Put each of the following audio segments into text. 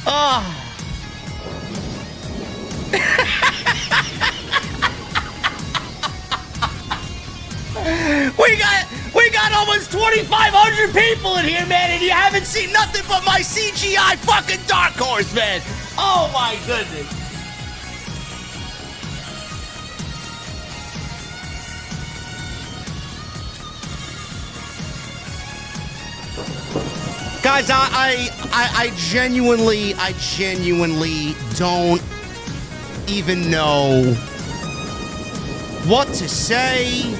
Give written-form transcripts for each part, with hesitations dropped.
Oh. We got almost 2,500 people in here, man, and you haven't seen nothing but my CGI fucking dark horse, man. Oh my goodness. Guys, I genuinely don't even know what to say,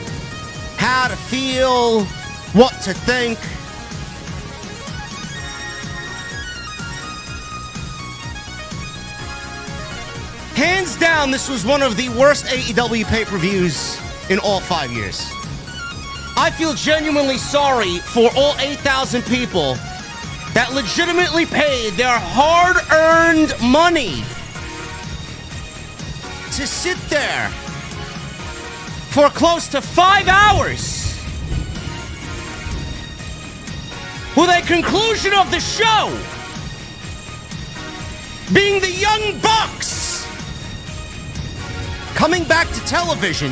how to feel, what to think. Hands down, this was one of the worst AEW pay-per-views in all 5 years. I feel genuinely sorry for all 8,000 people that legitimately paid their hard-earned money to sit there for close to 5 hours with a conclusion of the show being the Young Bucks coming back to television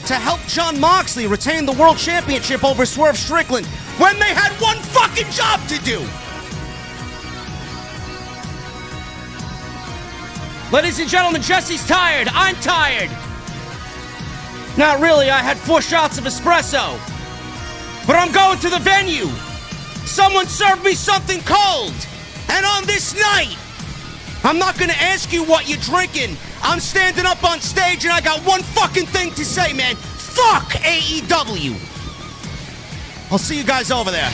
to help Jon Moxley retain the World Championship over Swerve Strickland when they had one fucking job to do. Ladies and gentlemen, Jesse's tired. I'm tired. Not really, I had 4 shots of espresso. But I'm going to the venue. Someone served me something cold. And on this night, I'm not gonna ask you what you're drinking. I'm standing up on stage and I got one fucking thing to say, man. Fuck AEW. I'll see you guys over there.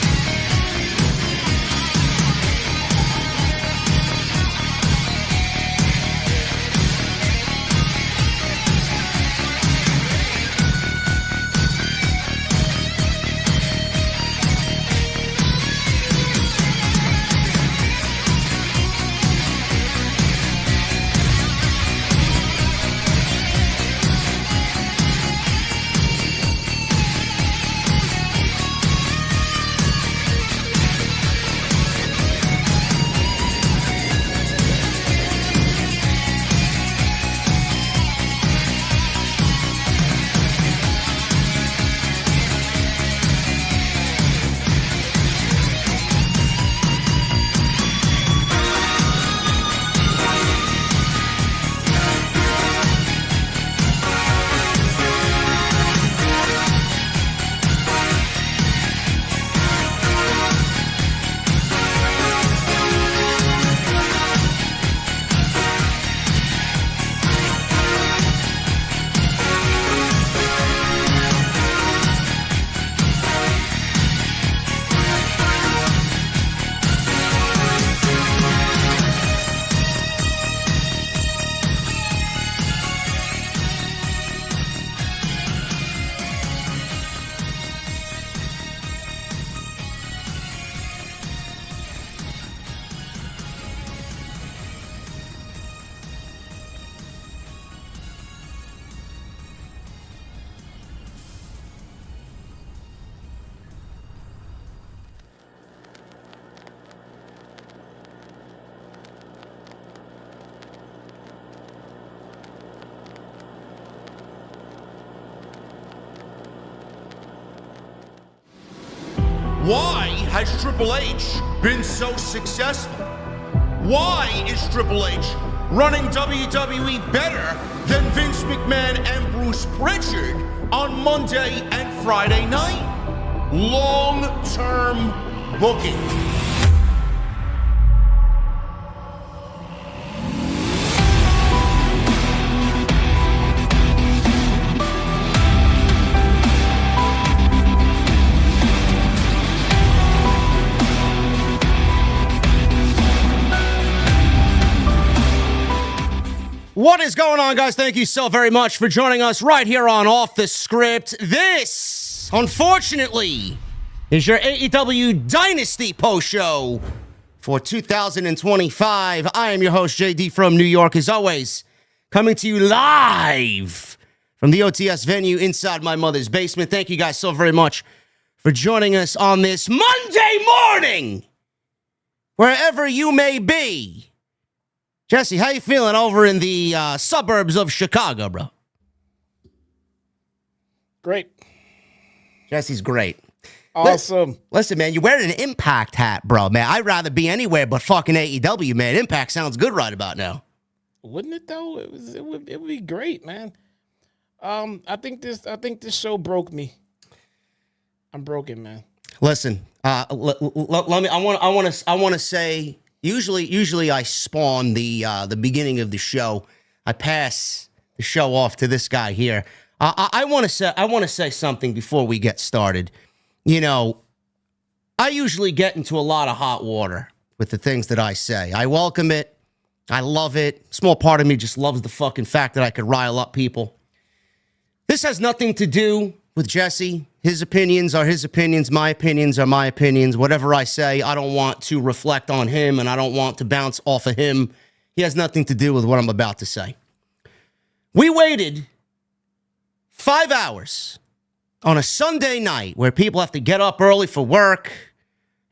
Why has Triple H been so successful? Why is Triple H running WWE better than Vince McMahon and Bruce Pritchard on Monday and Friday night? Long-term booking. What is going on, guys? Thank you so very much for joining us right here on Off the Script. This, unfortunately, is your AEW Dynasty Post Show for 2025. I am your host, JD from New York, as always, coming to you live from the OTS venue inside my mother's basement. Thank you guys so very much for joining us on this Monday morning. wherever you may be. Jesse, how you feeling over in the suburbs of Chicago, bro? Great. Jesse's great. Awesome. Listen, man, you're wearing an Impact hat, bro, man. I'd rather be anywhere but fucking AEW, man. Impact sounds good right about now. Wouldn't it though? It would be great, man. I think this show broke me. I'm broken, man. Listen, let me. I want to say. Usually, I spawn the beginning of the show. I pass the show off to this guy here. I want to say something before we get started. You know, I usually get into a lot of hot water with the things that I say. I welcome it. I love it. Small part of me just loves the fucking fact that I could rile up people. This has nothing to do with Jesse. His opinions are his opinions. My opinions are my opinions. Whatever I say, I don't want to reflect on him, and I don't want to bounce off of him. He has nothing to do with what I'm about to say. We waited 5 hours on a Sunday night where people have to get up early for work,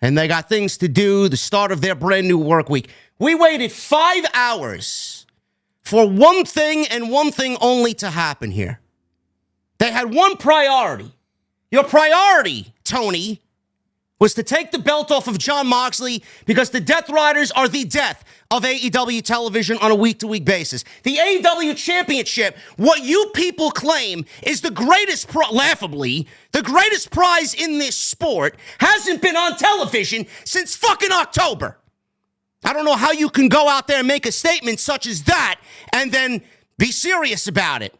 and they got things to do, the start of their brand new work week. We waited 5 hours for one thing and one thing only to happen here. They had one priority. Your priority, Tony, was to take the belt off of Jon Moxley because the Death Riders are the death of AEW television on a week-to-week basis. The AEW Championship, what you people claim is the greatest, laughably, the greatest prize in this sport, hasn't been on television since fucking October. I don't know how you can go out there and make a statement such as that and then be serious about it.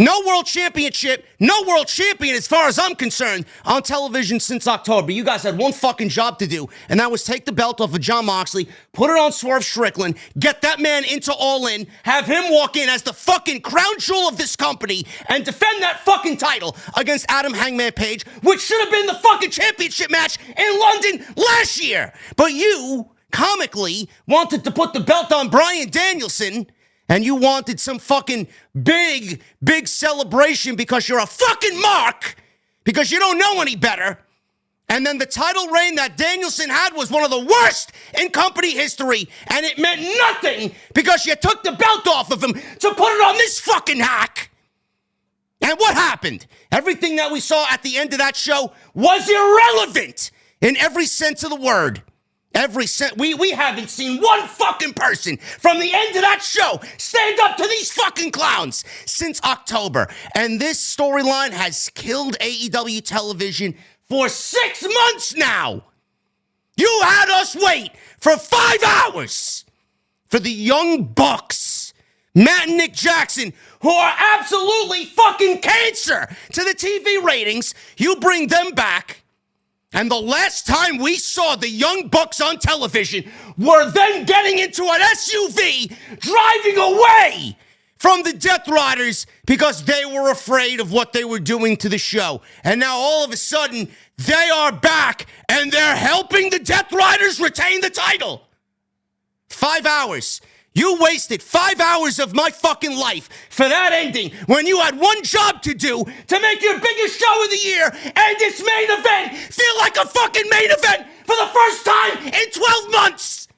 No world championship, no world champion as far as I'm concerned on television since October. You guys had one fucking job to do, and that was take the belt off of Jon Moxley, put it on Swerve Strickland, get that man into All In, have him walk in as the fucking crown jewel of this company, and defend that fucking title against Adam Hangman Page, which should have been the fucking championship match in London last year. But you, comically, wanted to put the belt on Bryan Danielson, and you wanted some fucking big celebration because you're a fucking mark, because you don't know any better. And then the title reign that Danielson had was one of the worst in company history, and it meant nothing because you took the belt off of him to put it on this fucking hack. And what happened? Everything that we saw at the end of that show was irrelevant in every sense of the word. We haven't seen one fucking person from the end of that show stand up to these fucking clowns since October. And this storyline has killed AEW television for 6 months now. You had us wait for 5 hours for the Young Bucks, Matt and Nick Jackson, who are absolutely fucking cancer to the TV ratings. You bring them back. And the last time we saw the Young Bucks on television were then getting into an SUV, driving away from the Death Riders because they were afraid of what they were doing to the show. And now all of a sudden, they are back and they're helping the Death Riders retain the title. 5 hours. You wasted 5 hours of my fucking life for that ending when you had one job to do to make your biggest show of the year and this main event feel like a fucking main event for the first time in 12 months.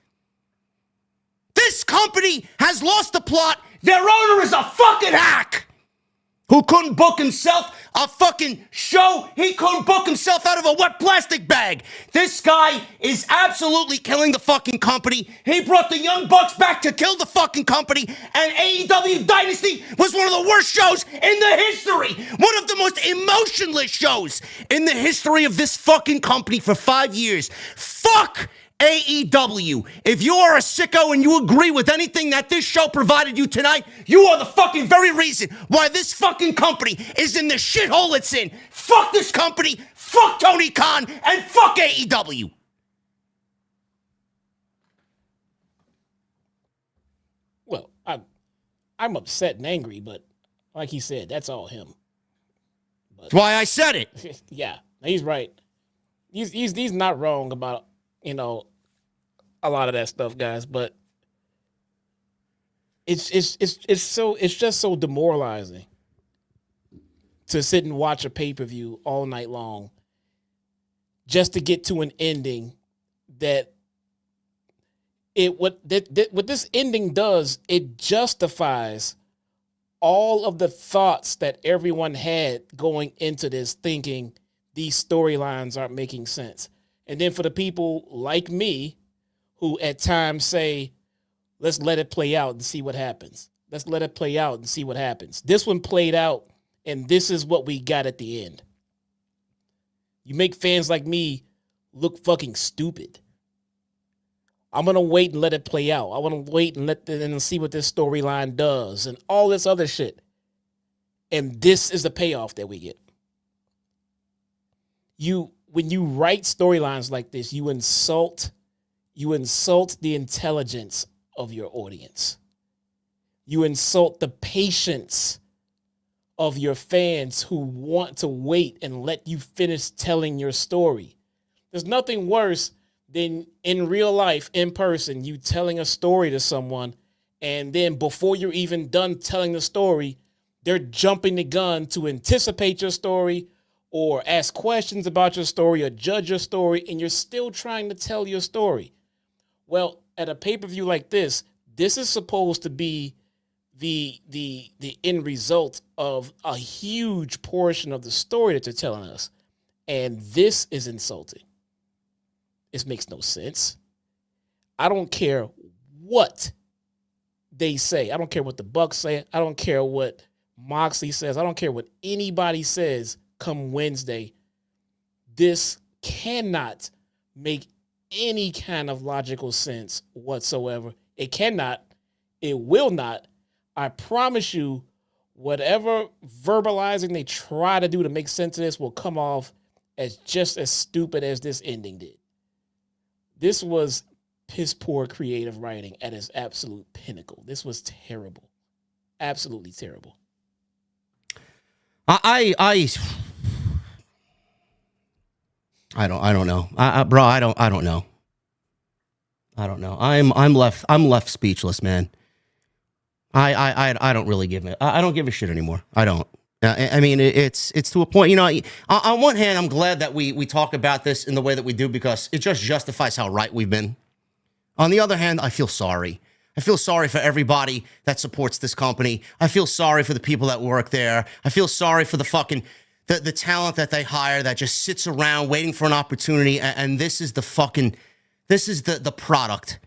This company has lost the plot. Their owner is a fucking hack who couldn't book himself a fucking show. He couldn't book himself out of a wet plastic bag. This guy is absolutely killing the fucking company. He brought the Young Bucks back to kill the fucking company, and AEW Dynasty was one of the worst shows in the history. One of the most emotionless shows in the history of this fucking company for 5 years. Fuck AEW. If you are a sicko and you agree with anything that this show provided you tonight, you are the fucking very reason why this fucking company is in the shithole it's in. Fuck this company, fuck Tony Khan, and fuck AEW. Well, I'm upset and angry, but like he said, that's all him. That's why I said it. Yeah, he's right. He's not wrong about, a lot of that stuff, guys, but it's just so demoralizing to sit and watch a pay-per-view all night long just to get to an ending that what this ending does, it justifies all of the thoughts that everyone had going into this, thinking these storylines aren't making sense. And then for the people like me who at times say, let's let it play out and see what happens. Let's let it play out and see what happens. This one played out, and this is what we got at the end. You make fans like me look fucking stupid. I'm going to wait and let it play out. I want to wait and see what this storyline does and all this other shit. And this is the payoff that we get. When you write storylines like this, you insult the intelligence of your audience. You insult the patience of your fans who want to wait and let you finish telling your story. There's nothing worse than in real life, in person, you telling a story to someone, and then before you're even done telling the story, they're jumping the gun to anticipate your story or ask questions about your story or judge your story, and you're still trying to tell your story. Well, at a pay-per-view like this is supposed to be the end result of a huge portion of the story that they're telling us. And this is insulting. This makes no sense. I don't care what they say. I don't care what the Bucks say. I don't care what Moxley says. I don't care what anybody says come Wednesday. This cannot make any kind of logical sense whatsoever. It cannot. It will not. I promise you, whatever verbalizing they try to do to make sense of this will come off as just as stupid as this ending did. This was piss poor creative writing at its absolute pinnacle. This was terrible. Absolutely terrible. I don't know. Bro, I don't know. I don't know. I'm left speechless, man. I don't really give it. I don't give a shit anymore. I don't. I mean, it's to a point, you know, on one hand, I'm glad that we talk about this in the way that we do because it just justifies how right we've been. On the other hand, I feel sorry. I feel sorry for everybody that supports this company. I feel sorry for the people that work there. I feel sorry for the fucking, the talent that they hire that just sits around waiting for an opportunity. And this is the fucking, this is the product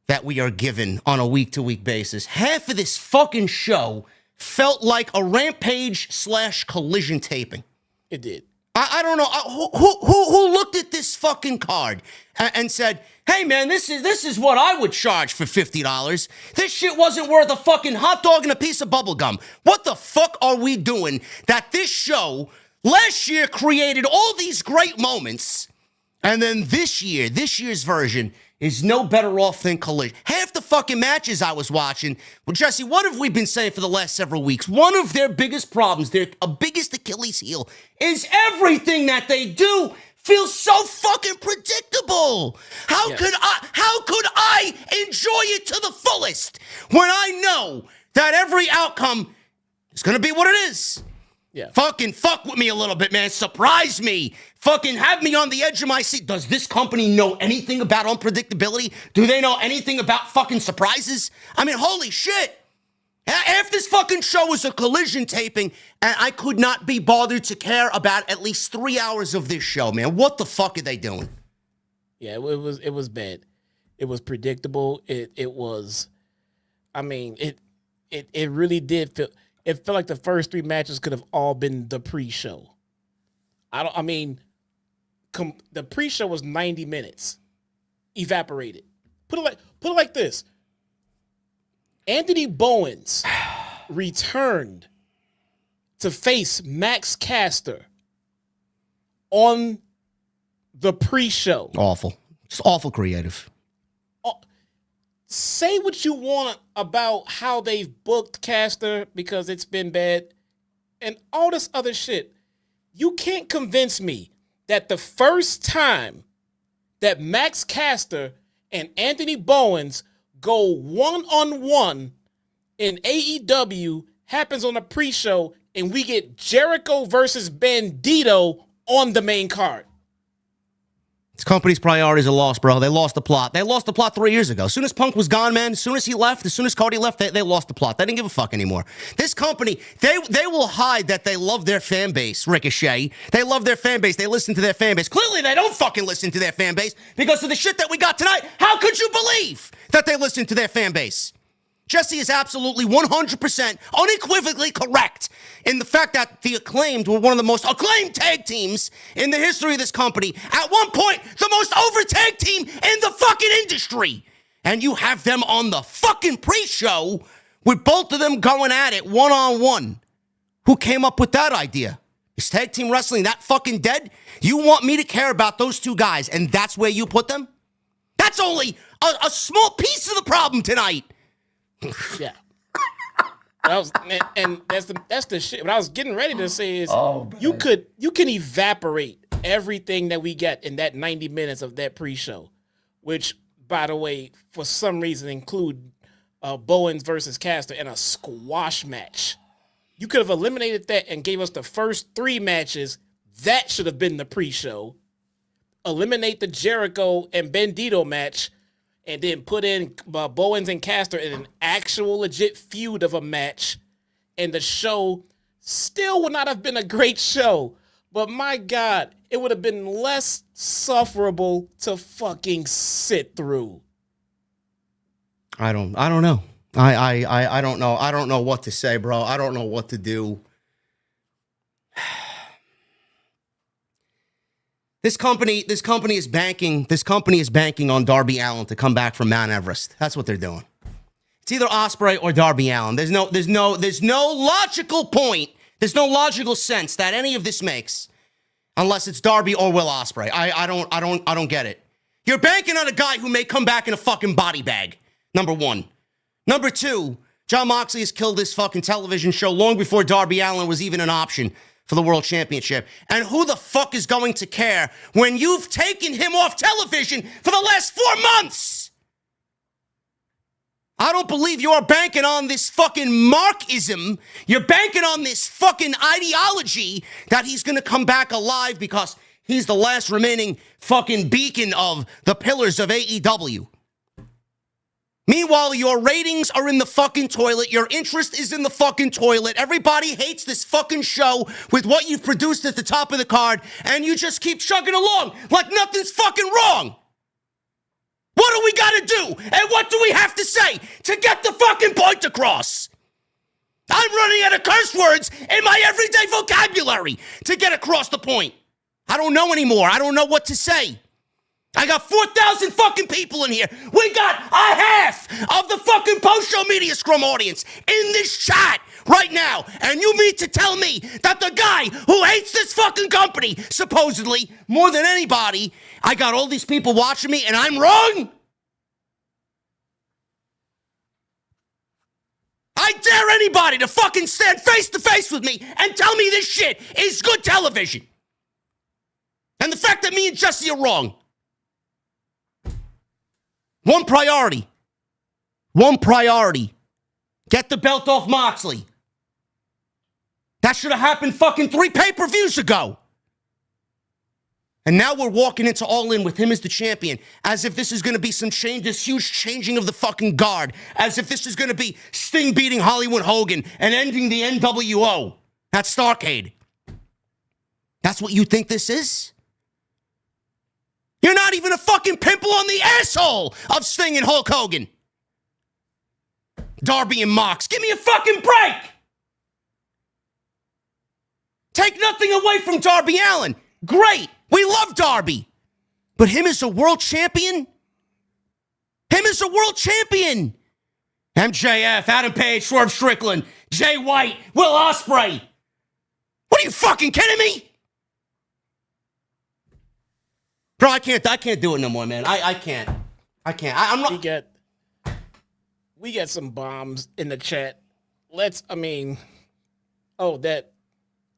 that we are given on a week-to-week basis. Half of this fucking show felt like a Rampage/Collision taping. It did. I don't know who looked at this fucking card and said, "Hey man, this is what I would charge for $50. This shit wasn't worth a fucking hot dog and a piece of bubble gum. What the fuck are we doing that this show last year created all these great moments, and then this year's version is no better off than Collision?" Half the fucking matches I was watching, well, Jesse, what have we been saying for the last several weeks? One of their biggest problems, their biggest Achilles heel, is everything that they do feels so fucking predictable. How could I enjoy it to the fullest when I know that every outcome is gonna be what it is? Yeah. Fucking fuck with me a little bit, man. Surprise me. Fucking have me on the edge of my seat. Does this company know anything about unpredictability? Do they know anything about fucking surprises? I mean, holy shit. If this fucking show was a Collision taping, and I could not be bothered to care about at least 3 hours of this show, man, what the fuck are they doing? Yeah, it was bad. It was predictable. It was, I mean, it really did feel. It felt like the first 3 matches could have all been the pre-show. The pre-show was 90 minutes, evaporated. Put it like this: Anthony Bowens returned to face Max Caster on the pre-show. Awful. It's awful creative. Say what you want about how they've booked Caster because it's been bad and all this other shit. You can't convince me that the first time that Max Caster and Anthony Bowens go one-on-one in AEW happens on a pre-show and we get Jericho versus Bandito on the main card. This company's priorities are lost, bro. They lost the plot. They lost the plot 3 years ago. As soon as Punk was gone, man, as soon as he left, as soon as Cody left, they lost the plot. They didn't give a fuck anymore. This company, they will hide that they love their fan base, Ricochet. They love their fan base. They listen to their fan base. Clearly, they don't fucking listen to their fan base because of the shit that we got tonight. How could you believe that they listen to their fan base? Jesse is absolutely 100% unequivocally correct in the fact that the Acclaimed were one of the most acclaimed tag teams in the history of this company. At one point, the most over tag team in the fucking industry. And you have them on the fucking pre-show with both of them going at it one-on-one. Who came up with that idea? Is tag team wrestling that fucking dead? You want me to care about those two guys, and that's where you put them? That's only a small piece of the problem tonight. Yeah. And that's the shit. What I was getting ready to say is you can evaporate everything that we get in that 90 minutes of that pre-show, which, by the way, for some reason include Bowens versus Caster in a squash match. You could have eliminated that and gave us the first 3 matches. That should have been the pre-show. Eliminate the Jericho and Bandito match, and then put in Bowens and Caster in an actual legit feud of a match, and the show still would not have been a great show. But my God, it would have been less sufferable to fucking sit through. I don't know. I don't know. I don't know what to say, bro. I don't know what to do. This company is banking on Darby Allin to come back from Mount Everest. That's what they're doing. It's either Ospreay or Darby Allin. There's no logical point. There's no logical sense that any of this makes unless it's Darby or Will Ospreay. I don't get it. You're banking on a guy who may come back in a fucking body bag. Number 1. Number 2, Jon Moxley has killed this fucking television show long before Darby Allin was even an option for the World Championship. And who the fuck is going to care when you've taken him off television for the last 4 months? I don't believe you're banking on this fucking Markism. You're banking on this fucking ideology that he's going to come back alive because he's the last remaining fucking beacon of the pillars of AEW. Meanwhile, your ratings are in the fucking toilet. Your interest is in the fucking toilet. Everybody hates this fucking show with what you've produced at the top of the card, and you just keep chugging along like nothing's fucking wrong. What do we gotta do? And what do we have to say to get the fucking point across? I'm running out of curse words in my everyday vocabulary to get across the point. I don't know anymore. I don't know what to say. I got 4,000 fucking people in here. We got a half of the fucking post-show media scrum audience in this chat right now. And you mean to tell me that the guy who hates this fucking company, supposedly, more than anybody, I got all these people watching me and I'm wrong? I dare anybody to fucking stand face to face with me and tell me this shit is good television. And the fact that me and Jesse are wrong. One priority. Get the belt off Moxley. That should have happened fucking 3 pay-per-views ago. And now we're walking into All In with him as the champion, as if this is going to be some change, this huge changing of the fucking guard, as if this is going to be Sting beating Hollywood Hogan and ending the NWO at Starrcade. That's what you think this is? You're not even a fucking pimple on the asshole of Sting and Hulk Hogan. Darby and Mox, give me a fucking break. Take nothing away from Darby Allin. Great. We love Darby. But him as a world champion? MJF, Adam Page, Swerve Strickland, Jay White, Will Ospreay. What are you fucking kidding me? Bro, I can't do it no more, man. I can't. I'm not. We get some bombs in the chat. That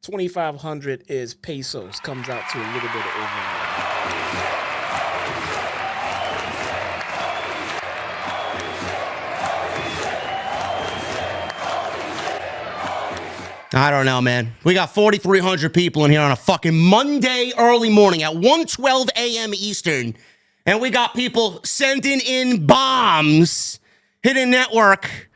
2,500 is pesos. Comes out to a little bit of overall. I don't know, man. We got 4,300 people in here on a fucking Monday early morning at 1:12 a.m. Eastern. And we got people sending in bombs. Hidden Network,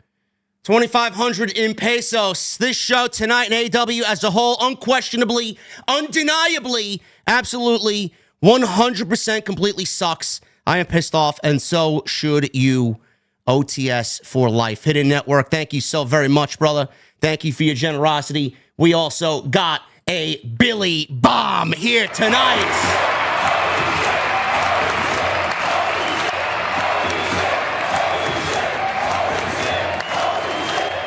2,500 in pesos. This show tonight in AEW as a whole, unquestionably, undeniably, absolutely, 100% completely sucks. I am pissed off, and so should you. OTS for life. Hidden Network, thank you so very much, brother. Thank you for your generosity. We also got a Billy Bomb here tonight.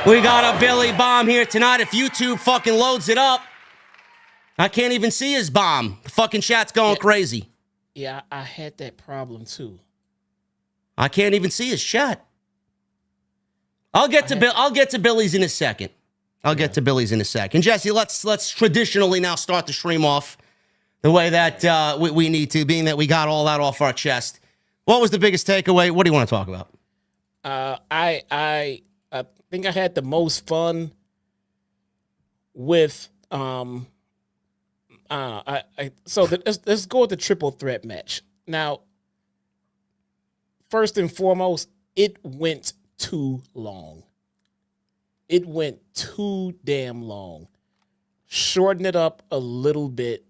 We got a Billy Bomb here tonight. If YouTube fucking loads it up, I can't even see his bomb. The fucking chat's going crazy. Yeah, I had that problem too. I can't even see his chat. I'll get to Billy's in a second. Get to Billy's in a second. Jesse, let's traditionally now start the stream off the way that we need to, being that we got all that off our chest. What was the biggest takeaway? What do you want to talk about? I think I had the most fun with so let's go with the triple threat match. Now, first and foremost, it went too long. It went too damn long. Shorten it up a little bit,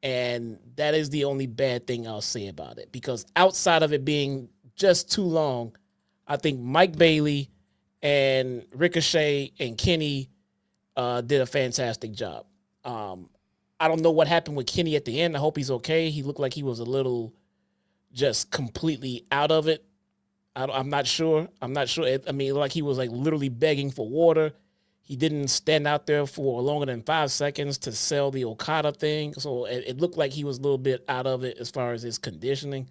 and that is the only bad thing I'll say about it. Because outside of it being just too long, I think Mike Bailey and Ricochet and Kenny did a fantastic job. I don't know what happened with Kenny at the end. I hope he's okay. He looked like he was a little just completely out of it. I'm not sure. I mean, like he was like literally begging for water. He didn't stand out there for longer than 5 seconds to sell the Okada thing. So it looked like he was a little bit out of it as far as his conditioning.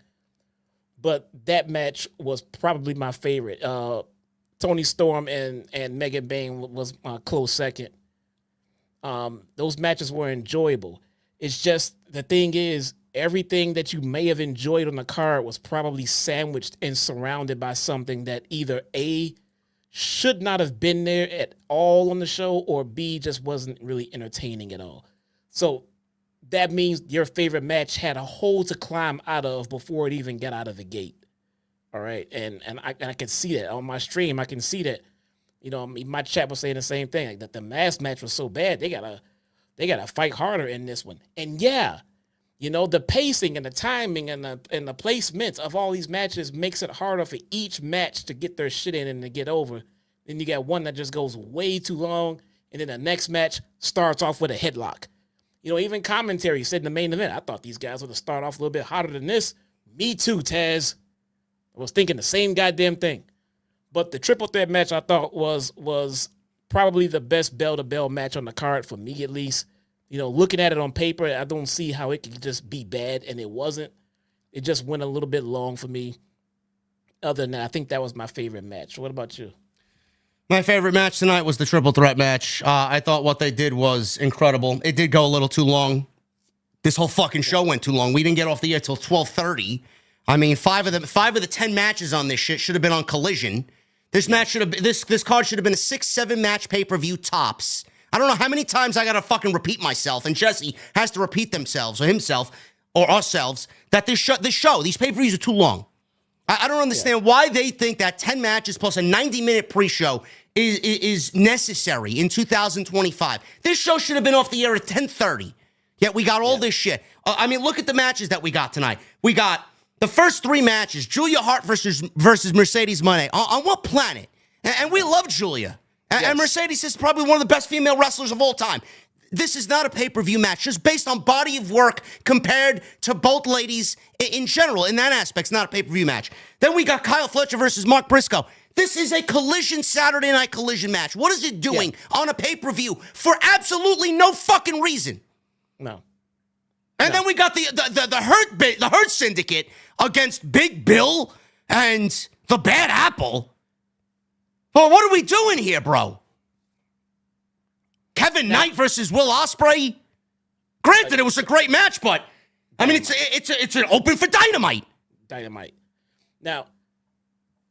But that match was probably my favorite. Tony Storm and Megan Bayne was my close second. Those matches were enjoyable. It's just the thing is, everything that you may have enjoyed on the card was probably sandwiched and surrounded by something that either A, should not have been there at all on the show, or B, just wasn't really entertaining at all. So that means your favorite match had a hole to climb out of before it even got out of the gate. All right. And I can see that on my stream. I can see that, you know, my chat was saying the same thing, like that the last match was so bad. They gotta fight harder in this one. And yeah, you know, the pacing and the timing and the placements of all these matches makes it harder for each match to get their shit in and to get over. Then you got one that just goes way too long, and then the next match starts off with a headlock. You know, even commentary said in the main event, I thought these guys would have started off a little bit hotter than this. Me too, Taz. I was thinking the same goddamn thing. But the triple threat match I thought was probably the best bell-to-bell match on the card for me, at least. You know, looking at it on paper, I don't see how it could just be bad, and it wasn't. It just went a little bit long for me. Other than that, I think that was my favorite match. What about you? My favorite match tonight was the triple threat match. I thought what they did was incredible. It did go a little too long. This whole fucking show went too long. We didn't get off the air till 12:30. I mean, five of the 10 matches on this shit should have been on Collision. This match should have been, this card should have been a 6-7 match pay-per-view tops. I don't know how many times I gotta fucking repeat myself, and Jesse has to repeat themselves or himself or ourselves that this show, these pay-per-views are too long. I don't understand why they think that 10 matches plus a 90-minute pre-show is necessary in 2025. This show should have been off the air at 10:30. Yet we got all this shit. I mean, look at the matches that we got tonight. We got the first 3 matches: Julia Hart versus Mercedes Moné. On what planet? And we love Julia. And Mercedes is probably one of the best female wrestlers of all time. This is not a pay-per-view match, just based on body of work compared to both ladies in general. In that aspect, it's not a pay-per-view match. Then we got Kyle Fletcher versus Mark Briscoe. This is a Collision Saturday Night Collision match. What is it doing on a pay-per-view for absolutely no fucking reason? No. And then we got the Hurt Syndicate against Big Bill and the Bad Apple. Well, what are we doing here, bro? Kevin Knight versus Will Ospreay. Granted, it was a great match, but I mean, it's an open for Dynamite. Dynamite. Now,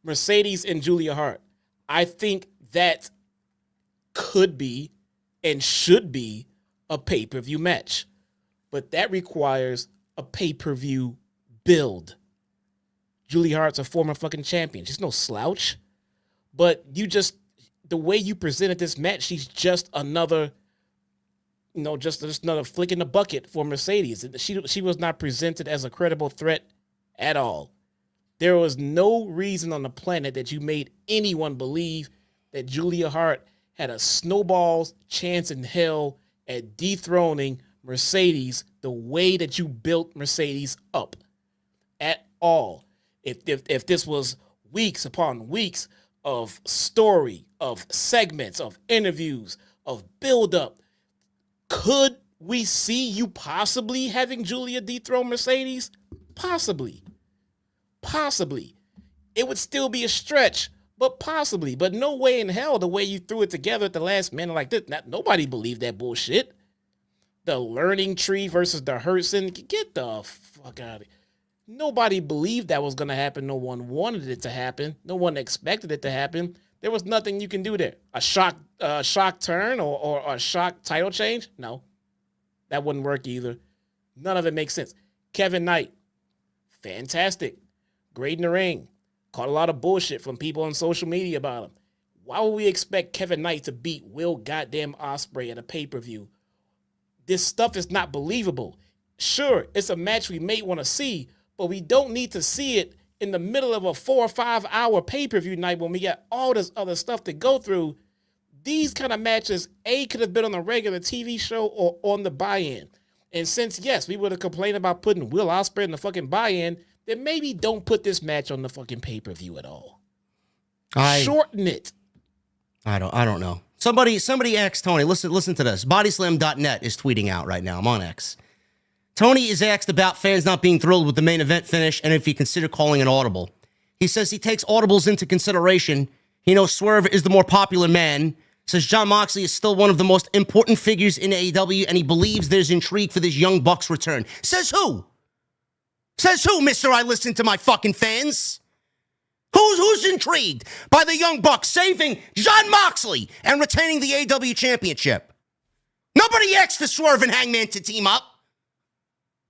Mercedes and Julia Hart. I think that could be and should be a pay-per-view match. But that requires a pay-per-view build. Julia Hart's a former fucking champion. She's no slouch. But the way you presented this match, she's just another, just another flick in the bucket for Mercedes. She was not presented as a credible threat at all. There was no reason on the planet that you made anyone believe that Julia Hart had a snowball's chance in hell at dethroning Mercedes the way that you built Mercedes up at all. If this was weeks upon weeks of story, of segments, of interviews, of build-up, could we see you possibly having Julia dethrone Mercedes? Possibly. It would still be a stretch, but possibly. But no way in hell the way you threw it together at the last minute like this. Nobody believed that bullshit. The learning tree versus the Hurt Syndicate. Get the fuck out of here. Nobody believed that was going to happen. No one wanted it to happen. No one expected it to happen. There was nothing you can do there. A shock turn or a shock title change? No. That wouldn't work either. None of it makes sense. Kevin Knight. Fantastic. Great in the ring. Caught a lot of bullshit from people on social media about him. Why would we expect Kevin Knight to beat Will goddamn Ospreay at a pay-per-view? This stuff is not believable. Sure, it's a match we may want to see, but we don't need to see it in the middle of a 4 or 5 hour pay-per-view night when we got all this other stuff to go through. These kind of matches, could have been on a regular TV show or on the buy-in. And since, yes, we would have complained about putting Will Ospreay in the fucking buy-in, then maybe don't put this match on the fucking pay-per-view at all. Shorten it. I don't know. Somebody asked Tony, listen to this. Bodyslam.net is tweeting out right now. I'm on X. Tony is asked about fans not being thrilled with the main event finish and if he considered calling an audible. He says he takes audibles into consideration. He knows Swerve is the more popular man. Says Jon Moxley is still one of the most important figures in AEW, and he believes there's intrigue for this Young Bucks return. Says who? Says who, mister? I listen to my fucking fans. Who's intrigued by the Young Bucks saving Jon Moxley and retaining the AEW championship? Nobody asked for Swerve and Hangman to team up.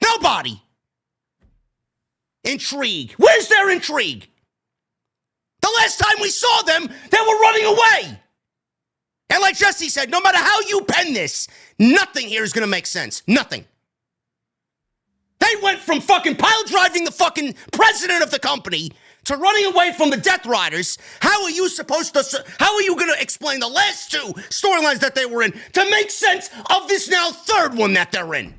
Nobody. Intrigue. Where's their intrigue? The last time we saw them, they were running away. And like Jesse said, no matter how you pen this, nothing here is going to make sense. Nothing. They went from fucking pile driving the fucking president of the company to running away from the Death Riders. How are you going to explain the last two storylines that they were in to make sense of this now third one that they're in?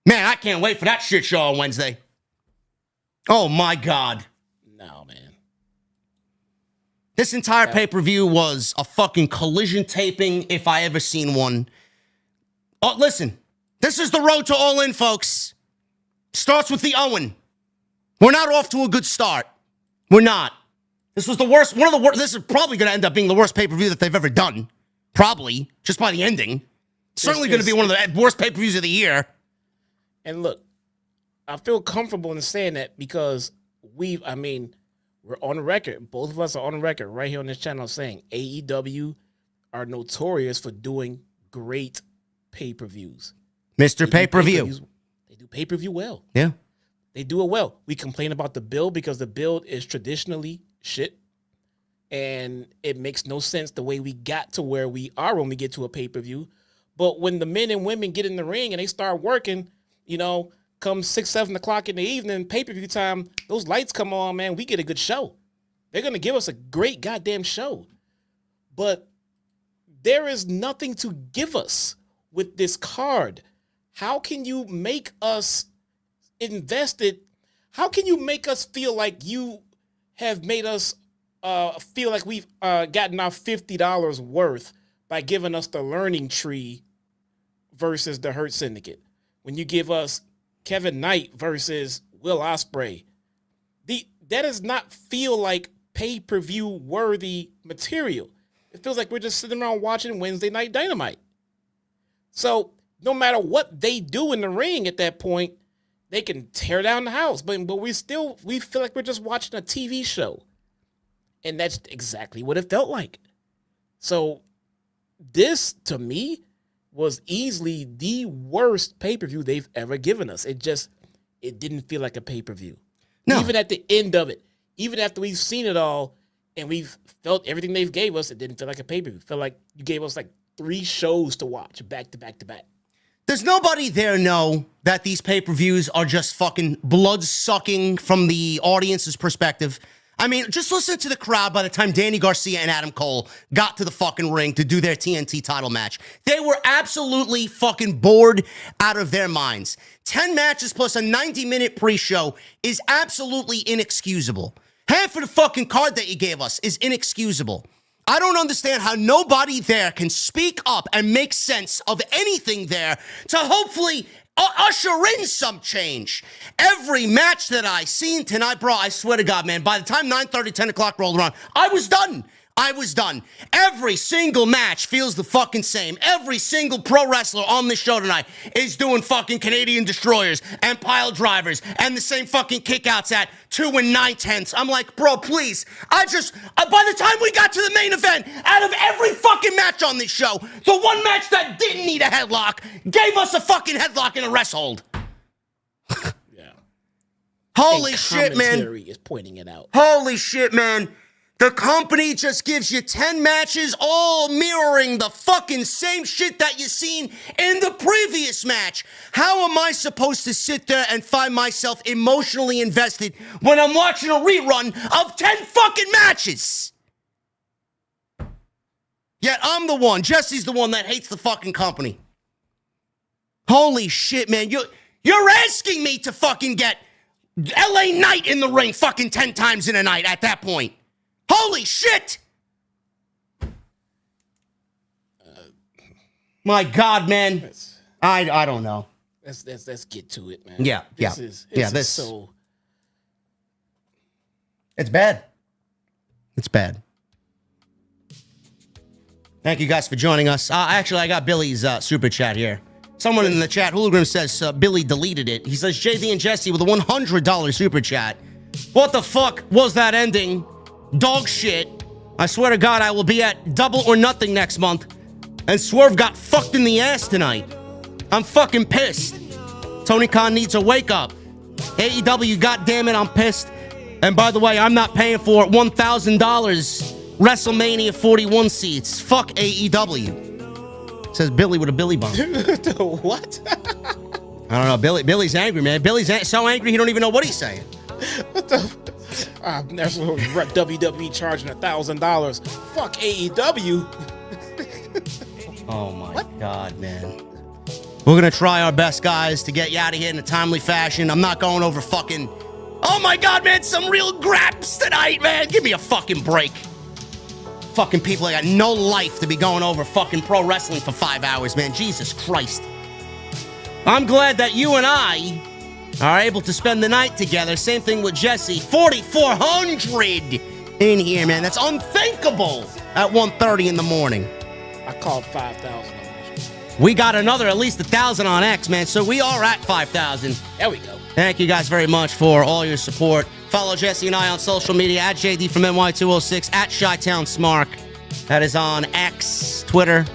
Man, I can't wait for that shit show on Wednesday. Oh my God. No, man. This entire pay-per-view was a fucking collision taping if I ever seen one. Oh, listen, this is the road to All In, folks. Starts with the Owen. We're not off to a good start. We're not. This was the worst, one of the worst. This is probably going to end up being the worst pay-per-view that they've ever done. Probably, just by the ending. Certainly going to be one of the worst pay-per-views of the year. And look, I feel comfortable in saying that because we're on the record. Both of us are on the record right here on this channel saying AEW are notorious for doing great pay-per-views. Mr. Pay-per-view. They do pay-per-view well. Yeah. They do it well. We complain about the build because the build is traditionally shit. And it makes no sense the way we got to where we are when we get to a pay-per-view. But when the men and women get in the ring and they start working, come 6, 7 o'clock in the evening, pay-per-view time, those lights come on, man, we get a good show. They're going to give us a great goddamn show. But there is nothing to give us with this card. How can you make us invested? How can you make us feel like you have made us feel like we've gotten our $50 worth by giving us the learning tree versus the Hurt Syndicate? When you give us Kevin Knight versus Will Ospreay, that does not feel like pay-per-view worthy material. It feels like we're just sitting around watching Wednesday Night Dynamite. So no matter what they do in the ring at that point, they can tear down the house, but we feel like we're just watching a TV show. And that's exactly what it felt like. So this, to me, was easily the worst pay-per-view they've ever given us. It didn't feel like a pay-per-view. No. Even at the end of it, even after we've seen it all and we've felt everything they've gave us, it didn't feel like a pay-per-view. It felt like you gave us like 3 shows to watch back to back to back. Does nobody there know that these pay-per-views are just fucking blood-sucking from the audience's perspective? I mean, just listen to the crowd by the time Danny Garcia and Adam Cole got to the fucking ring to do their TNT title match. They were absolutely fucking bored out of their minds. 10 matches plus a 90-minute pre-show is absolutely inexcusable. Half of the fucking card that you gave us is inexcusable. I don't understand how nobody there can speak up and make sense of anything there to hopefully usher in some change. Every match that I seen tonight, bro, I swear to God, man, by the time 9:30, 10 o'clock rolled around, I was done. Every single match feels the fucking same. Every single pro wrestler on this show tonight is doing fucking Canadian destroyers and pile drivers and the same fucking kickouts at 2 9/10. I'm like, bro, please. By the time we got to the main event, out of every fucking match on this show, the one match that didn't need a headlock gave us a fucking headlock and a rest hold. Yeah. Holy shit, man. Commentary is pointing it out. Holy shit, man. The company just gives you 10 matches, all mirroring the fucking same shit that you seen in the previous match. How am I supposed to sit there and find myself emotionally invested when I'm watching a rerun of 10 fucking matches? Yet Jesse's the one that hates the fucking company. Holy shit, man. You're asking me to fucking get LA Knight in the ring fucking 10 times in a night at that point. Holy shit! My God, man. I don't know. Let's get to it, man. Yeah. This is so. It's bad. It's bad. Thank you guys for joining us. Actually, I got Billy's super chat here. Someone in the chat, Hologram, says Billy deleted it. He says JD and Jesse with a $100 super chat. What the fuck was that ending? Dog shit. I swear to God, I will be at Double or Nothing next month. And Swerve got fucked in the ass tonight. I'm fucking pissed. Tony Khan needs a wake up. AEW, goddammit, I'm pissed. And by the way, I'm not paying for $1,000 WrestleMania 41 seats. Fuck AEW. Says Billy with a Billy bump. What? I don't know. Billy's angry, man. Billy's so angry he don't even know what he's saying. What the? That's what WWE charging $1,000. Fuck AEW. Oh my God, man. We're gonna try our best, guys, to get you out of here in a timely fashion. I'm not going over fucking. Oh my God, man, some real graps tonight, man. Give me a fucking break. Fucking people that got no life to be going over fucking pro wrestling for 5 hours, man. Jesus Christ. I'm glad that you and I are able to spend the night together. Same thing with Jesse. 4,400 in here, man. That's unthinkable at 1:30 in the morning. I called 5,000. We got another at least 1,000 on X, man. So we are at 5,000. There we go. Thank you guys very much for all your support. Follow Jesse and I on social media at JD from NY206, at Chi-Town Smark. That is on X, Twitter.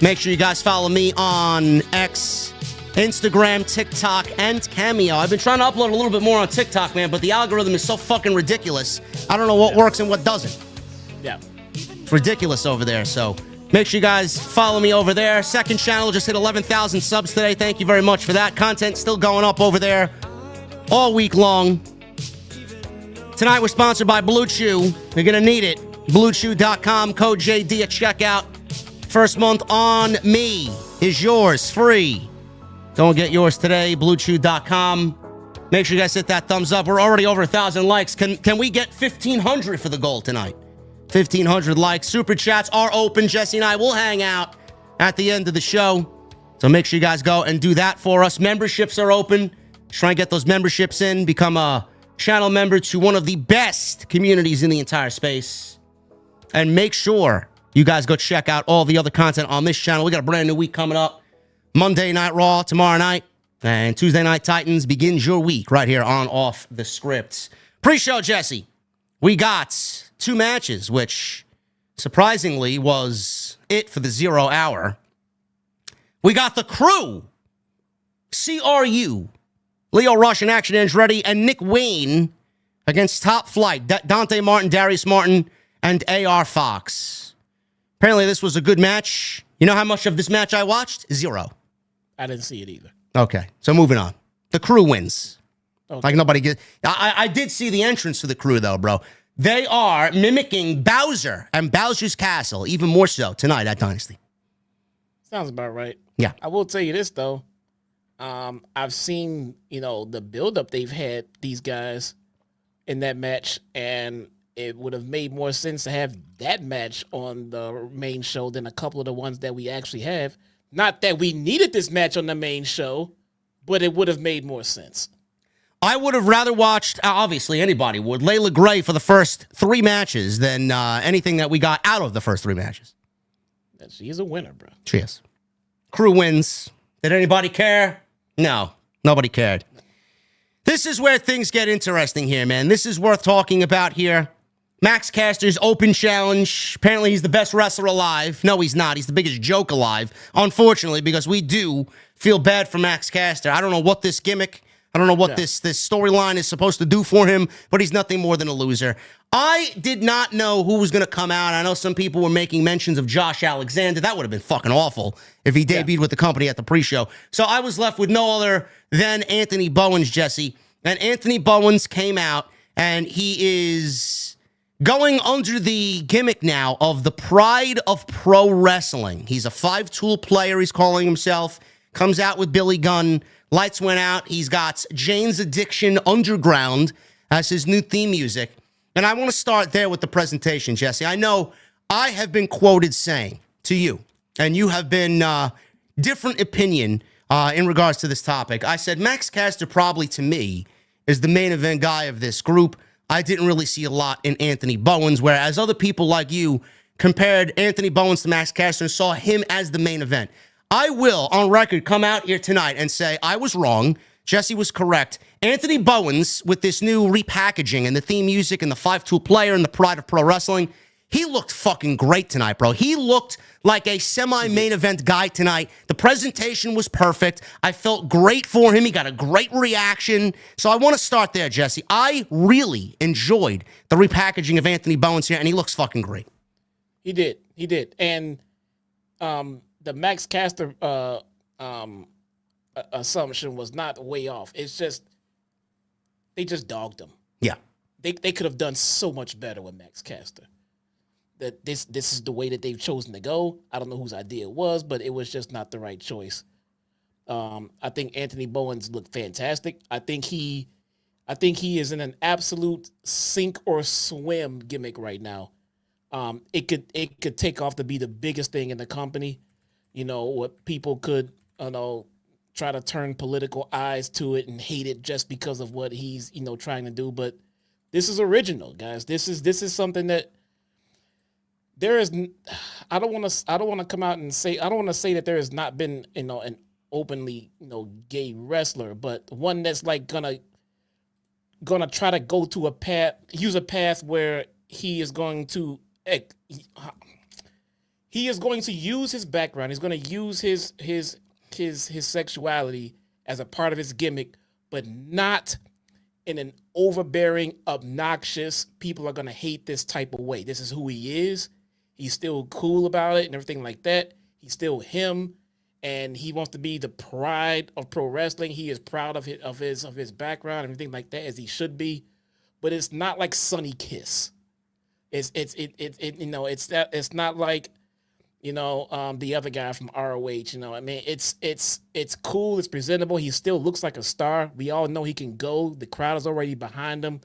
Make sure you guys follow me on X, Instagram, TikTok, and Cameo. I've been trying to upload a little bit more on TikTok, man, but the algorithm is so fucking ridiculous. I don't know what works and what doesn't. Yeah. It's ridiculous over there, so make sure you guys follow me over there. Second channel just hit 11,000 subs today. Thank you very much for that. Content still going up over there all week long. Tonight we're sponsored by Blue Chew. You're going to need it. BlueChew.com, code JD at checkout. First month on me is yours, free. Don't get yours today, BlueChew.com. Make sure you guys hit that thumbs up. We're already over 1,000 likes. Can we get 1,500 for the goal tonight? 1,500 likes. Super chats are open. Jesse and I will hang out at the end of the show. So make sure you guys go and do that for us. Memberships are open. Try and get those memberships in. Become a channel member to one of the best communities in the entire space. And make sure you guys go check out all the other content on this channel. We got a brand new week coming up. Monday Night Raw tomorrow night. And Tuesday Night Titans begins your week right here on Off the Script. Pre-show, Jesse. We got 2 matches, which surprisingly, was it for the 0 hour. We got the Crew, CRU, Leo Rush and Action Andretti, and Nick Wayne against Top Flight, Dante Martin, Darius Martin, and AR Fox. Apparently, this was a good match. You know how much of this match I watched? 0. I didn't see it either. Okay, so moving on. The Crew wins. Okay. Like nobody gets. I did see the entrance to the Crew, though, bro. They are mimicking Bowser and Bowser's Castle, even more so tonight at Dynasty. Sounds about right. Yeah. I will tell you this, though. I've seen, the buildup they've had, these guys, in that match, and it would have made more sense to have that match on the main show than a couple of the ones that we actually have. Not that we needed this match on the main show, but it would have made more sense. I would have rather watched, obviously anybody would, Layla Gray for the first 3 matches than anything that we got out of the first 3 matches. She's a winner, bro. She is. Crew wins. Did anybody care? No, nobody cared. This is where things get interesting here, man. This is worth talking about here. Max Caster's open challenge. Apparently he's the best wrestler alive. No, he's not. He's the biggest joke alive, unfortunately, because we do feel bad for Max Caster. I don't know what this gimmick, I don't know what this storyline is supposed to do for him, but he's nothing more than a loser. I did not know who was going to come out. I know some people were making mentions of Josh Alexander. That would have been fucking awful if he debuted with the company at the pre-show. So I was left with no other than Anthony Bowens, Jesse. And Anthony Bowens came out, and he is going under the gimmick now of the Pride of Pro Wrestling. He's a 5-tool player, he's calling himself. Comes out with Billy Gunn. Lights went out. He's got Jane's Addiction Underground as his new theme music. And I want to start there with the presentation, Jesse. I know I have been quoted saying to you, and you have been different opinion in regards to this topic. I said Max Caster probably, to me, is the main event guy of this group. I didn't really see a lot in Anthony Bowens, whereas other people like you compared Anthony Bowens to Max Caster and saw him as the main event. I will, on record, come out here tonight and say I was wrong. Jesse was correct. Anthony Bowens, with this new repackaging and the theme music and the 5-tool player and the Pride of Pro Wrestling, he looked fucking great tonight, bro. He looked like a semi-main event guy tonight. The presentation was perfect. I felt great for him. He got a great reaction. So I want to start there, Jesse. I really enjoyed the repackaging of Anthony Bowens here, and he looks fucking great. He did. And the Max Caster assumption was not way off. It's just they just dogged him. Yeah. They could have done so much better with Max Caster. That this is the way that they've chosen to go. I don't know whose idea it was, but it was just not the right choice. I think Anthony Bowens looked fantastic. I think he is in an absolute sink or swim gimmick right now. It could take off to be the biggest thing in the company. What people could, try to turn political eyes to it and hate it just because of what he's, trying to do. But this is original, guys. This is something that there is. I don't want to come out and say, I don't want to say that there has not been, an openly, gay wrestler, but one that's like gonna try to go to use a path where he is going to use his background. He's going to use his sexuality as a part of his gimmick, but not in an overbearing, obnoxious, people are going to hate this type of way. This is who he is. He's still cool about it and everything like that. He's still him, and he wants to be the pride of pro wrestling. He is proud of his background and everything like that, as he should be. But it's not like Sonny Kiss. It's not like the other guy from ROH. It's cool. It's presentable. He still looks like a star. We all know he can go. The crowd is already behind him.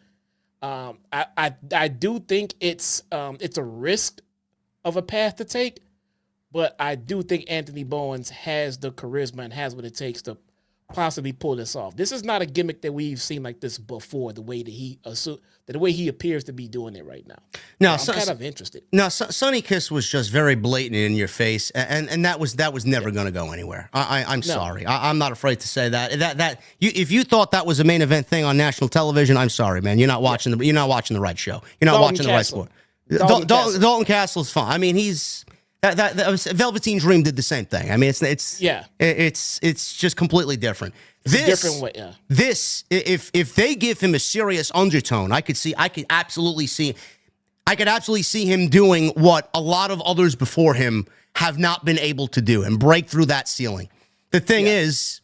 I do think it's a risk of a path to take, but I do think Anthony Bowens has the charisma and has what it takes to possibly pull this off. This is not a gimmick that we've seen like this before. The way he appears to be doing it right now. No, I'm kind of interested. No, Sonny Kiss was just very blatant in your face, and that was never going to go anywhere. I'm sorry. I'm not afraid to say that. If you thought that was a main event thing on national television, I'm sorry, man. You're not watching the right show. You're not watching the right sport. Dalton Castle's fine. I mean, he's that Velveteen Dream did the same thing. I mean, it's just completely different. Different way, yeah. This, if they give him a serious undertone, I could absolutely see him doing what a lot of others before him have not been able to do and break through that ceiling. The thing is,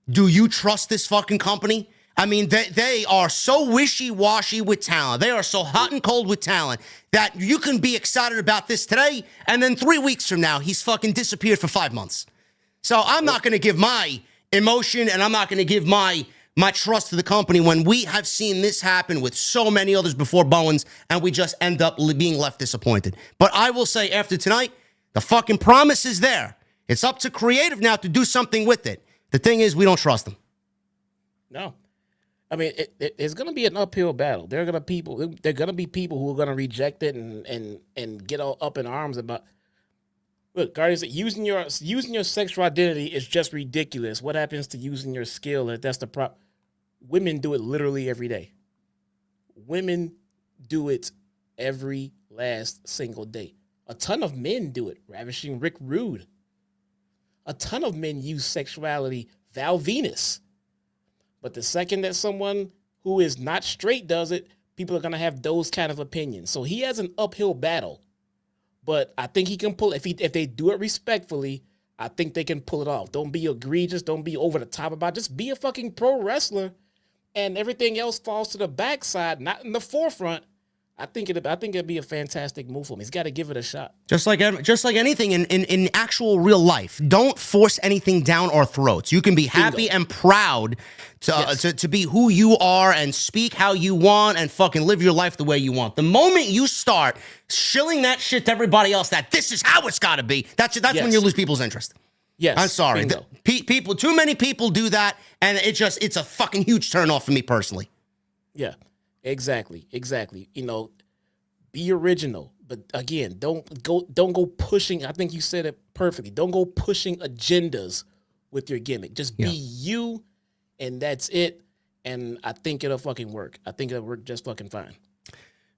do you trust this fucking company? I mean, they are so wishy-washy with talent. They are so hot and cold with talent that you can be excited about this today, and then 3 weeks from now, he's fucking disappeared for 5 months. So I'm not going to give my emotion, and I'm not going to give my trust to the company when we have seen this happen with so many others before Bowens, and we just end up being left disappointed. But I will say, after tonight, the fucking promise is there. It's up to creative now to do something with it. The thing is, we don't trust them. No. I mean, it's going to be an uphill battle. There are going to be people who are going to reject it and get all up in arms about. Look, Guardians, using your sexual identity is just ridiculous. What happens to using your skill? That's the problem. Women do it literally every day. Women do it every last single day. A ton of men do it. Ravishing Rick Rude. A ton of men use sexuality. Val Venus. But the second that someone who is not straight does it, people are going to have those kind of opinions. So he has an uphill battle. But I think he can pull it. If they do it respectfully, I think they can pull it off. Don't be egregious. Don't be over the top about it. Just be a fucking pro wrestler. And everything else falls to the backside, not in the forefront. I think it'd be a fantastic move for him. He's got to give it a shot. Just like anything in actual real life, don't force anything down our throats. You can be happy and proud to be who you are and speak how you want and fucking live your life the way you want. The moment you start shilling that shit to everybody else that this is how it's got to be, that's when you lose people's interest. Yes, I'm sorry. People, too many people do that, and it's a fucking huge turnoff for me personally. Yeah. Exactly. You know, be original, but again, don't go pushing. I think you said it perfectly. Don't go pushing agendas with your gimmick. Just be you, and that's it. And I think it'll fucking work. I think it'll work just fucking fine.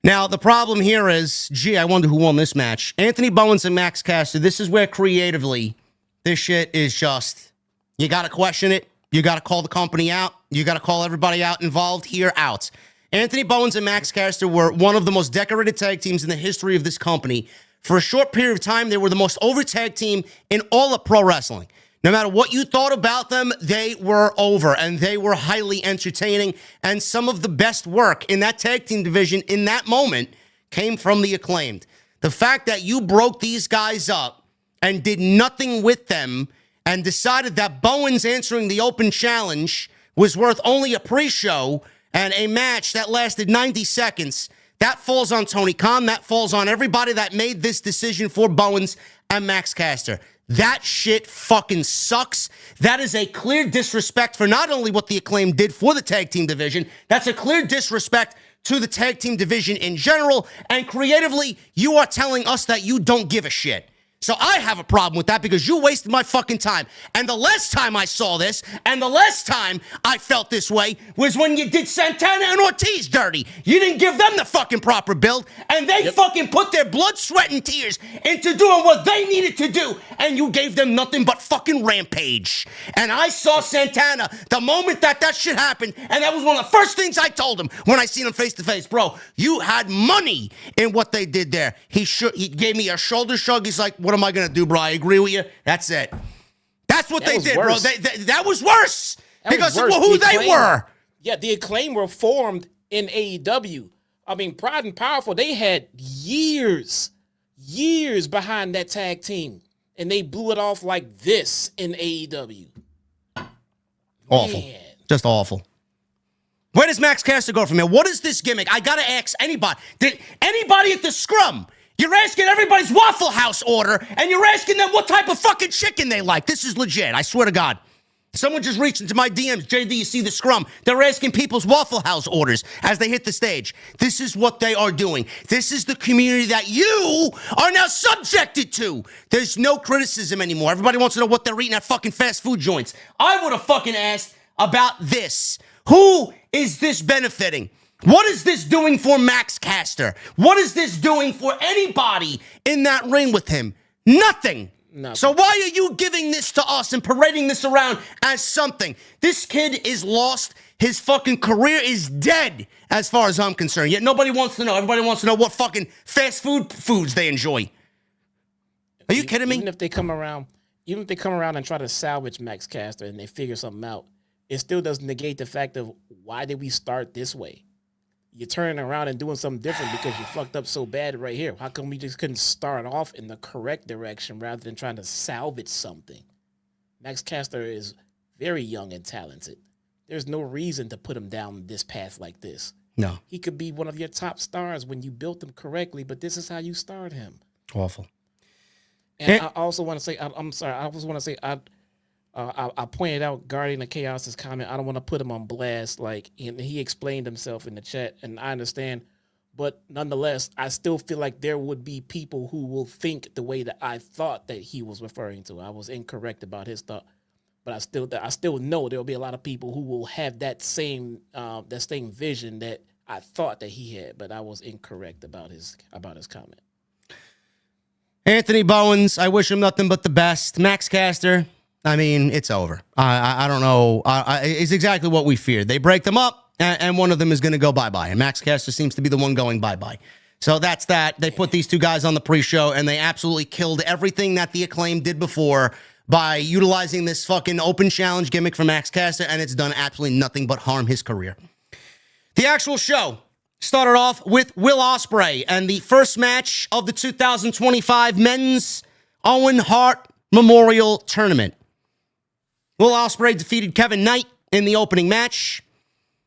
Now, the problem here is, I wonder who won this match. Anthony Bowens and Max Caster. This is where creatively, this shit is just, you got to question it. You got to call the company out. You got to call everybody out involved here out. Anthony Bowens and Max Caster were one of the most decorated tag teams in the history of this company. For a short period of time, they were the most over tag team in all of pro wrestling. No matter what you thought about them, they were over, and they were highly entertaining. And some of the best work in that tag team division in that moment came from the Acclaimed. The fact that you broke these guys up and did nothing with them and decided that Bowens answering the open challenge was worth only a pre-show and a match that lasted 90 seconds, that falls on Tony Khan. That falls on everybody that made this decision for Bowens and Max Caster. That shit fucking sucks. That is a clear disrespect for not only what the Acclaim did for the tag team division, that's a clear disrespect to the tag team division in general. And creatively, you are telling us that you don't give a shit. So I have a problem with that because you wasted my fucking time. And the last time I saw this, and the last time I felt this way, was when you did Santana and Ortiz dirty. You didn't give them the fucking proper build, and they fucking put their blood, sweat, and tears into doing what they needed to do, and you gave them nothing but fucking Rampage. And I saw Santana the moment that shit happened, and that was one of the first things I told him when I seen him face to face. Bro, you had money in what they did there. He gave me a shoulder shrug. He's like, what am I going to do, bro? I agree with you. That's it. That's what they did, bro. That was worse because of who they were. Yeah, the Acclaim were formed in AEW. I mean, Pride and Powerful, they had years behind that tag team, and they blew it off like this in AEW. Awful. Man. Just awful. Where does Max Caster go from here? What is this gimmick? I got to ask anybody. Did anybody at the scrum? You're asking everybody's Waffle House order, and you're asking them what type of fucking chicken they like. This is legit. I swear to God. Someone just reached into my DMs. JD, you see the scrum. They're asking people's Waffle House orders as they hit the stage. This is what they are doing. This is the community that you are now subjected to. There's no criticism anymore. Everybody wants to know what they're eating at fucking fast food joints. I would have fucking asked about this. Who is this benefiting? What is this doing for Max Caster? What is this doing for anybody in that ring with him? Nothing. So why are you giving this to us and parading this around as something? This kid is lost. His fucking career is dead as far as I'm concerned. Yet nobody wants to know. Everybody wants to know what fucking fast foods they enjoy. Are you kidding me? Even if they come around and try to salvage Max Caster and they figure something out, it still doesn't negate the fact of why did we start this way? You're turning around and doing something different because you fucked up so bad right here. How come we just couldn't start off in the correct direction rather than trying to salvage something? Max Caster is very young and talented. There's no reason to put him down this path like this. No. He could be one of your top stars when you built him correctly, but this is how you start him. Awful. And I also want to say, I'm sorry, I also want to say, I pointed out Guardian of Chaos's comment. I don't want to put him on blast. Like, and he explained himself in the chat, and I understand. But nonetheless, I still feel like there would be people who will think the way that I thought that he was referring to. I was incorrect about his thought, but I still know there will be a lot of people who will have that same vision that I thought that he had, but I was incorrect about his comment. Anthony Bowens, I wish him nothing but the best. Max Caster, I mean, it's over. I don't know. It's exactly what we feared. They break them up, and one of them is going to go bye-bye. And Max Caster seems to be the one going bye-bye. So that's that. They put these two guys on the pre-show, and they absolutely killed everything that the Acclaim did before by utilizing this fucking open challenge gimmick for Max Caster, and it's done absolutely nothing but harm his career. The actual show started off with Will Ospreay and the first match of the 2025 Men's Owen Hart Memorial Tournament. Will Ospreay defeated Kevin Knight in the opening match.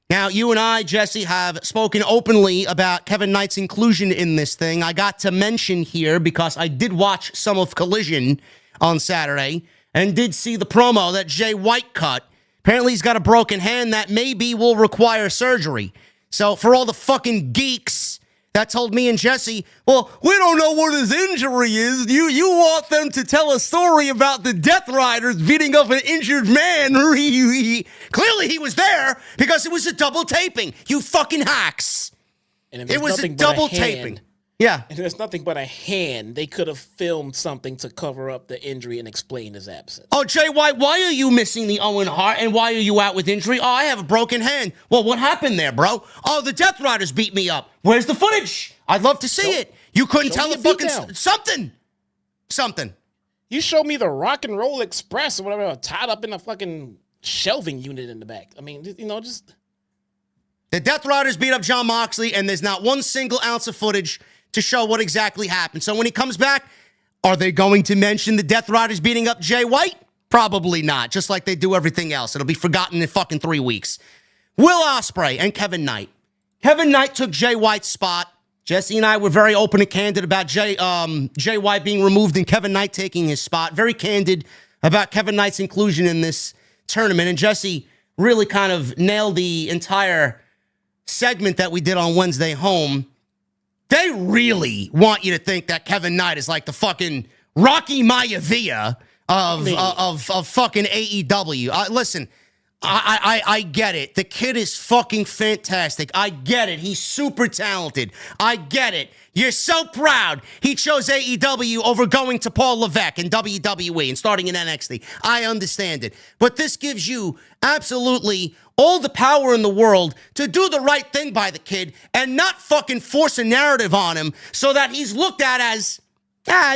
Now, you and I, Jesse, have spoken openly about Kevin Knight's inclusion in this thing. I got to mention here because I did watch some of Collision on Saturday and did see the promo that Jay White cut. Apparently, he's got a broken hand that maybe will require surgery. So for all the fucking geeks that told me and Jesse, well, we don't know what his injury is. You want them to tell a story about the Death Riders beating up an injured man. Clearly he was there because it was a double taping. You fucking hacks. And it was a double taping. Yeah. And there's nothing but a hand. They could have filmed something to cover up the injury and explain his absence. Oh, Jay White, why are you missing the Owen Hart and why are you out with injury? Oh, I have a broken hand. Well, what happened there, bro? Oh, the Death Riders beat me up. Where's the footage? I'd love to see it. You couldn't tell the fucking something. You showed me the Rock and Roll Express or whatever, tied up in a fucking shelving unit in the back. I mean, just... The Death Riders beat up Jon Moxley and there's not one single ounce of footage to show what exactly happened. So when he comes back, are they going to mention the Death Riders beating up Jay White? Probably not, just like they do everything else. It'll be forgotten in fucking 3 weeks. Will Ospreay and Kevin Knight. Kevin Knight took Jay White's spot. Jesse and I were very open and candid about Jay White being removed and Kevin Knight taking his spot. Very candid about Kevin Knight's inclusion in this tournament. And Jesse really kind of nailed the entire segment that we did on Wednesday home. They really want you to think that Kevin Knight is like the fucking Rocky Maivia of fucking AEW. Listen, I get it. The kid is fucking fantastic. I get it. He's super talented. I get it. You're so proud he chose AEW over going to Paul Levesque in WWE and starting in NXT. I understand it. But this gives you absolutely all the power in the world to do the right thing by the kid and not fucking force a narrative on him so that he's looked at as,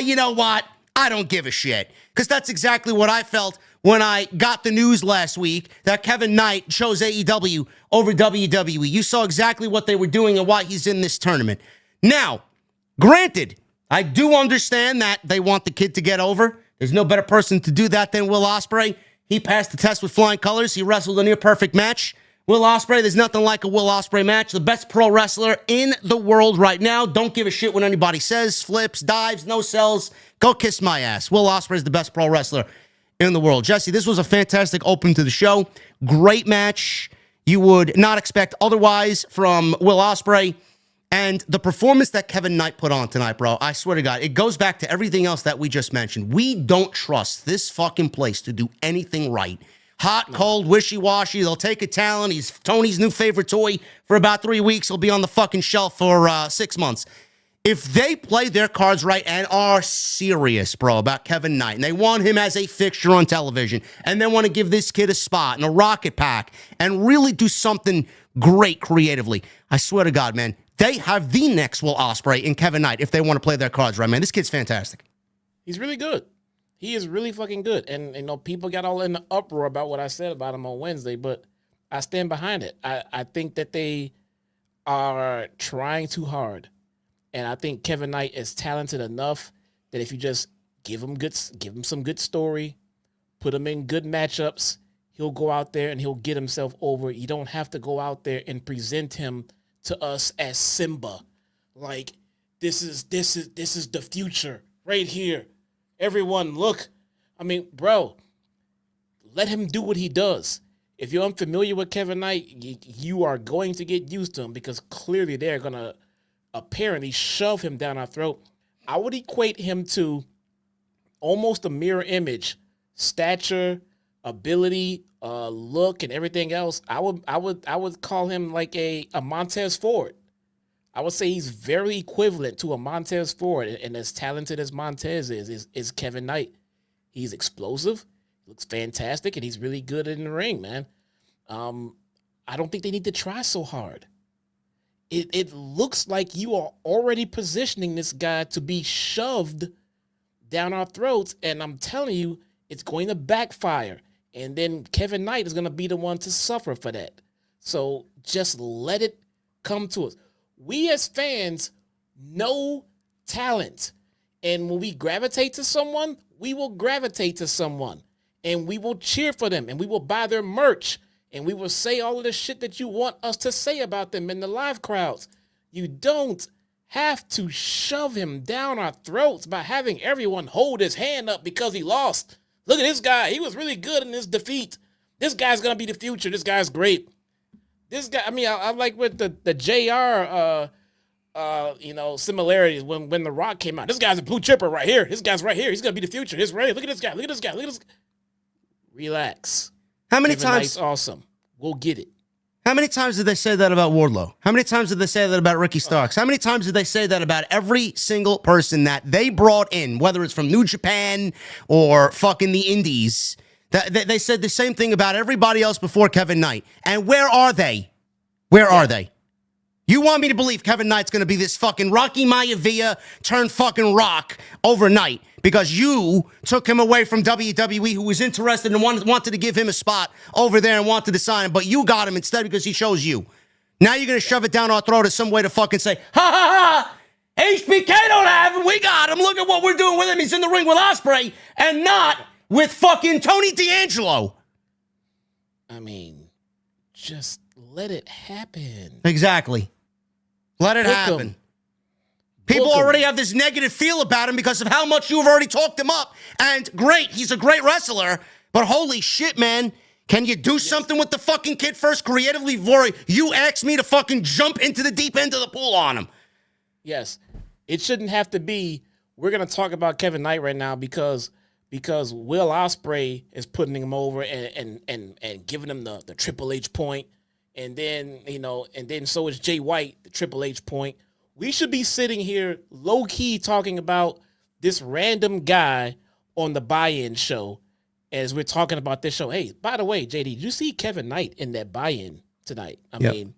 you know what? I don't give a shit. Because that's exactly what I felt when I got the news last week that Kevin Knight chose AEW over WWE. You saw exactly what they were doing and why he's in this tournament. Now, granted, I do understand that they want the kid to get over. There's no better person to do that than Will Ospreay. He passed the test with flying colors. He wrestled a near-perfect match. Will Ospreay, there's nothing like a Will Ospreay match. The best pro wrestler in the world right now. Don't give a shit what anybody says. Flips, dives, no sells. Go kiss my ass. Will Ospreay is the best pro wrestler in the world. Jesse, this was a fantastic open to the show. Great match. You would not expect otherwise from Will Ospreay. And the performance that Kevin Knight put on tonight, bro, I swear to God, it goes back to everything else that we just mentioned. We don't trust this fucking place to do anything right. hot, cold, wishy-washy. They'll take a talent. He's Tony's new favorite toy for about 3 weeks. He'll be on the fucking shelf for 6 months. If they play their cards right and are serious, bro, about Kevin Knight, and they want him as a fixture on television, and they want to give this kid a spot and a rocket pack and really do something great creatively, I swear to God, man, they have the next Will Ospreay in Kevin Knight if they want to play their cards right, man. This kid's fantastic. He's really good. He is really fucking good. And, you know, people got all in the uproar about what I said about him on Wednesday, but I stand behind it. I think that they are trying too hard. And I think Kevin Knight is talented enough that if you just give him some good story, put him in good matchups, he'll go out there and he'll get himself over. You don't have to go out there and present him to us as Simba. Like, this is the future right here. Everyone, look. I mean, bro, let him do what he does. If you're unfamiliar with Kevin Knight, you are going to get used to him because clearly they're going to apparently shove him down our throat. I would equate him to almost a mirror image, stature, ability, look, and everything else. I would call him like a Montez Ford. I would say he's very equivalent to a Montez Ford, and as talented as Montez is Kevin Knight. He's explosive, looks fantastic, and he's really good in the ring, man. I don't think they need to try so hard. It looks like you are already positioning this guy to be shoved down our throats, and I'm telling you, it's going to backfire. And then Kevin Knight is going to be the one to suffer for that. So just let it come to us. We as fans know talent. And when we gravitate to someone, we will gravitate to someone. And we will cheer for them. And we will buy their merch. And we will say all of the shit that you want us to say about them in the live crowds. You don't have to shove him down our throats by having everyone hold his hand up because he lost. Look at this guy. He was really good in this defeat. This guy's going to be the future. This guy's great. This guy, I mean, I like with the JR, similarities when The Rock came out. This guy's a blue chipper right here. This guy's right here. He's going to be the future. He's ready. Look at this guy. Look at this guy. Look at this guy. Relax. How many Kevin times? Knight's awesome. We'll get it. How many times did they say that about Wardlow? How many times did they say that about Ricky Starks? How many times did they say that about every single person that they brought in, whether it's from New Japan or fucking the Indies? They said the same thing about everybody else before Kevin Knight. And where are they? Where are they? You want me to believe Kevin Knight's going to be this fucking Rocky Maivia turned fucking Rock overnight because you took him away from WWE, who was interested and wanted to give him a spot over there and wanted to sign him, but you got him instead because he chose you. Now you're going to shove it down our throat as some way to fucking say, ha ha ha, HBK don't have him, we got him, look at what we're doing with him, he's in the ring with Ospreay, and not with fucking Tony D'Angelo. I mean, just let it happen. Exactly. Let it happen. People already have this negative feel about him because of how much you've already talked him up. And great, he's a great wrestler, but holy shit, man. Can you do something with the fucking kid first creatively before you ask me to fucking jump into the deep end of the pool on him? Yes. It shouldn't have to be, we're going to talk about Kevin Knight right now because Will Ospreay is putting him over and giving him the Triple H point. And then, so is Jay White, the Triple H point. We should be sitting here low-key talking about this random guy on the buy-in show as we're talking about this show. Hey, by the way, JD, did you see Kevin Knight in that buy-in tonight? I mean,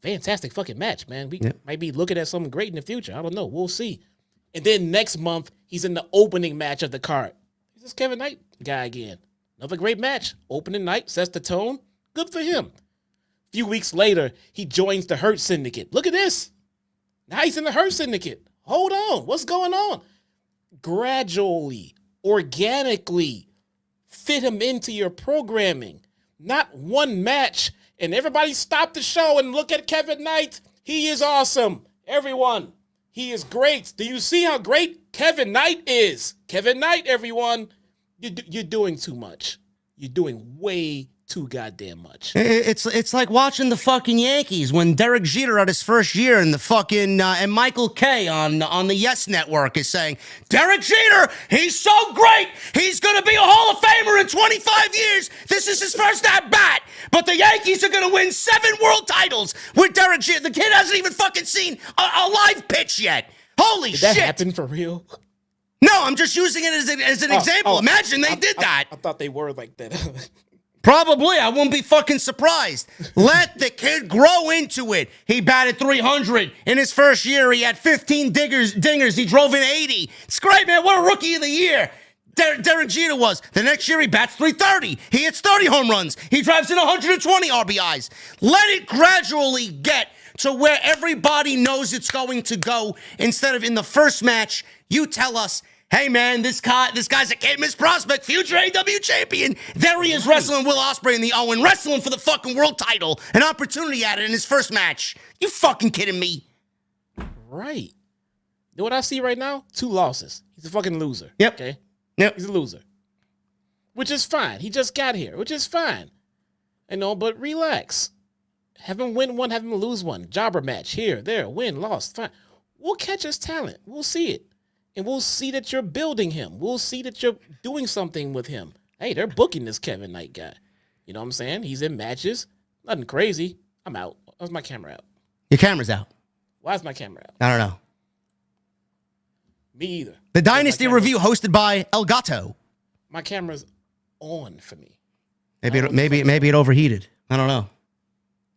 fantastic fucking match, man. We might be looking at something great in the future. I don't know. We'll see. And then next month, he's in the opening match of the card. He's this Kevin Knight guy again. Another great match. Opening night, sets the tone. Good for him. A few weeks later, he joins the Hurt Syndicate. Look at this. Now he's in the Hurt Syndicate. Hold on. What's going on? Gradually, organically, fit him into your programming. Not one match. And everybody stop the show and look at Kevin Knight. He is awesome. Everyone, he is great. Do you see how great Kevin Knight is? Kevin Knight, everyone. You're doing too much. You're doing way too goddamn much. It's like watching the fucking Yankees when Derek Jeter had his first year and the fucking and Michael Kay on the Yes Network is saying, Derek Jeter, he's so great. He's going to be a Hall of Famer in 25 years. This is his first at bat. But the Yankees are going to win 7 world titles with Derek Jeter. The kid hasn't even fucking seen a live pitch yet. Holy Did shit. that happen for real? No, I'm just using it as an example. Imagine they did that. I thought they were like that. Probably. I wouldn't be fucking surprised. Let the kid grow into it. He batted 300. In his first year, he had 15 dingers. He drove in 80. It's great, man. What a rookie of the year. Derek Jeter was. The next year, he bats 330. He hits 30 home runs. He drives in 120 RBIs. Let it gradually get to where everybody knows it's going to go. Instead of in the first match, you tell us, hey, man, this guy's a can't-miss prospect, future AEW champion. There he is wrestling Will Ospreay in the Owen, wrestling for the fucking world title. An opportunity at it in his first match. You fucking kidding me? Right. You know what I see right now? 2 losses. He's a fucking loser. Yep. Okay? Yep. He's a loser. Which is fine. He just got here, which is fine. But relax. Have him win one, have him lose one. Jobber match, here, there, win, lost, fine. We'll catch his talent. We'll see it. And we'll see that you're building him. We'll see that you're doing something with him. Hey, they're booking this Kevin Knight guy. You know what I'm saying? He's in matches. Nothing crazy. I'm out. Why's my camera out? Your camera's out. Why is my camera out? I don't know. Me either. The Dynasty Review hosted by El Gato. My camera's on for me. Maybe it overheated. I don't know.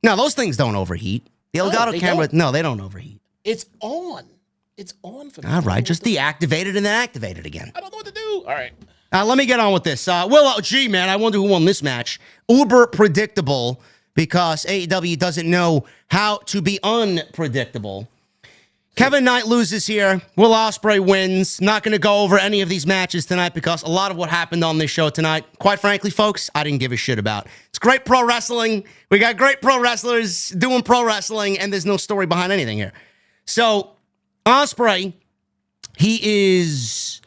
No, those things don't overheat. The El Gato camera, no, they don't overheat. It's on. It's on for me. All right, just deactivate it and then activate it again. I don't know what to do. All right. Let me get on with this. Gee, man, I wonder who won this match. Uber predictable because AEW doesn't know how to be unpredictable. Kevin Knight loses here. Will Ospreay wins. Not going to go over any of these matches tonight because a lot of what happened on this show tonight, quite frankly, folks, I didn't give a shit about. It's great pro wrestling. We got great pro wrestlers doing pro wrestling, and there's no story behind anything here. So, Ospreay, he is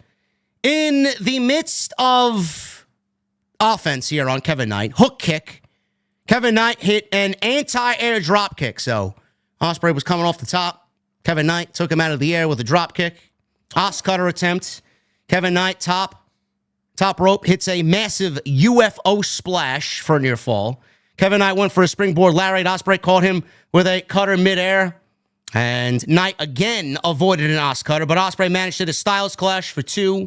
in the midst of offense here on Kevin Knight. Hook kick. Kevin Knight hit an anti-air drop kick. So Ospreay was coming off the top. Kevin Knight took him out of the air with a drop kick. Os cutter attempt. Kevin Knight top rope hits a massive UFO splash for a near fall. Kevin Knight went for a springboard lariat. Ospreay caught him with a cutter midair. And Knight again avoided an Os cutter, but Ospreay managed to hit a Styles Clash for 2.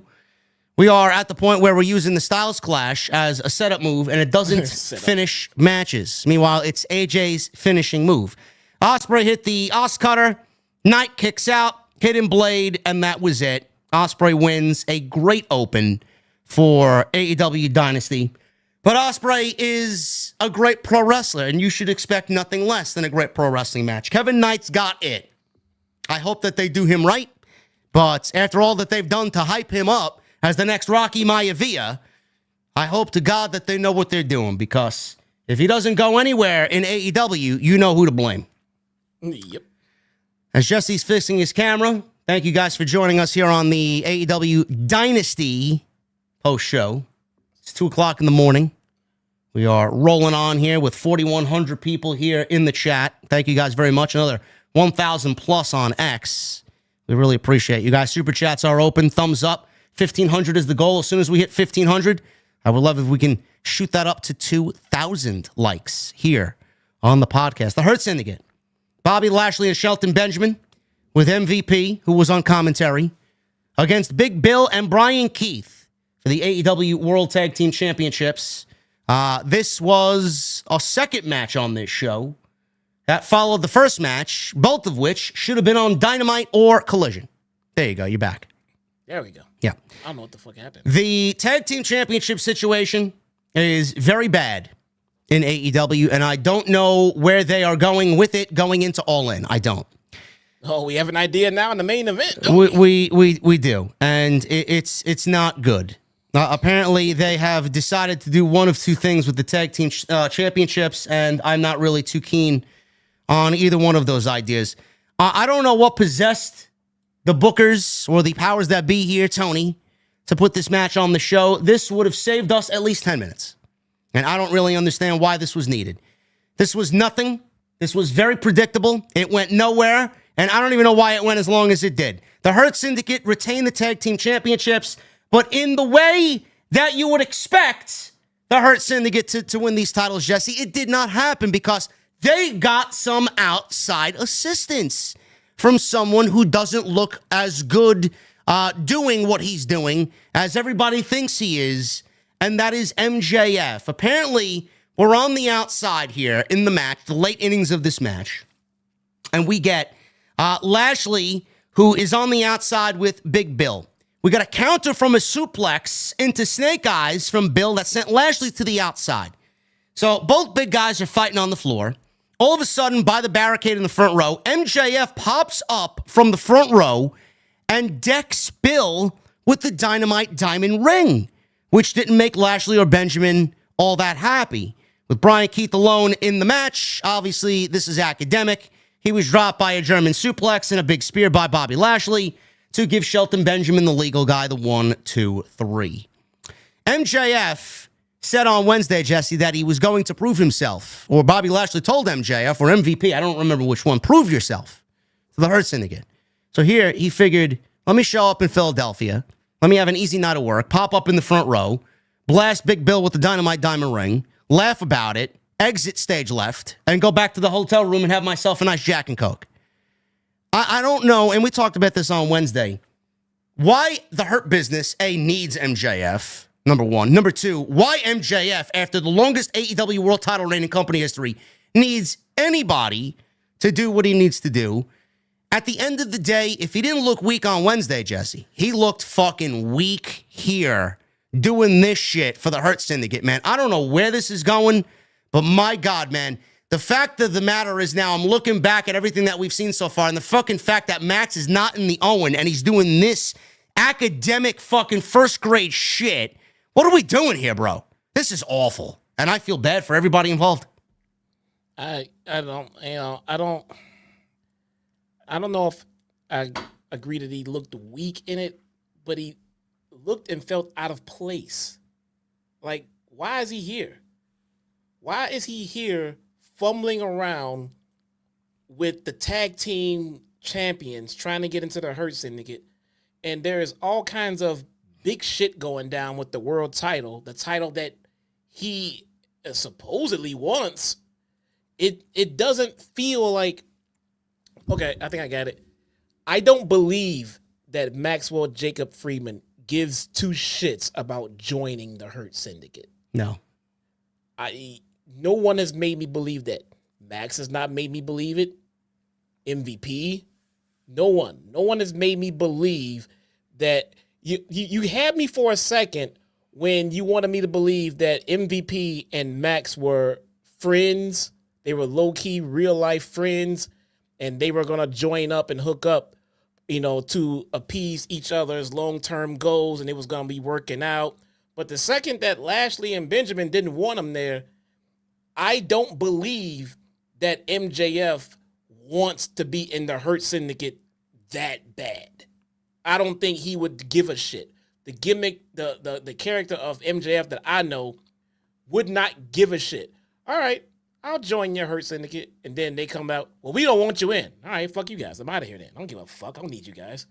We are at the point where we're using the Styles Clash as a setup move, and it doesn't finish matches. Meanwhile, it's AJ's finishing move. Ospreay hit the Os cutter. Knight kicks out, hidden blade, and that was it. Ospreay wins a great open for AEW Dynasty. But Ospreay is a great pro wrestler, and you should expect nothing less than a great pro wrestling match. Kevin Knight's got it. I hope that they do him right, but after all that they've done to hype him up as the next Rocky Maivia, I hope to God that they know what they're doing, because if he doesn't go anywhere in AEW, you know who to blame. Yep. As Jesse's fixing his camera, thank you guys for joining us here on the AEW Dynasty Post Show. It's 2 o'clock in the morning. We are rolling on here with 4,100 people here in the chat. Thank you guys very much. Another 1,000 plus on X. We really appreciate you guys. Super chats are open. Thumbs up. 1,500 is the goal. As soon as we hit 1,500, I would love if we can shoot that up to 2,000 likes here on the podcast. The Hurt Syndicate. Bobby Lashley and Shelton Benjamin with MVP, who was on commentary, against Big Bill and Brian Keith for the AEW World Tag Team Championships. This was a second match on this show that followed the first match, both of which should have been on Dynamite or Collision. There you go. You're back. There we go. Yeah. I don't know what the fuck happened. The Tag Team Championship situation is very bad in AEW, and I don't know where they are going with it going into All In. I don't. Oh, we have an idea now in the main event. We do, and it's not good. Apparently, they have decided to do one of two things with the Tag Team Championships, and I'm not really too keen on either one of those ideas. I don't know what possessed the bookers or the powers that be here, Tony, to put this match on the show. This would have saved us at least 10 minutes. And I don't really understand why this was needed. This was nothing. This was very predictable. It went nowhere. And I don't even know why it went as long as it did. The Hurt Syndicate retained the tag team championships, but in the way that you would expect the Hurt Syndicate to win these titles, Jesse, it did not happen because they got some outside assistance from someone who doesn't look as good doing what he's doing as everybody thinks he is, and that is MJF. Apparently, we're on the outside here in the match, the late innings of this match, and we get Lashley, who is on the outside with Big Bill. We got a counter from a suplex into Snake Eyes from Bill that sent Lashley to the outside. So both big guys are fighting on the floor. All of a sudden, by the barricade in the front row, MJF pops up from the front row and decks Bill with the Dynamite Diamond Ring, which didn't make Lashley or Benjamin all that happy. With Brian Keith alone in the match, obviously this is academic. He was dropped by a German suplex and a big spear by Bobby Lashley to give Shelton Benjamin, the legal guy, the 1, 2, 3. MJF said on Wednesday, Jesse, that he was going to prove himself, or Bobby Lashley told MJF, or MVP, I don't remember which one, prove yourself to the Hurt Syndicate. So here he figured, let me show up in Philadelphia. Let me have an easy night of work, pop up in the front row, blast Big Bill with the Dynamite Diamond Ring, laugh about it, exit stage left, and go back to the hotel room and have myself a nice Jack and Coke. I don't know, and we talked about this on Wednesday, why the Hurt Business, needs MJF, number one. Number two, why MJF, after the longest AEW World Title reign in company history, needs anybody to do what he needs to do. At the end of the day, if he didn't look weak on Wednesday, Jesse, he looked fucking weak here doing this shit for the Hurt Syndicate, man. I don't know where this is going, but my God, man, the fact of the matter is now I'm looking back at everything that we've seen so far, and the fucking fact that Max is not in the Owen and he's doing this academic fucking first grade shit. What are we doing here, bro? This is awful, and I feel bad for everybody involved. I don't know if I agree that he looked weak in it, but he looked and felt out of place. Like, why is he here? Why is he here fumbling around with the tag team champions trying to get into the Hurt Syndicate? And there is all kinds of big shit going down with the world title, the title that he supposedly wants. It doesn't feel like, okay, I think I got it. I don't believe that Maxwell Jacob Friedman gives two shits about joining the Hurt Syndicate. No. No one has made me believe that. Max has not made me believe it. MVP, no one. No one has made me believe that. You had me for a second when you wanted me to believe that MVP and Max were friends. They were low-key, real-life friends, and they were going to join up and hook up, to appease each other's long-term goals, and it was going to be working out. But the second that Lashley and Benjamin didn't want him there, I don't believe that MJF wants to be in the Hurt Syndicate that bad. I don't think he would give a shit. The gimmick, the character of MJF that I know would not give a shit. All right, I'll join your Hurt Syndicate. And then they come out, well, we don't want you in. All right, fuck you guys. I'm out of here then. I don't give a fuck. I don't need you guys.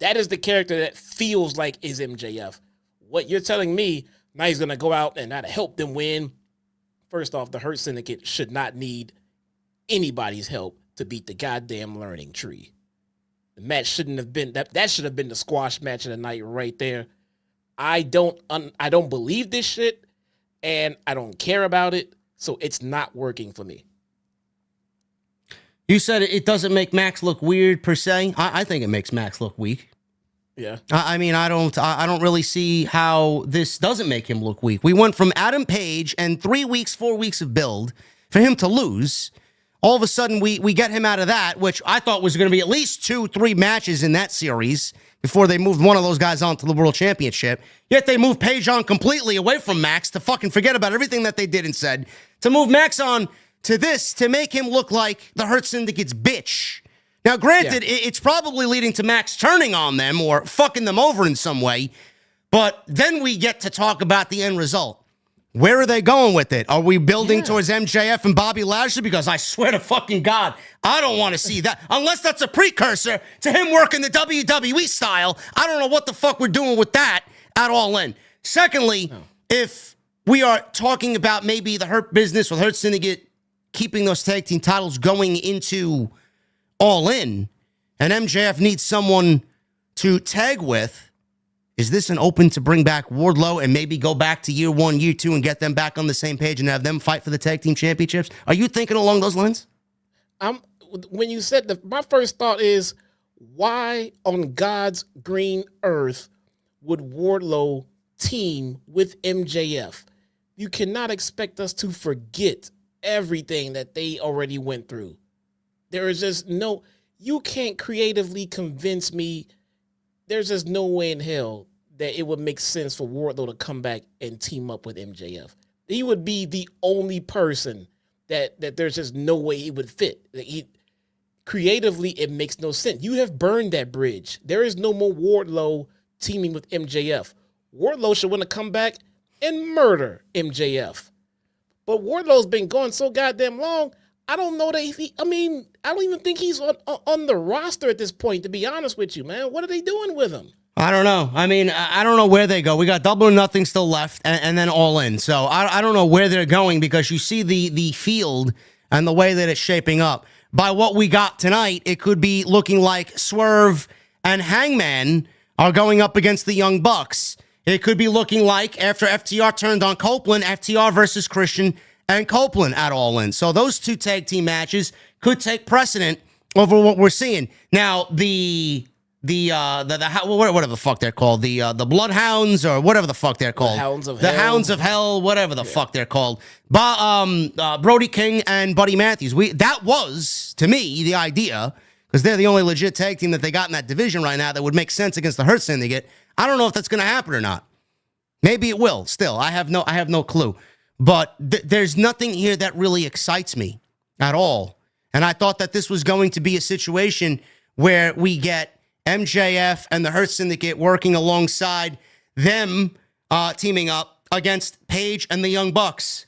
That is the character that feels like is MJF. What you're telling me, now he's going to go out and try to help them win. First off, the Hurt Syndicate should not need anybody's help to beat the goddamn Learning Tree. The match shouldn't have been that should have been the squash match of the night right there. I don't believe this shit, and I don't care about it, so it's not working for me. You said it doesn't make Max look weird per se. I think it makes Max look weak. Yeah. I mean, I don't really see how this doesn't make him look weak. We went from Adam Page and 4 weeks of build for him to lose. All of a sudden, we get him out of that, which I thought was going to be at least 2-3 matches in that series before they moved one of those guys on to the World Championship. Yet they moved Page on completely away from Max to fucking forget about everything that they did and said, to move Max on to this, to make him look like the Hurt Syndicate's bitch. Now, granted, it's probably leading to Max turning on them or fucking them over in some way, but then we get to talk about the end result. Where are they going with it? Are we building towards MJF and Bobby Lashley? Because I swear to fucking God, I don't want to see that. Unless that's a precursor to him working the WWE style. I don't know what the fuck we're doing with that at All In. Secondly, if we are talking about maybe the Hurt Business or the Hurt Syndicate keeping those tag team titles going into All In, and MJF needs someone to tag with, is this an open to bring back Wardlow and maybe go back to year 1, year 2 and get them back on the same page and have them fight for the tag team championships? Are you thinking along those lines? When you said my first thought is, why on God's green earth would Wardlow team with MJF? You cannot expect us to forget everything that they already went through. There is just no, you can't creatively convince me. There's just no way in hell that it would make sense for Wardlow to come back and team up with MJF. He would be the only person that there's just no way he would fit. Creatively, it makes no sense. You have burned that bridge. There is no more Wardlow teaming with MJF. Wardlow should want to come back and murder MJF. But Wardlow's been gone so goddamn long, I don't know that I don't even think he's on the roster at this point, to be honest with you, man. What are they doing with him? I don't know. I mean, I don't know where they go. We got Double or Nothing still left and then All In. So I don't know where they're going, because you see the field and the way that it's shaping up. By what we got tonight, it could be looking like Swerve and Hangman are going up against the Young Bucks. It could be looking like, after FTR turned on Copeland, FTR versus Christian and Copeland at All In. So those two tag team matches could take precedent over what we're seeing. Now, whatever the fuck they're called, the Bloodhounds or whatever the fuck they're called, the Hounds of Hell, whatever the fuck they're called. Brody King and Buddy Matthews. That was, to me, the idea, because they're the only legit tag team that they got in that division right now that would make sense against the Hurt Syndicate. I don't know if that's going to happen or not. Maybe it will. Still, I have no clue. But there's nothing here that really excites me at all. And I thought that this was going to be a situation where we get MJF and the Hurt Syndicate working alongside them, teaming up against Paige and the Young Bucks.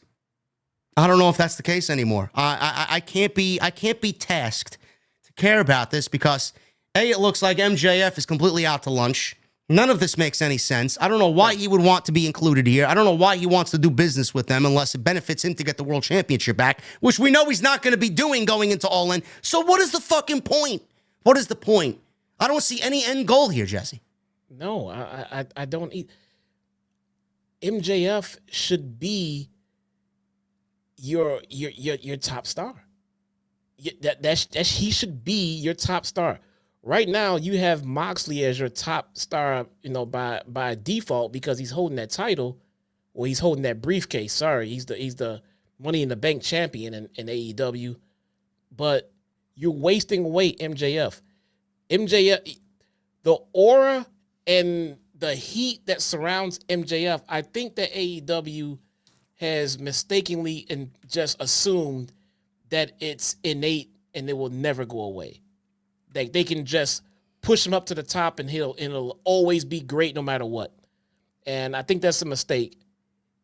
I don't know if that's the case anymore. I can't be tasked to care about this because A, it looks like MJF is completely out to lunch. None of this makes any sense. I don't know why he would want to be included here. I don't know why he wants to do business with them unless it benefits him to get the World Championship back, which we know he's not going to be doing going into All In. So what is the fucking point? What is the point? I don't see any end goal here, Jesse. No, I don't. MJF should be your top star. He should be your top star. Right now, you have Moxley as your top star, by default, because he's holding that title, or he's holding that briefcase. Sorry, he's the Money in the Bank champion in AEW. But you're wasting away MJF. MJF, the aura and the heat that surrounds MJF, I think that AEW has mistakenly and just assumed that it's innate and it will never go away. They can just push him up to the top and it'll always be great no matter what. And I think that's a mistake.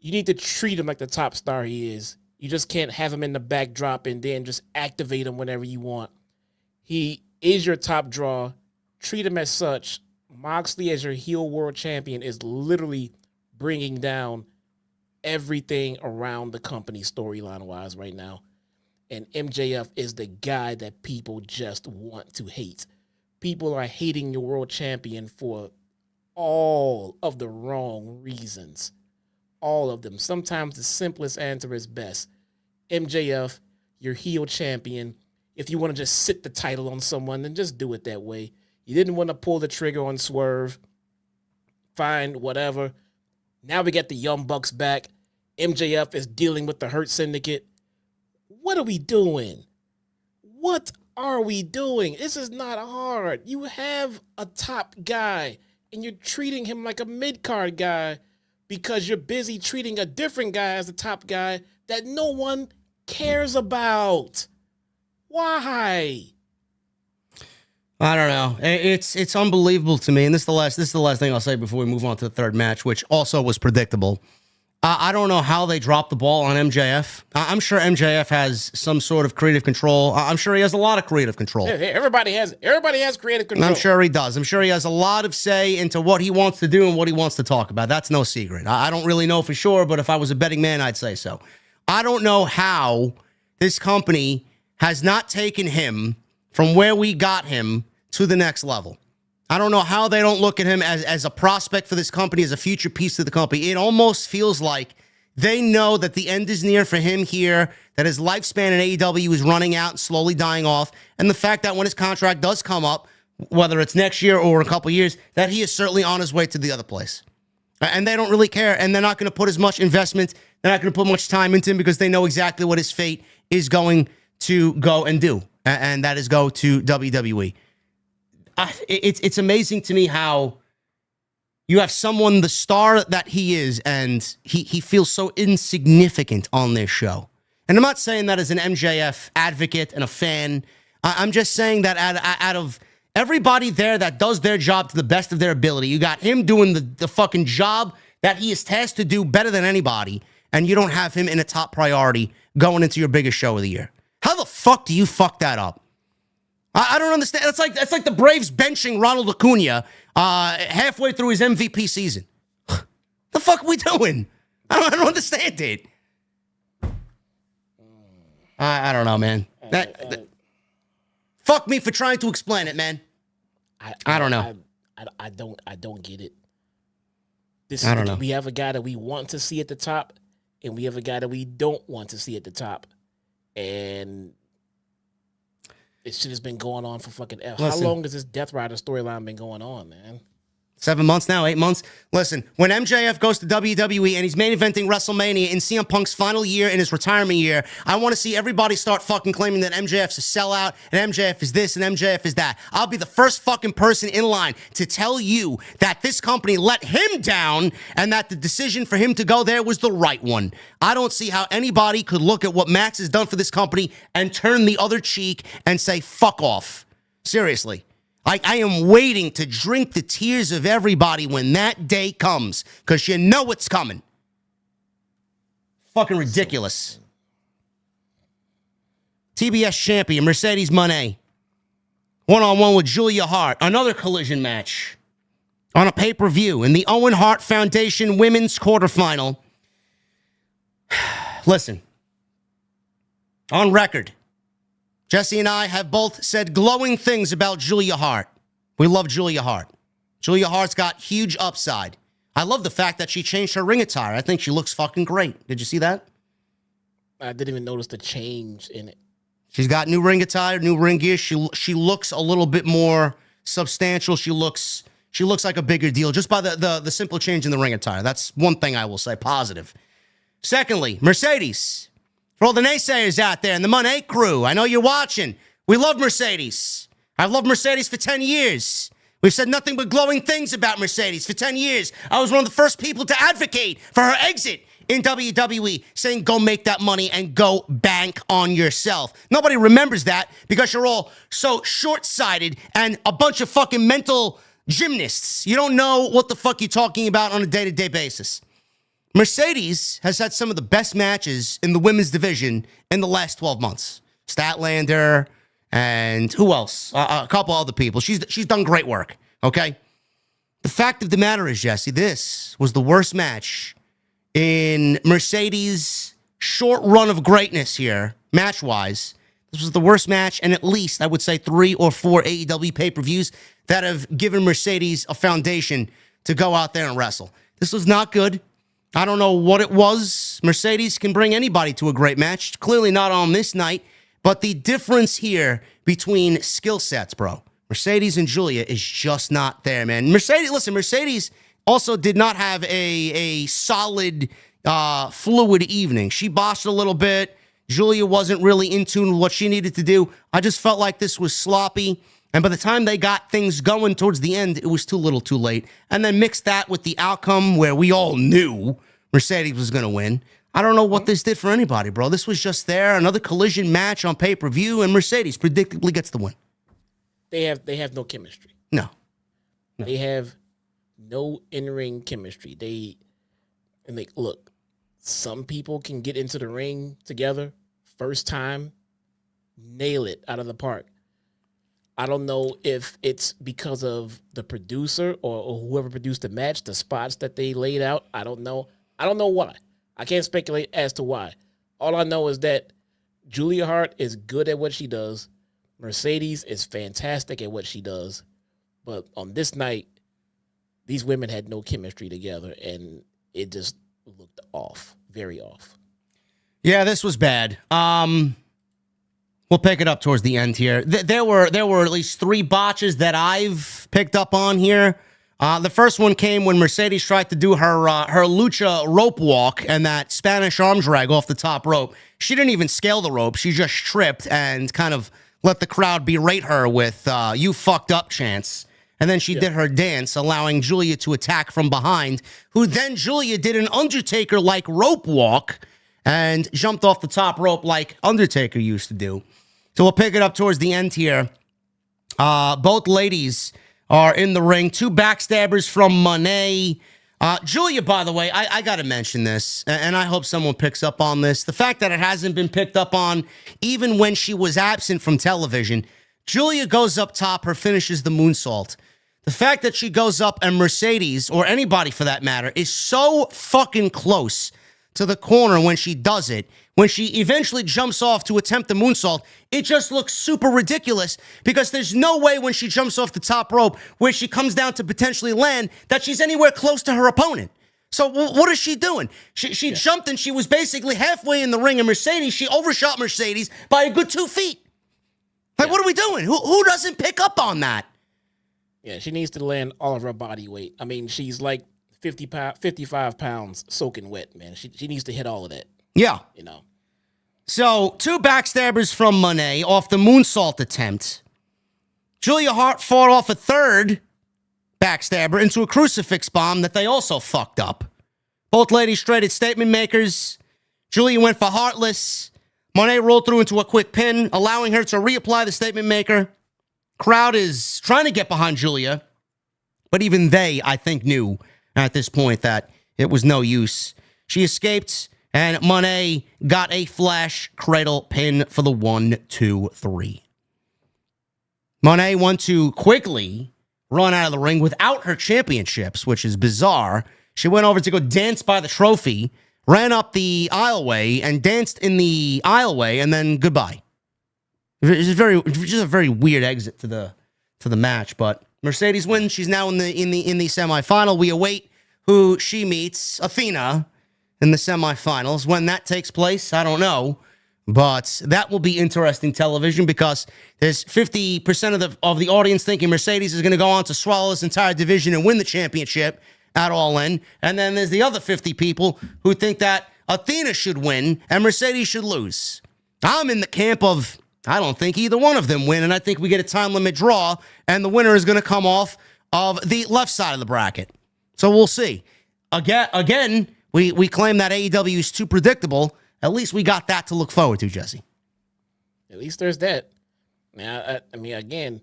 You need to treat him like the top star he is. You just can't have him in the backdrop and then just activate him whenever you want. He is your top draw. Treat him as such. Moxley as your heel world champion is literally bringing down everything around the company storyline-wise right now. And MJF is the guy that people just want to hate. People are hating your world champion for all of the wrong reasons. All of them. Sometimes the simplest answer is best. MJF, your heel champion. If you want to just sit the title on someone, then just do it that way. You didn't want to pull the trigger on Swerve. Fine, whatever. Now we got the Young Bucks back. MJF is dealing with the Hurt Syndicate. What are we doing? What are we doing? This is not hard. You have a top guy, and you're treating him like a mid-card guy because you're busy treating a different guy as a top guy that no one cares about. Why? I don't know. It's unbelievable to me, and this is the last thing I'll say before we move on to the third match, which also was predictable. I don't know how they dropped the ball on MJF. I'm sure MJF has some sort of creative control. I'm sure he has a lot of creative control. Yeah, everybody has creative control. I'm sure he does. I'm sure he has a lot of say into what he wants to do and what he wants to talk about. That's no secret. I don't really know for sure, but if I was a betting man, I'd say so. I don't know how this company has not taken him from where we got him to the next level. I don't know how they don't look at him as a prospect for this company, as a future piece of the company. It almost feels like they know that the end is near for him here, that his lifespan in AEW is running out and slowly dying off, and the fact that when his contract does come up, whether it's next year or a couple years, that he is certainly on his way to the other place. And they don't really care, and they're not going to put as much investment, they're not going to put much time into him because they know exactly what his fate is going to go and do, and that is go to WWE. It's amazing to me how you have someone, the star that he is, and he feels so insignificant on this show. And I'm not saying that as an MJF advocate and a fan. I'm just saying that out of everybody there that does their job to the best of their ability, you got him doing the fucking job that he is tasked to do better than anybody, and you don't have him in a top priority going into your biggest show of the year. How the fuck do you fuck that up? I don't understand. That's like the Braves benching Ronald Acuna halfway through his MVP season. The fuck are we doing? I don't understand it. I don't know, man. Fuck me for trying to explain it, man. I don't know. I don't get it. I don't know. We have a guy that we want to see at the top, and we have a guy that we don't want to see at the top, and this shit has been going on for fucking Listen, how long has this Death Rider storyline been going on, man? 7 months now, 8 months. Listen, when MJF goes to WWE and he's main eventing WrestleMania in CM Punk's final year in his retirement year, I want to see everybody start fucking claiming that MJF's a sellout and MJF is this and MJF is that. I'll be the first fucking person in line to tell you that this company let him down and that the decision for him to go there was the right one. I don't see how anybody could look at what Max has done for this company and turn the other cheek and say, fuck off. Seriously. I am waiting to drink the tears of everybody when that day comes, because you know it's coming. Fucking ridiculous. TBS champion, Mercedes Moné. One-on-one with Julia Hart. Another collision match on a pay-per-view in the Owen Hart Foundation Women's Quarterfinal. Listen, on record, Jesse and I have both said glowing things about Julia Hart. We love Julia Hart. Julia Hart's got huge upside. I love the fact that she changed her ring attire. I think she looks fucking great. Did you see that? I didn't even notice the change in it. She's got new ring attire, new ring gear. She looks a little bit more substantial. She looks like a bigger deal just by the simple change in the ring attire. That's one thing I will say, positive. Secondly, Mercedes. For all the naysayers out there and the Moné crew, I know you're watching. We love Mercedes. I've loved Mercedes for 10 years. We've said nothing but glowing things about Mercedes for 10 years. I was one of the first people to advocate for her exit in WWE, saying go make that money and go bank on yourself. Nobody remembers that because you're all so short-sighted and a bunch of fucking mental gymnasts. You don't know what the fuck you're talking about on a day-to-day basis. Mercedes has had some of the best matches in the women's division in the last 12 months. Statlander and who else? A couple other people. She's done great work, okay? The fact of the matter is, Jesse, this was the worst match in Mercedes' short run of greatness here, match-wise. This was the worst match in at least, I would say, 3 or 4 AEW pay-per-views that have given Mercedes a foundation to go out there and wrestle. This was not good. I don't know what it was. Mercedes can bring anybody to a great match. Clearly not on this night. But the difference here between skill sets, bro, Mercedes and Julia is just not there, man. Mercedes also did not have a solid, fluid evening. She botched a little bit. Julia wasn't really in tune with what she needed to do. I just felt like this was sloppy. And by the time they got things going towards the end, it was too little too late. And then mix that with the outcome where we all knew Mercedes was going to win. I don't know what this did for anybody, bro. This was just there. Another collision match on pay-per-view, and Mercedes predictably gets the win. They have no chemistry. No. They have no in-ring chemistry. Look, some people can get into the ring together, first time, nail it out of the park. I don't know if it's because of the producer or whoever produced the match, the spots that they laid out. I don't know. I don't know why. I can't speculate as to why. All I know is that Julia Hart is good at what she does. Mercedes is fantastic at what she does. But on this night, these women had no chemistry together, and it just looked off, very off. Yeah, this was bad. We'll pick it up towards the end here. There were at least 3 botches that I've picked up on here. The first one came when Mercedes tried to do her lucha rope walk and that Spanish arm drag off the top rope. She didn't even scale the rope. She just tripped and kind of let the crowd berate her with "you fucked up" chants. And then she did her dance, allowing Julia to attack from behind, who then Julia did an Undertaker-like rope walk and jumped off the top rope like Undertaker used to do. So we'll pick it up towards the end here. Both ladies are in the ring. 2 backstabbers from Monet. Julia, by the way, I got to mention this, and I hope someone picks up on this. The fact that it hasn't been picked up on even when she was absent from television. Julia goes up top. Her finish is the moonsault. The fact that she goes up and Mercedes, or anybody for that matter, is so fucking close to the corner when she does it, when she eventually jumps off to attempt the moonsault, it just looks super ridiculous because there's no way when she jumps off the top rope where she comes down to potentially land that she's anywhere close to her opponent. So what is she doing? She jumped and she was basically halfway in the ring, and Mercedes, she overshot Mercedes by a good 2 feet. Like, what are we doing? Who doesn't pick up on that? Yeah, she needs to land all of her body weight. I mean, she's like 55 pounds soaking wet, man. She needs to hit all of that. Yeah. You know. So, 2 backstabbers from Monet off the moonsault attempt. Julia Hart fought off a 3rd backstabber into a crucifix bomb that they also fucked up. Both ladies traded statement makers. Julia went for Heartless. Monet rolled through into a quick pin, allowing her to reapply the statement maker. Crowd is trying to get behind Julia, but even they, I think, knew at this point that it was no use. She escaped, and Monet got a flash cradle pin for the 1, 2, 3. Monet went to quickly run out of the ring without her championships, which is bizarre. She went over to go dance by the trophy, ran up the aisleway, and danced in the aisleway, and then goodbye. It's just a very weird exit to the match, but Mercedes wins. She's now in the semifinal. We await who she meets, Athena, in the semifinals. When that takes place, I don't know, but that will be interesting television because there's 50% of the audience thinking Mercedes is going to go on to swallow this entire division and win the championship at All In, and then there's the other 50 people who think that Athena should win and Mercedes should lose. I'm in the camp of, I don't think either one of them win, and I think we get a time limit draw, and the winner is going to come off of the left side of the bracket. So we'll see. Again, we claim that AEW is too predictable. At least we got that to look forward to, Jesse. At least there's that. Now, I mean, again,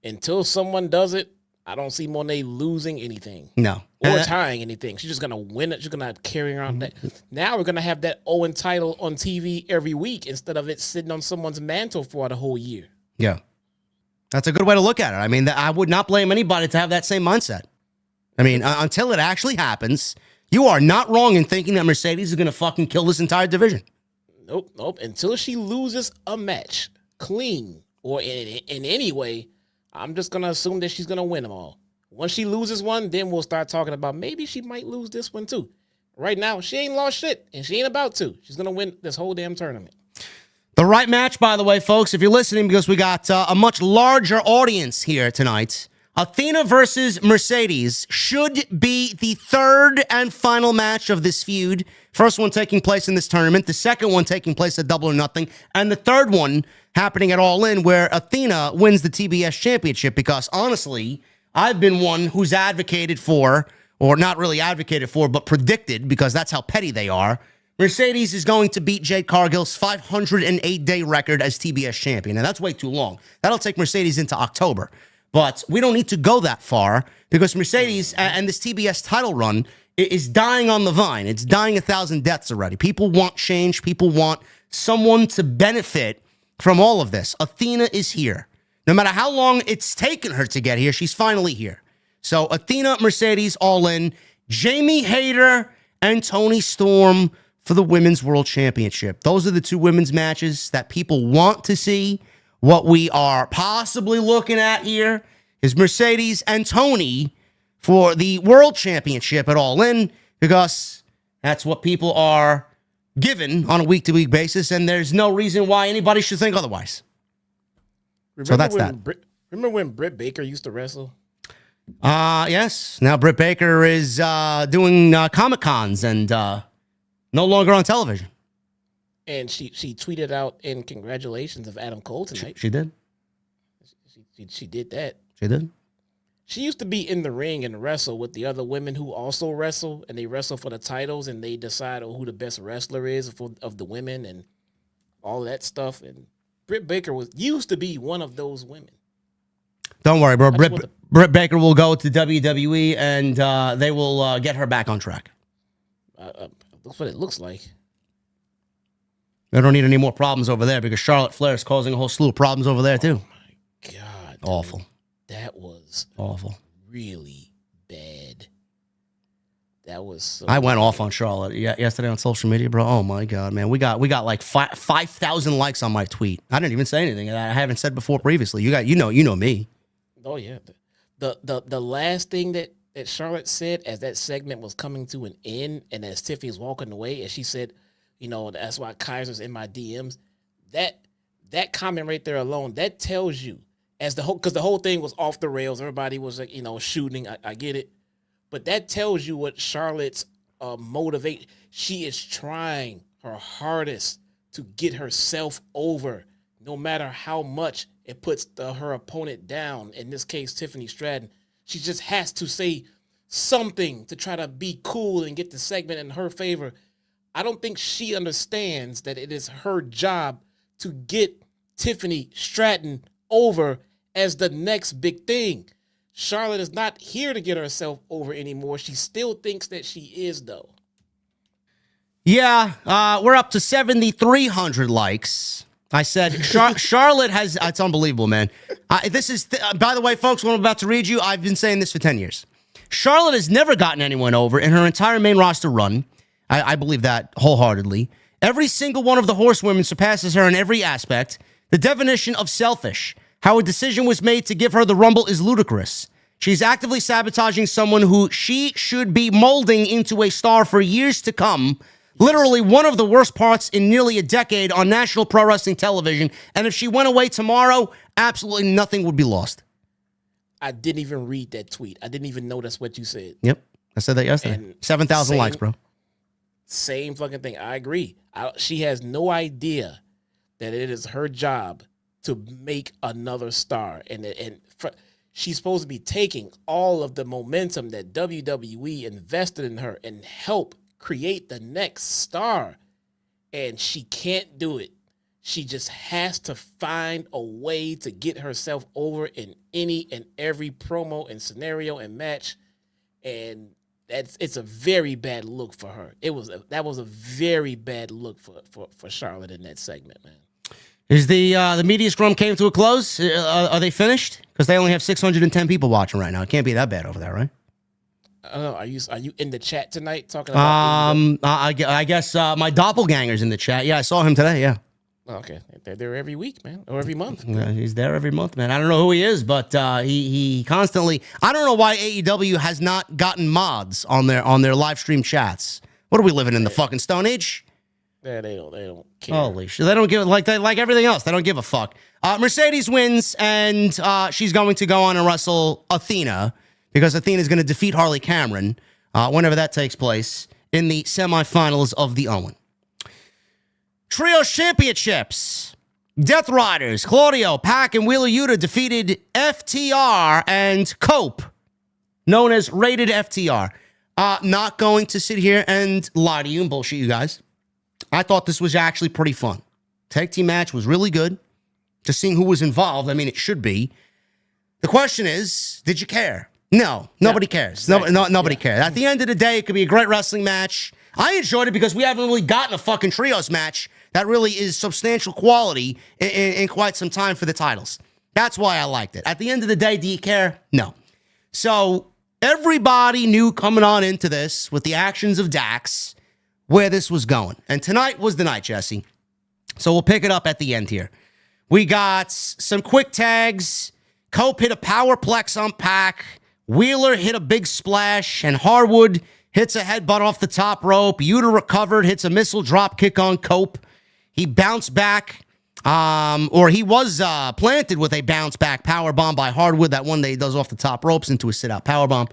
until someone does it, I don't see Monet losing anything. No. Or tying anything. She's just going to win it. She's going to carry around that. Now we're going to have that Owen title on TV every week instead of it sitting on someone's mantle for the whole year. Yeah. That's a good way to look at it. I mean, I would not blame anybody to have that same mindset. I mean, until it actually happens, you are not wrong in thinking that Mercedes is going to fucking kill this entire division. Nope. Until she loses a match clean or in any way, I'm just going to assume that she's going to win them all. Once she loses one, then we'll start talking about maybe she might lose this one too. Right now, she ain't lost shit, and she ain't about to. She's going to win this whole damn tournament. The right match, by the way, folks, if you're listening, because we got a much larger audience here tonight. Athena versus Mercedes should be the 3rd and final match of this feud. First one taking place in this tournament. The second one taking place at Double or Nothing. And the third one happening at All In, where Athena wins the TBS championship. Because honestly, I've been one who's advocated for, or not really advocated for, but predicted, because that's how petty they are, Mercedes is going to beat Jade Cargill's 508-day record as TBS champion. And that's way too long. That'll take Mercedes into October. But we don't need to go that far because Mercedes and this TBS title run is dying on the vine. It's dying 1,000 deaths already. People want change. People want someone to benefit from all of this. Athena is here. No matter how long it's taken her to get here, she's finally here. So Athena, Mercedes, all in. Jamie Hayter and Toni Storm for the Women's World Championship. Those are the two women's matches that people want to see. What we are possibly looking at here is Mercedes and Toni for the World Championship at All In, because that's what people are given on a week-to-week basis, and there's no reason why anybody should think otherwise. So that's that. Remember when Britt Baker used to wrestle? Yes. Now Britt Baker is doing Comic-Cons and no longer on television. And she tweeted out in congratulations of Adam Cole tonight. She did. She did that. She did. She used to be in the ring and wrestle with the other women who also wrestle, and they wrestle for the titles, and they decide on who the best wrestler is of the women and all that stuff. And Britt Baker used to be one of those women. Don't worry, bro. Britt Baker will go to WWE, and they will get her back on track. That's what it looks like. They don't need any more problems over there, because Charlotte Flair is causing a whole slew of problems over there, too. Oh, my God. Awful. That was awful. Really bad. That was so I went bad. off on Charlotte yesterday on social media, bro. Oh, my God, man. We got like 5,000 likes on my tweet. I didn't even say anything that I haven't said before previously. You know me. Oh, yeah. The last thing that Charlotte said as that segment was coming to an end, and as Tiffany was walking away, and she said, that's why Kaiser's in my DMs. That comment right there alone, that tells you, because the whole thing was off the rails. Everybody was like, shooting. I get it. But that tells you what Charlotte's motivate. She is trying her hardest to get herself over, no matter how much it puts her opponent down. In this case, Tiffany Stratton. She just has to say something to try to be cool and get the segment in her favor. I don't think she understands that it is her job to get Tiffany Stratton over as the next big thing. Charlotte is not here to get herself over anymore. She still thinks that she is, though. Yeah, we're up to 7,300 likes. I said Charlotte has. It's unbelievable, man. This is, by the way, folks, what I'm about to read you, I've been saying this for 10 years. Charlotte has never gotten anyone over in her entire main roster run. I believe that wholeheartedly. Every single one of the horsewomen surpasses her in every aspect. The definition of selfish. How a decision was made to give her the Rumble is ludicrous. She's actively sabotaging someone who she should be molding into a star for years to come. Literally one of the worst parts in nearly a decade on national pro wrestling television. And if she went away tomorrow, absolutely nothing would be lost. I didn't even read that tweet. I didn't even know that's what you said. Yep. I said that yesterday. 7,000 likes, bro. Same fucking thing. I agree. She has no idea that it is her job to make another star. She's supposed to be taking all of the momentum that WWE invested in her and help create the next star. And she can't do it. She just has to find a way to get herself over in any and every promo and scenario and match. And it's a very bad look for her. That was a very bad look for Charlotte in that segment, man. Is the media scrum came to a close? Are they finished? Because they only have 610 people watching right now. It can't be that bad over there, right? I don't know. Are you in the chat tonight talking about? I guess my doppelganger's in the chat. Yeah, I saw him today. Yeah. Okay, they're there every week, man, or every month. Yeah, he's there every month, man. I don't know who he is, but he constantly. I don't know why AEW has not gotten mods on their live stream chats. What are we living in, the fucking Stone Age? Yeah, they don't care. Holy shit! They don't give like everything else. They don't give a fuck. Mercedes wins, and she's going to go on and wrestle Athena, because Athena is going to defeat Harley Cameron whenever that takes place in the semifinals of the Owen. Trios Championships. Death Riders, Claudio, Pac, and Wheeler Yuta defeated FTR and Cope, known as Rated FTR. Not going to sit here and lie to you and bullshit you guys. I thought this was actually pretty fun. Tag team match was really good. Just seeing who was involved, I mean, it should be. The question is, did you care? No, nobody cares. Nobody cares. At the end of the day, it could be a great wrestling match. I enjoyed it because we haven't really gotten a fucking trios match that really is substantial quality in quite some time for the titles. That's why I liked it. At the end of the day, do you care? No. So everybody knew coming on into this with the actions of Dax where this was going. And tonight was the night, Jesse. So we'll pick it up at the end here. We got some quick tags. Cope hit a powerplex on Pac. Wheeler hit a big splash, and Harwood hits a headbutt off the top rope. Yuta recovered, hits a missile drop kick on Cope. He bounced back, or he was planted with a bounce back powerbomb by Harwood, that one that he does off the top ropes into a sit-out powerbomb.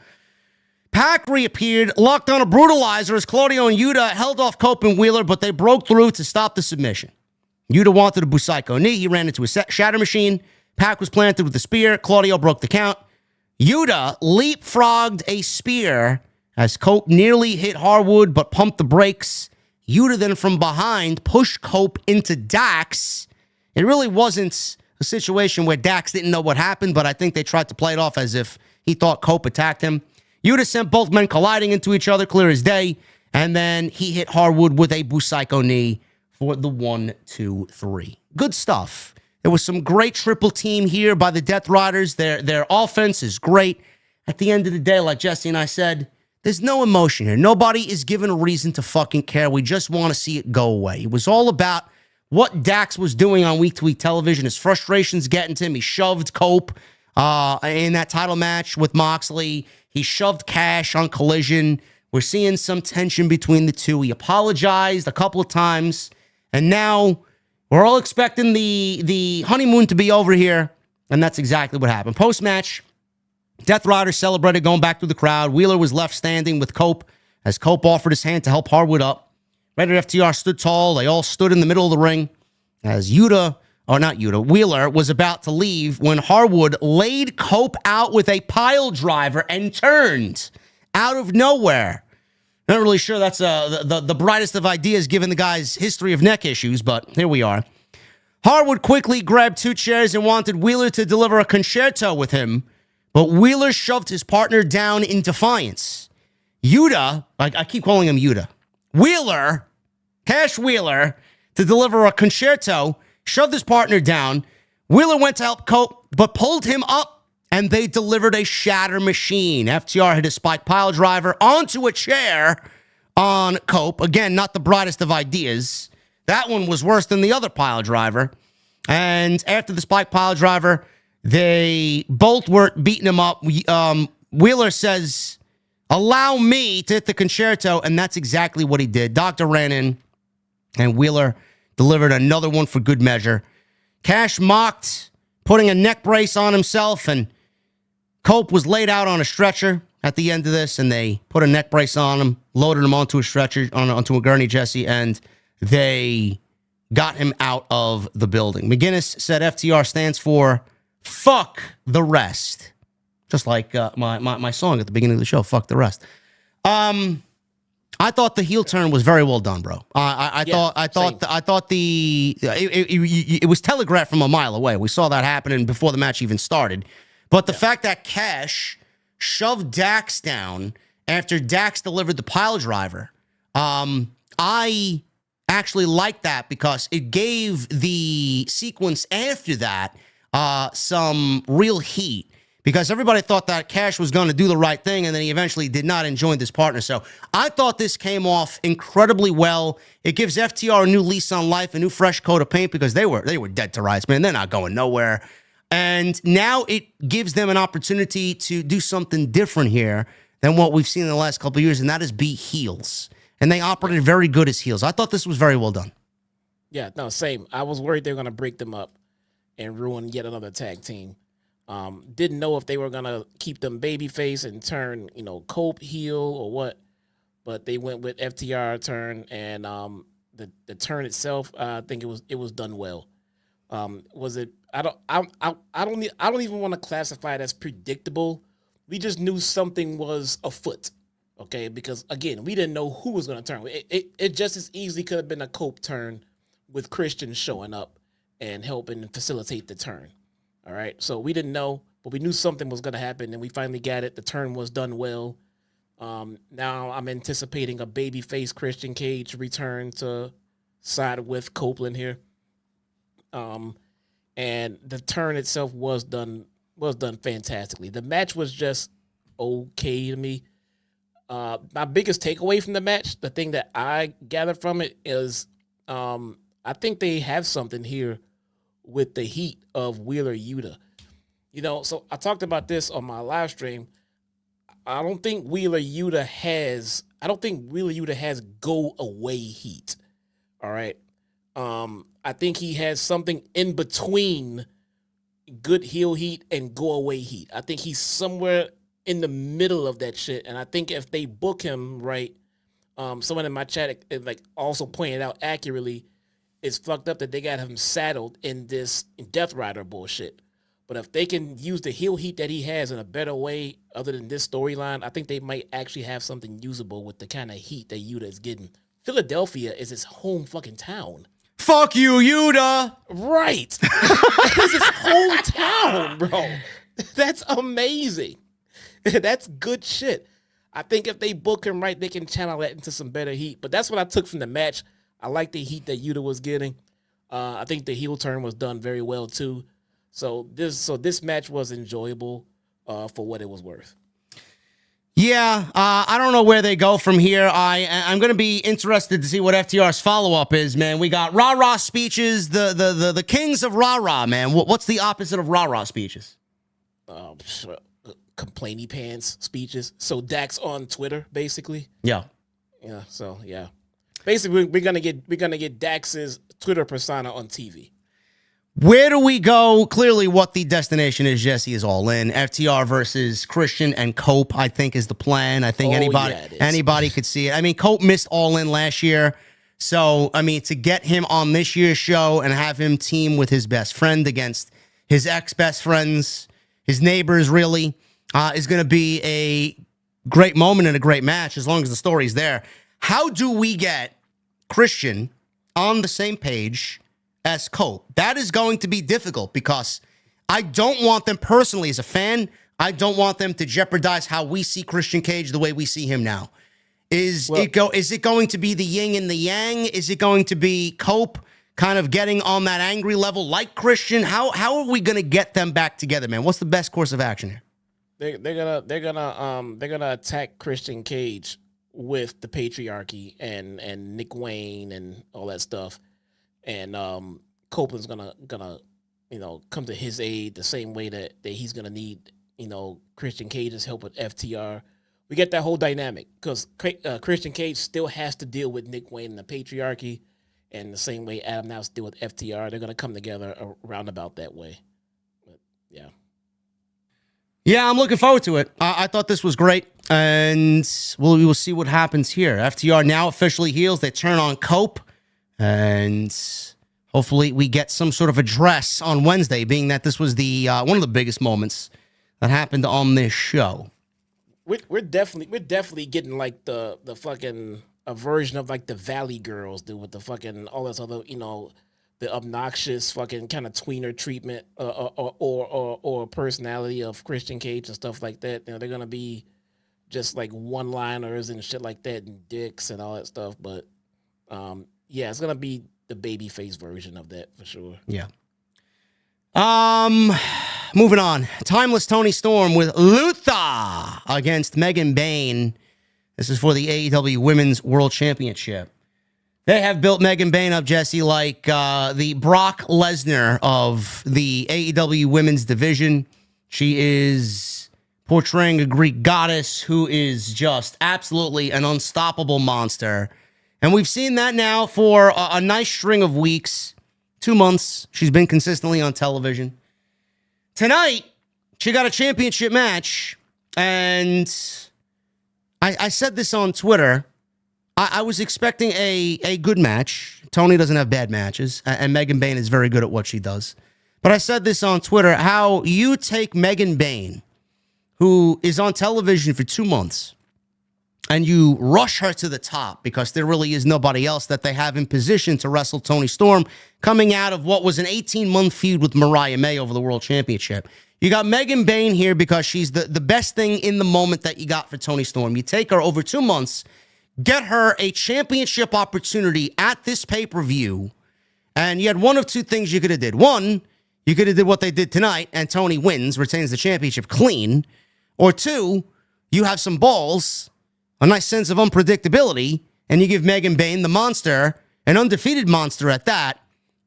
Pac reappeared, locked on a brutalizer as Claudio and Yuta held off Cope and Wheeler, but they broke through to stop the submission. Yuta wanted a Busaiko knee. He ran into a shatter machine. Pac was planted with a spear. Claudio broke the count. Yuta leapfrogged a spear as Cope nearly hit Harwood but pumped the brakes. Yuta then from behind pushed Cope into Dax. It really wasn't a situation where Dax didn't know what happened, but I think they tried to play it off as if he thought Cope attacked him. Yuta sent both men colliding into each other, clear as day, and then he hit Harwood with a Busaiko knee for the 1, 2, 3. Good stuff. There was some great triple team here by the Death Riders. Their offense is great. At the end of the day, like Jesse and I said, there's no emotion here. Nobody is given a reason to fucking care. We just want to see it go away. It was all about what Dax was doing on week-to-week television. His frustrations getting to him. He shoved Cope in that title match with Moxley. He shoved Cash on Collision. We're seeing some tension between the two. He apologized a couple of times. And now we're all expecting the honeymoon to be over here, and that's exactly what happened. Post-match, Death Rider celebrated going back through the crowd. Wheeler was left standing with Cope as Cope offered his hand to help Harwood up. Red FTR stood tall. They all stood in the middle of the ring as Wheeler was about to leave when Harwood laid Cope out with a pile driver and turned out of nowhere. Not really sure that's the brightest of ideas given the guy's history of neck issues, but here we are. Harwood quickly grabbed 2 chairs and wanted Wheeler to deliver a concerto with him, but Wheeler shoved his partner down in defiance. Yuta, I keep calling him Yuta, Cash Wheeler, to deliver a concerto, shoved his partner down. Wheeler went to help Cope, but pulled him up, and they delivered a shatter machine. FTR hit a spike pile driver onto a chair on Cope. Again, not the brightest of ideas. That one was worse than the other pile driver. And after the spike pile driver, they both were beating him up. Wheeler says, "Allow me to hit the concerto," and that's exactly what he did. Doctor ran in, and Wheeler delivered another one for good measure. Cash mocked, putting a neck brace on himself, and Cope was laid out on a stretcher at the end of this, and they put a neck brace on him, loaded him onto a stretcher, onto a gurney, Jesse, and they got him out of the building. McGinnis said FTR stands for fuck the rest. Just like my song at the beginning of the show, fuck the rest. I thought the heel turn was very well done, bro. I thought it was telegraphed from a mile away. We saw that happening before the match even started. But the fact that Cash shoved Dax down after Dax delivered the pile driver, I actually liked that because it gave the sequence after that some real heat. Because everybody thought that Cash was going to do the right thing, and then he eventually did not and joined his partner. So I thought this came off incredibly well. It gives FTR a new lease on life, a new fresh coat of paint, because they were dead to rights, man. They're not going nowhere. And now it gives them an opportunity to do something different here than what we've seen in the last couple of years, and that is be heels. And they operated very good as heels. I thought this was very well done. Yeah, no, same. I was worried they were going to break them up and ruin yet another tag team. Didn't know if they were going to keep them babyface and turn, Cope heel or what. But they went with FTR turn, and the turn itself, I think it was done well. Was it? I don't even want to classify it as predictable. We just knew something was afoot, okay? Because again, we didn't know who was going to turn. It just as easily could have been a Cope turn with Christian showing up and helping facilitate the turn. All right, so we didn't know. but we knew something was going to happen, and we finally got it. The turn was done well. Now I'm anticipating a babyface Christian Cage return to side with Copeland here. And the turn itself was done fantastically. The match was just okay to me. My biggest takeaway from the match, the thing that I gathered from it is, I think they have something here with the heat of Wheeler Yuta. So I talked about this on my live stream. I don't think Wheeler Yuta has go away heat. All right. I think he has something in between good heel heat and go away heat. I think he's somewhere in the middle of that shit. And I think if they book him right, someone in my chat also pointed out accurately, it's fucked up that they got him saddled in this Death Rider bullshit. But if they can use the heel heat that he has in a better way other than this storyline, I think they might actually have something usable with the kind of heat that Yuta is getting. Philadelphia is his home fucking town. Fuck you, Yuta. Right. It's his hometown, bro. That's amazing. That's good shit. I think if they book him right, they can channel that into some better heat. But that's what I took from the match. I like the heat that Yuta was getting. I think the heel turn was done very well too. So this match was enjoyable for what it was worth. Yeah, I don't know where they go from here. I'm going to be interested to see what FTR's follow-up is, man. We got rah-rah speeches, the kings of rah-rah, man. What's the opposite of rah-rah speeches? Complainy pants speeches. So Dax on Twitter, basically. Yeah. Yeah, so yeah. Basically, we're gonna get Dax's Twitter persona on TV. Where do we go? Clearly, what the destination is, Jesse, is All In. FTR versus Christian and Cope, I think, is the plan. I think anybody could see it. I mean, Cope missed All In last year. So, I mean, to get him on this year's show and have him team with his best friend against his ex-best friends, his neighbors, really, is going to be a great moment and a great match as long as the story's there. How do we get Christian on the same page as Cope? That is going to be difficult because I don't want them personally as a fan. I don't want them to jeopardize how we see Christian Cage the way we see him now. Is it going to be the yin and the yang? Is it going to be Cope kind of getting on that angry level like Christian? How are we going to get them back together, man? What's the best course of action here? They're gonna attack Christian Cage with the patriarchy and Nick Wayne and all that stuff. And Copeland's gonna come to his aid the same way that he's gonna need Christian Cage's help with FTR. We get that whole dynamic because Christian Cage still has to deal with Nick Wayne and the patriarchy, and the same way Adam now deal with FTR. They're gonna come together around about that way. But yeah. Yeah, I'm looking forward to it. I thought this was great, and we will see what happens here. FTR now officially heels. They turn on Cope. And hopefully we get some sort of address on Wednesday, being that this was the one of the biggest moments that happened on this show. We're definitely getting like the fucking a version of like the Valley Girls do with the fucking all this other the obnoxious fucking kind of tweener treatment or personality of Christian Cage and stuff like that. They're gonna be just like one-liners and shit like that and dicks and all that stuff, but yeah, it's gonna be the babyface version of that for sure. Yeah. Moving on. Timeless Tony Storm with Luther against Megan Bayne. This is for the AEW Women's World Championship. They have built Megan Bayne up, Jesse, like the Brock Lesnar of the AEW Women's division. She is portraying a Greek goddess who is just absolutely an unstoppable monster. And we've seen that now for a nice string of weeks, 2 months. She's been consistently on television. Tonight, she got a championship match, and I said this on Twitter. I was expecting a good match. Tony doesn't have bad matches, and Megan Bayne is very good at what she does. But I said this on Twitter, how you take Megan Bayne, who is on television for 2 months, and you rush her to the top because there really is nobody else that they have in position to wrestle Tony Storm coming out of what was an 18-month feud with Mariah May over the World Championship. You got Megan Bayne here because she's the best thing in the moment that you got for Toni Storm. You take her over 2 months, get her a championship opportunity at this pay-per-view, and you had one of two things you could have did. One, you could have did what they did tonight, and Toni wins, retains the championship clean. Or two, you have some balls, a nice sense of unpredictability, and you give Megan Bayne, the monster, an undefeated monster at that,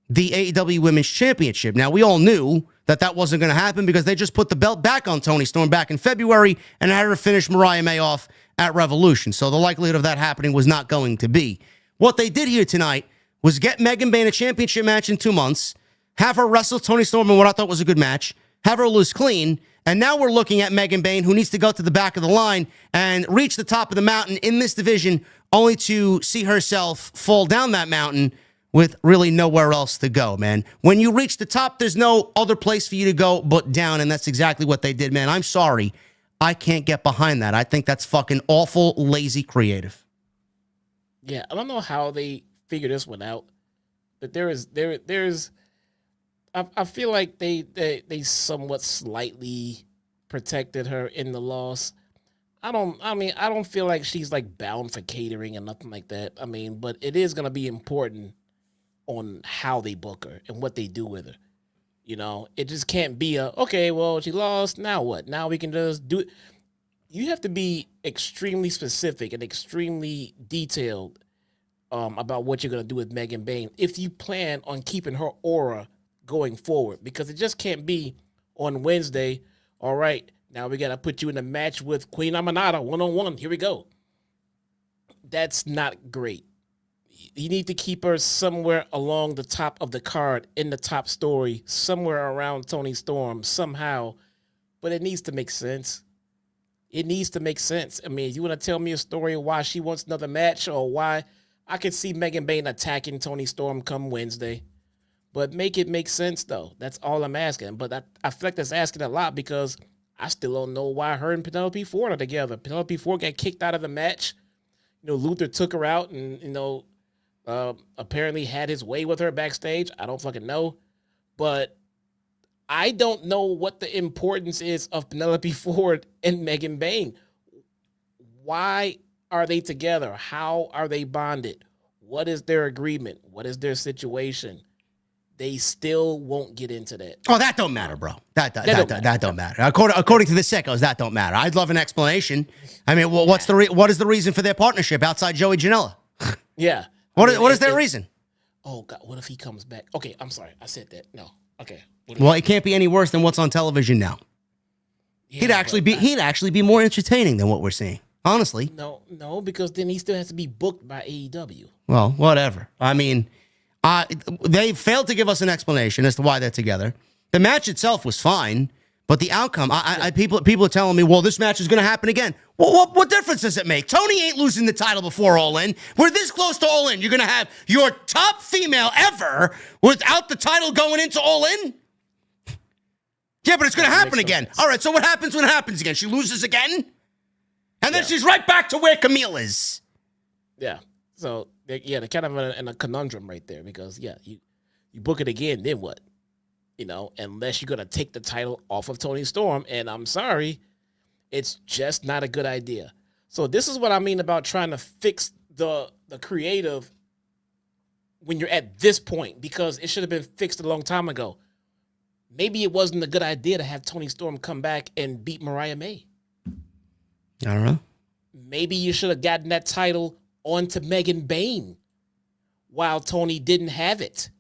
the AEW Women's Championship. Now, we all knew that wasn't going to happen because they just put the belt back on Toni Storm back in February and had her finish Mariah May off at Revolution. So the likelihood of that happening was not going to be. What they did here tonight was get Megan Bayne a championship match in 2 months, have her wrestle Toni Storm in what I thought was a good match, have her lose clean, and now we're looking at Megan Bayne, who needs to go to the back of the line and reach the top of the mountain in this division, only to see herself fall down that mountain with really nowhere else to go, man. When you reach the top, there's no other place for you to go but down, and that's exactly what they did, man. I'm sorry. I can't get behind that. I think that's fucking awful, lazy creative. Yeah, I don't know how they figure this one out, but there's I feel like they somewhat slightly protected her in the loss. I don't feel like she's like bound for catering and nothing like that. I mean, but it is going to be important on how they book her and what they do with her. You know, it just can't be okay, well, she lost, now what? Now we can just do it. You have to be extremely specific and extremely detailed about what you're going to do with Megan Bayne if you plan on keeping her aura going forward, because it just can't be on Wednesday, all right, now we got to put you in a match with Queen Amanada one-on-one. Here we go. That's not great. You need to keep her somewhere along the top of the card, in the top story, somewhere around Toni Storm, somehow. But it needs to make sense. It needs to make sense. I mean, you want to tell me a story of why she wants another match, or why I could see Megan Bayne attacking Toni Storm come Wednesday. But make it make sense, though. That's all I'm asking. But I feel like that's asking a lot, because I still don't know why her and Penelope Ford are together. Penelope Ford got kicked out of the match. You know, Luther took her out and, apparently had his way with her backstage. I don't fucking know. But I don't know what the importance is of Penelope Ford and Megan Bayne. Why are they together? How are they bonded? What is their agreement? What is their situation? They still won't get into that. Oh, that don't matter, bro. That don't matter. According to the sickos, that don't matter. I'd love an explanation. I mean, what is the reason for their partnership outside Joey Janela? Yeah. What is their reason? Oh, God, what if he comes back? Okay, I'm sorry. I said that. No. Okay. Well, it can't be any worse than what's on television now. Yeah, he'd actually be more entertaining than what we're seeing. Honestly. No, because then he still has to be booked by AEW. Well, whatever. I mean, they failed to give us an explanation as to why they're together. The match itself was fine, but the outcome, people are telling me, well, this match is going to happen again. Well, what difference does it make? Tony ain't losing the title before All In. We're this close to All In. You're going to have your top female ever without the title going into All In? Yeah, but it's going to happen again. All right, so what happens when it happens again? She loses again? And then she's right back to where Camille is. Yeah. So, they're kind of in a conundrum right there, because, you book it again, then what? You know, unless you're going to take the title off of Toni Storm, and I'm sorry, it's just not a good idea. So this is what I mean about trying to fix the creative when you're at this point, because it should have been fixed a long time ago. Maybe it wasn't a good idea to have Toni Storm come back and beat Mariah May. I don't know. Maybe you should have gotten that title onto Megan Bayne while Toni didn't have it.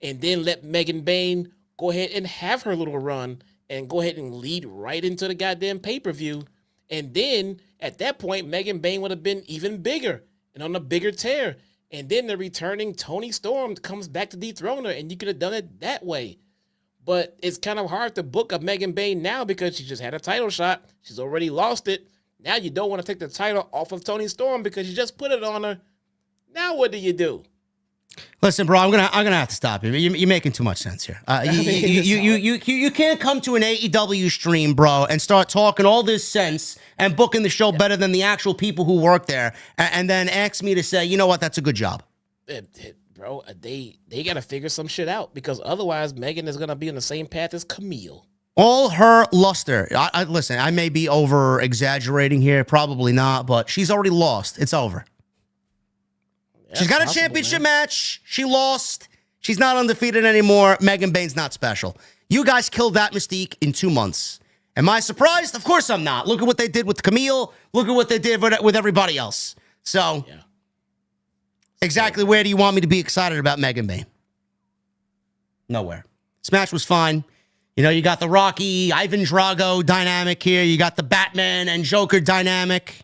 And then let Megan Bayne go ahead and have her little run and go ahead and lead right into the goddamn pay-per-view. And then at that point, Megan Bayne would have been even bigger and on a bigger tear. And then the returning Toni Storm comes back to dethrone her, and you could have done it that way. But it's kind of hard to book a Megan Bayne now because she just had a title shot. She's already lost it. Now you don't want to take the title off of Toni Storm because you just put it on her. Now what do? Listen, bro, I'm gonna have to stop you. You're making too much sense here. You can't come to an AEW stream, bro, and start talking all this sense and booking the show better than the actual people who work there, and then ask me to say, you know what, that's a good job. Bro, they got to figure some shit out, because otherwise Megan is going to be on the same path as Camille. All her luster. Listen, I may be over exaggerating here, probably not, but she's already lost. It's over. She's got a championship match. She lost. She's not undefeated anymore. Megan Bain's not special. You guys killed that mystique in 2 months. Am I surprised? Of course I'm not. Look at what they did with Camille. Look at what they did with everybody else. So, exactly where do you want me to be excited about Megan Bain? Nowhere. This match was fine. You know, you got the Rocky, Ivan Drago dynamic here. You got the Batman and Joker dynamic.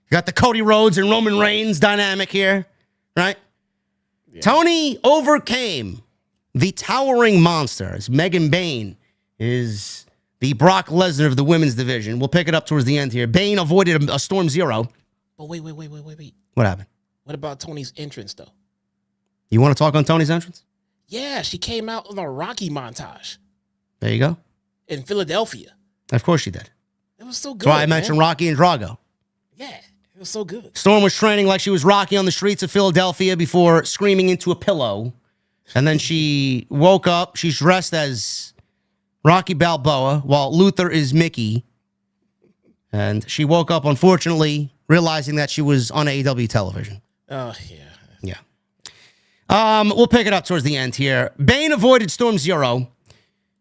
You got the Cody Rhodes and Roman Reigns dynamic here, right? Yeah. Tony overcame the towering monster as Megan Bain is the Brock Lesnar of the women's division. We'll pick it up towards the end here. Bain avoided a Storm Zero. But wait. What happened? What about Tony's entrance, though? You want to talk on Tony's entrance? Yeah, she came out on a Rocky montage. There you go. In Philadelphia. Of course she did. It was so good. That's why I mentioned Rocky and Drago. Yeah, it was so good. Storm was training like she was Rocky on the streets of Philadelphia before screaming into a pillow. And then she woke up. She's dressed as Rocky Balboa while Luther is Mickey. And she woke up, unfortunately, realizing that she was on AEW television. Oh, yeah. Yeah. We'll pick it up towards the end here. Bain avoided Storm Zero.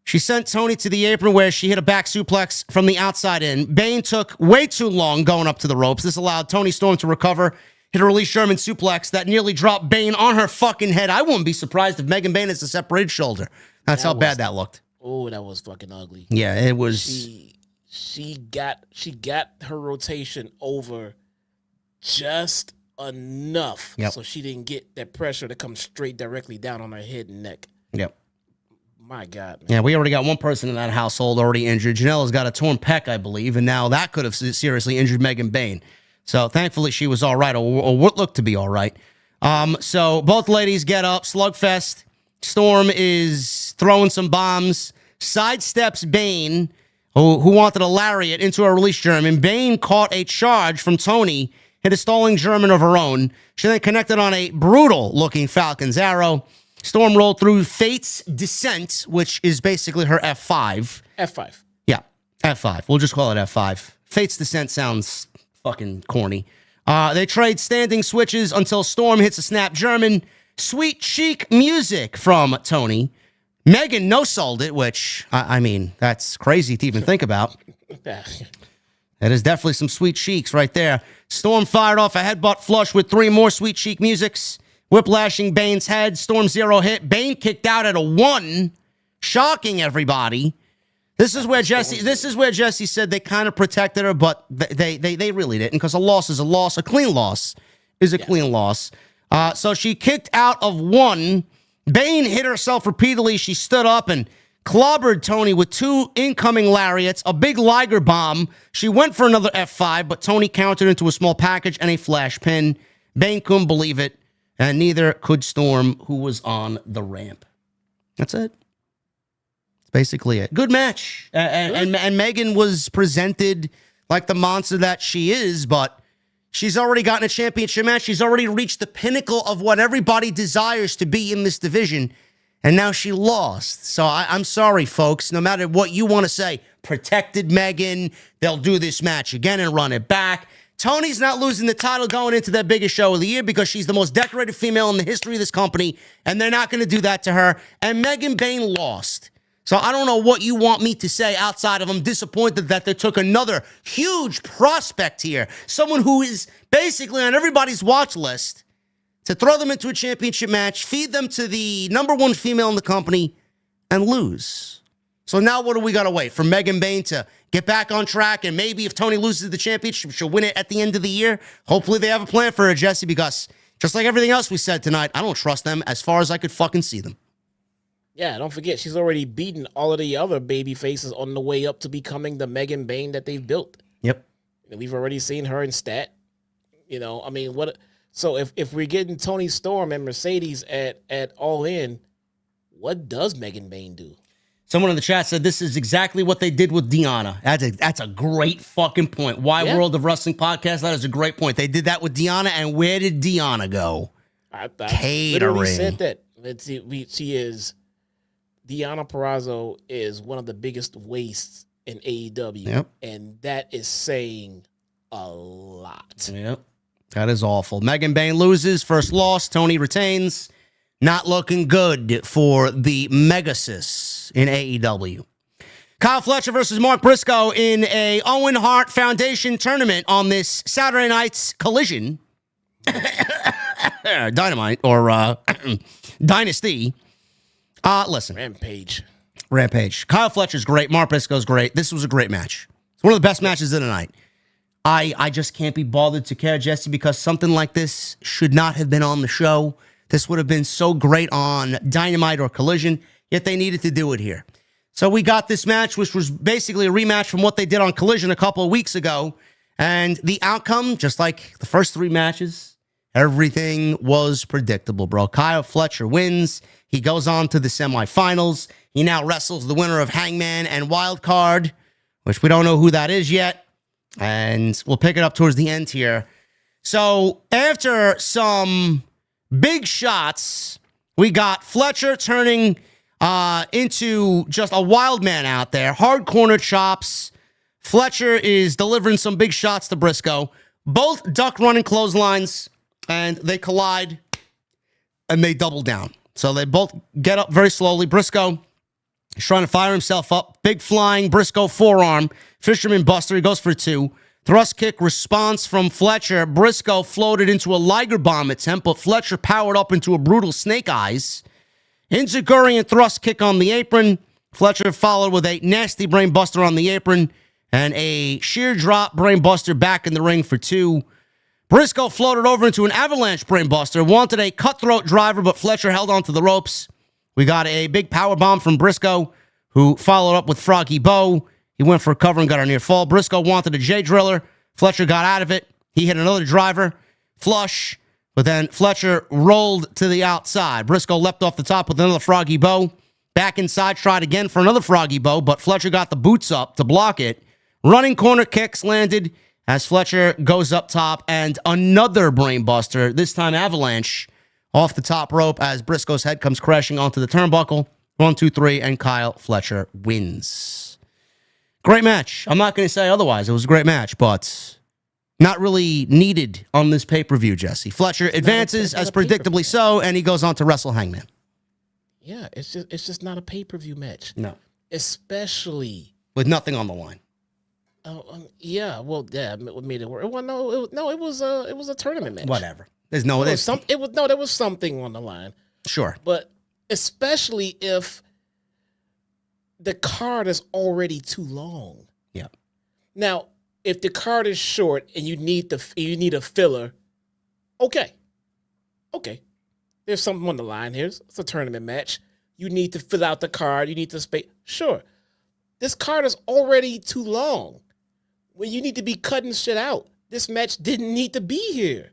She sent Tony to the apron where she hit a back suplex from the outside in. Bain took way too long going up to the ropes. This allowed Tony Storm to recover, hit a release German suplex that nearly dropped Bain on her fucking head. I wouldn't be surprised if Megan Bain has a separated shoulder. That's how bad that looked. Oh, that was fucking ugly. Yeah, it was. She got her rotation over just enough so she didn't get that pressure to come straight directly down on her head and neck. Yep. My God, man. Yeah, we already got one person in that household already injured. Janela's got a torn pec, I believe, and now that could have seriously injured Megan Bain. So thankfully she was all right, or what looked to be all right. So both ladies get up, slugfest. Storm is throwing some bombs, sidesteps Bain, who wanted a lariat into a release German. Bain caught a charge from Tony, hit a stalling German of her own. She then connected on a brutal-looking Falcon's Arrow. Storm rolled through Fate's Descent, which is basically her F5. F5. Yeah, F5. We'll just call it F5. Fate's Descent sounds fucking corny. They trade standing switches until Storm hits a snap German. Sweet chic music from Tony. Megan no-sold it, which, I mean, that's crazy to even think about. That is definitely some sweet cheeks right there. Storm fired off a headbutt flush with 3 more sweet cheek musics. Whiplashing Bain's head. Storm Zero hit. Bain kicked out at a 1, shocking everybody. This is where Jesse said they kind of protected her, but they really didn't, because a loss is a loss. A clean loss is a clean loss. So she kicked out of 1. Bain hit herself repeatedly. She stood up and clobbered Tony with 2 incoming lariats, a big Liger bomb. She went for another F5, but Tony countered into a small package and a flash pin. Bain couldn't believe it, and neither could Storm, who was on the ramp. That's it. That's basically it. Good match. And Megan was presented like the monster that she is, but she's already gotten a championship match. She's already reached the pinnacle of what everybody desires to be in this division. And now she lost. So I'm sorry, folks. No matter what you want to say, protected Megan. They'll do this match again and run it back. Tony's not losing the title going into their biggest show of the year because she's the most decorated female in the history of this company. And they're not going to do that to her. And Megan Bain lost. So I don't know what you want me to say outside of I'm disappointed that they took another huge prospect here. Someone who is basically on everybody's watch list to throw them into a championship match, feed them to the #1 female in the company, and lose. So now what do we got to wait? For Megan Bain to get back on track, and maybe if Tony loses the championship, she'll win it at the end of the year? Hopefully they have a plan for her, Jesse, because just like everything else we said tonight, I don't trust them as far as I could fucking see them. Yeah, don't forget, she's already beaten all of the other baby faces on the way up to becoming the Megan Bain that they've built. Yep. And we've already seen her in stat. You know, I mean, what? So if we're getting Tony Storm and Mercedes at All In, what does Megan Bain do? Someone in the chat said this is exactly what they did with Deanna. That's a great fucking point. Why World of Wrestling Podcast? That is a great point. They did that with Deanna, and where did Deanna go? I Catering. literally said that. She is Deonna Purrazzo is one of the biggest wastes in AEW. Yep. And that is saying a lot. Yep. That is awful. Megan Bain loses. First loss. Tony retains. Not looking good for the Megasis in AEW. Kyle Fletcher versus Mark Briscoe in a Owen Hart Foundation tournament on this Saturday night's Collision. Dynamite or Dynasty. Listen. Rampage. Kyle Fletcher's great. Mark Briscoe's great. This was a great match. It's one of the best matches of the night. I just can't be bothered to care, Jesse, because something like this should not have been on the show. This would have been so great on Dynamite or Collision, yet they needed to do it here. So we got this match, which was basically a rematch from what they did on Collision a couple of weeks ago. And the outcome, just like the first three matches, everything was predictable, bro. Kyle Fletcher wins. He goes on to the semifinals. He now wrestles the winner of Hangman and Wildcard, which we don't know who that is yet. And we'll pick it up towards the end here. So after some big shots, we got Fletcher turning into just a wild man out there. Hard corner chops. Fletcher is delivering some big shots to Briscoe. Both duck running clotheslines, and they collide, and they double down. So they both get up very slowly. Briscoe is trying to fire himself up. Big flying Briscoe forearm. Fisherman Buster. He goes for two. Thrust kick response from Fletcher. Briscoe floated into a Liger bomb attempt, but Fletcher powered up into a brutal snake eyes. Enziguri and thrust kick on the apron. Fletcher followed with a nasty brain buster on the apron and a sheer drop brain buster back in the ring for two. Briscoe floated over into an avalanche brain buster. Wanted a cutthroat driver, but Fletcher held onto the ropes. We got a big power bomb from Briscoe, who followed up with Froggy Bow. He went for a cover and got a near fall. Briscoe wanted a J driller. Fletcher got out of it. He hit another driver. Flush. But then Fletcher rolled to the outside. Briscoe leapt off the top with another Froggy Bow. Back inside, tried again for another Froggy Bow, but Fletcher got the boots up to block it. Running corner kicks landed as Fletcher goes up top, and another brain buster, this time avalanche, off the top rope as Briscoe's head comes crashing onto the turnbuckle. 1, 2, 3, and Kyle Fletcher wins. Great match. I'm not going to say otherwise. It was a great match, but not really needed on this pay-per-view, Jesse. Fletcher advances, as predictably so, and he goes on to wrestle Hangman. Yeah, it's just not a pay-per-view match. No. Especially with nothing on the line. Yeah, well, yeah, it made it work. Well, no, it was a tournament match. Whatever. There was something on the line. Sure. But especially if the card is already too long. Yeah. Now, if the card is short and you need a filler, okay. There's something on the line here. It's a tournament match. You need to fill out the card. You need to space. Sure. This card is already too long. When you need to be cutting shit out. This match didn't need to be here.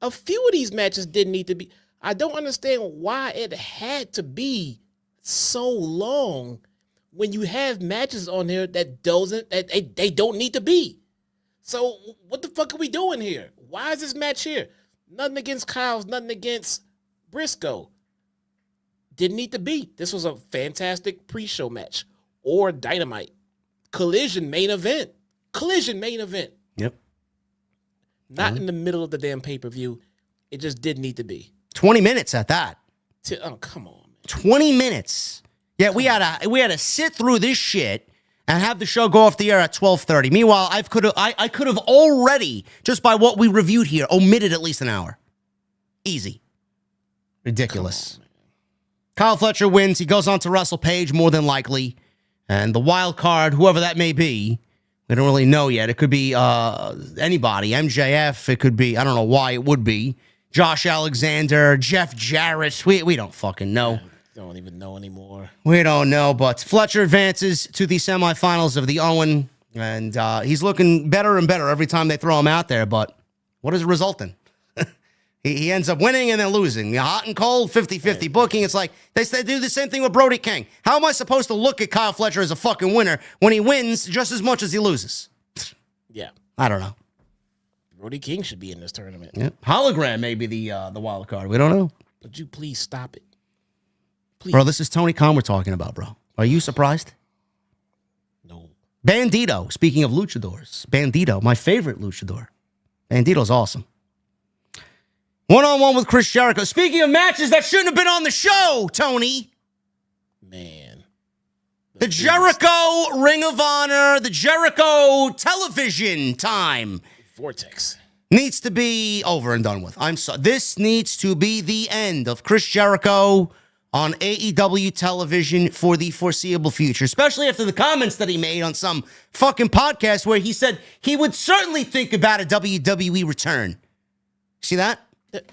A few of these matches didn't need to be. I don't understand why it had to be so long when you have matches on here that they don't need to be. So what the fuck are we doing here? Why is this match here? Nothing against Kyle's, nothing against Briscoe. Didn't need to be. This was a fantastic pre-show match. Or Dynamite. Collision main event. Yep. Not in the middle of the damn pay-per-view. It just didn't need to be. 20 minutes at that. Oh, come on, man. 20 minutes. Yeah, we had to sit through this shit and have the show go off the air at 12:30. Meanwhile, I could have already, just by what we reviewed here, omitted at least an hour. Easy. Ridiculous. On, Kyle Fletcher wins. He goes on to wrestle Page, more than likely. And the wild card, whoever that may be, we don't really know yet. It could be anybody. MJF. It could be, I don't know why it would be. Josh Alexander, Jeff Jarrett. We don't fucking know. Don't even know anymore. We don't know, but Fletcher advances to the semifinals of the Owen, and he's looking better and better every time they throw him out there, but what does it result in? He ends up winning and then losing. Hot and cold, 50-50 booking. It's like they do the same thing with Brody King. How am I supposed to look at Kyle Fletcher as a fucking winner when he wins just as much as he loses? Yeah. I don't know. Brody King should be in this tournament. Yeah. Hologram may be the wild card. We don't know. Would you please stop it? Please. Bro, this is Tony Khan we're talking about, bro. Are you surprised? No. Bandito, speaking of luchadors, Bandito, my favorite luchador. Bandito's awesome. One-on-one with Chris Jericho. Speaking of matches that shouldn't have been on the show, Tony. Man. The Jericho Ring of Honor, the Jericho television time Vortex needs to be over and done with. I'm sorry. This needs to be the end of Chris Jericho on AEW television for the foreseeable future, especially after the comments that he made on some fucking podcast where he said he would certainly think about a WWE return. See that?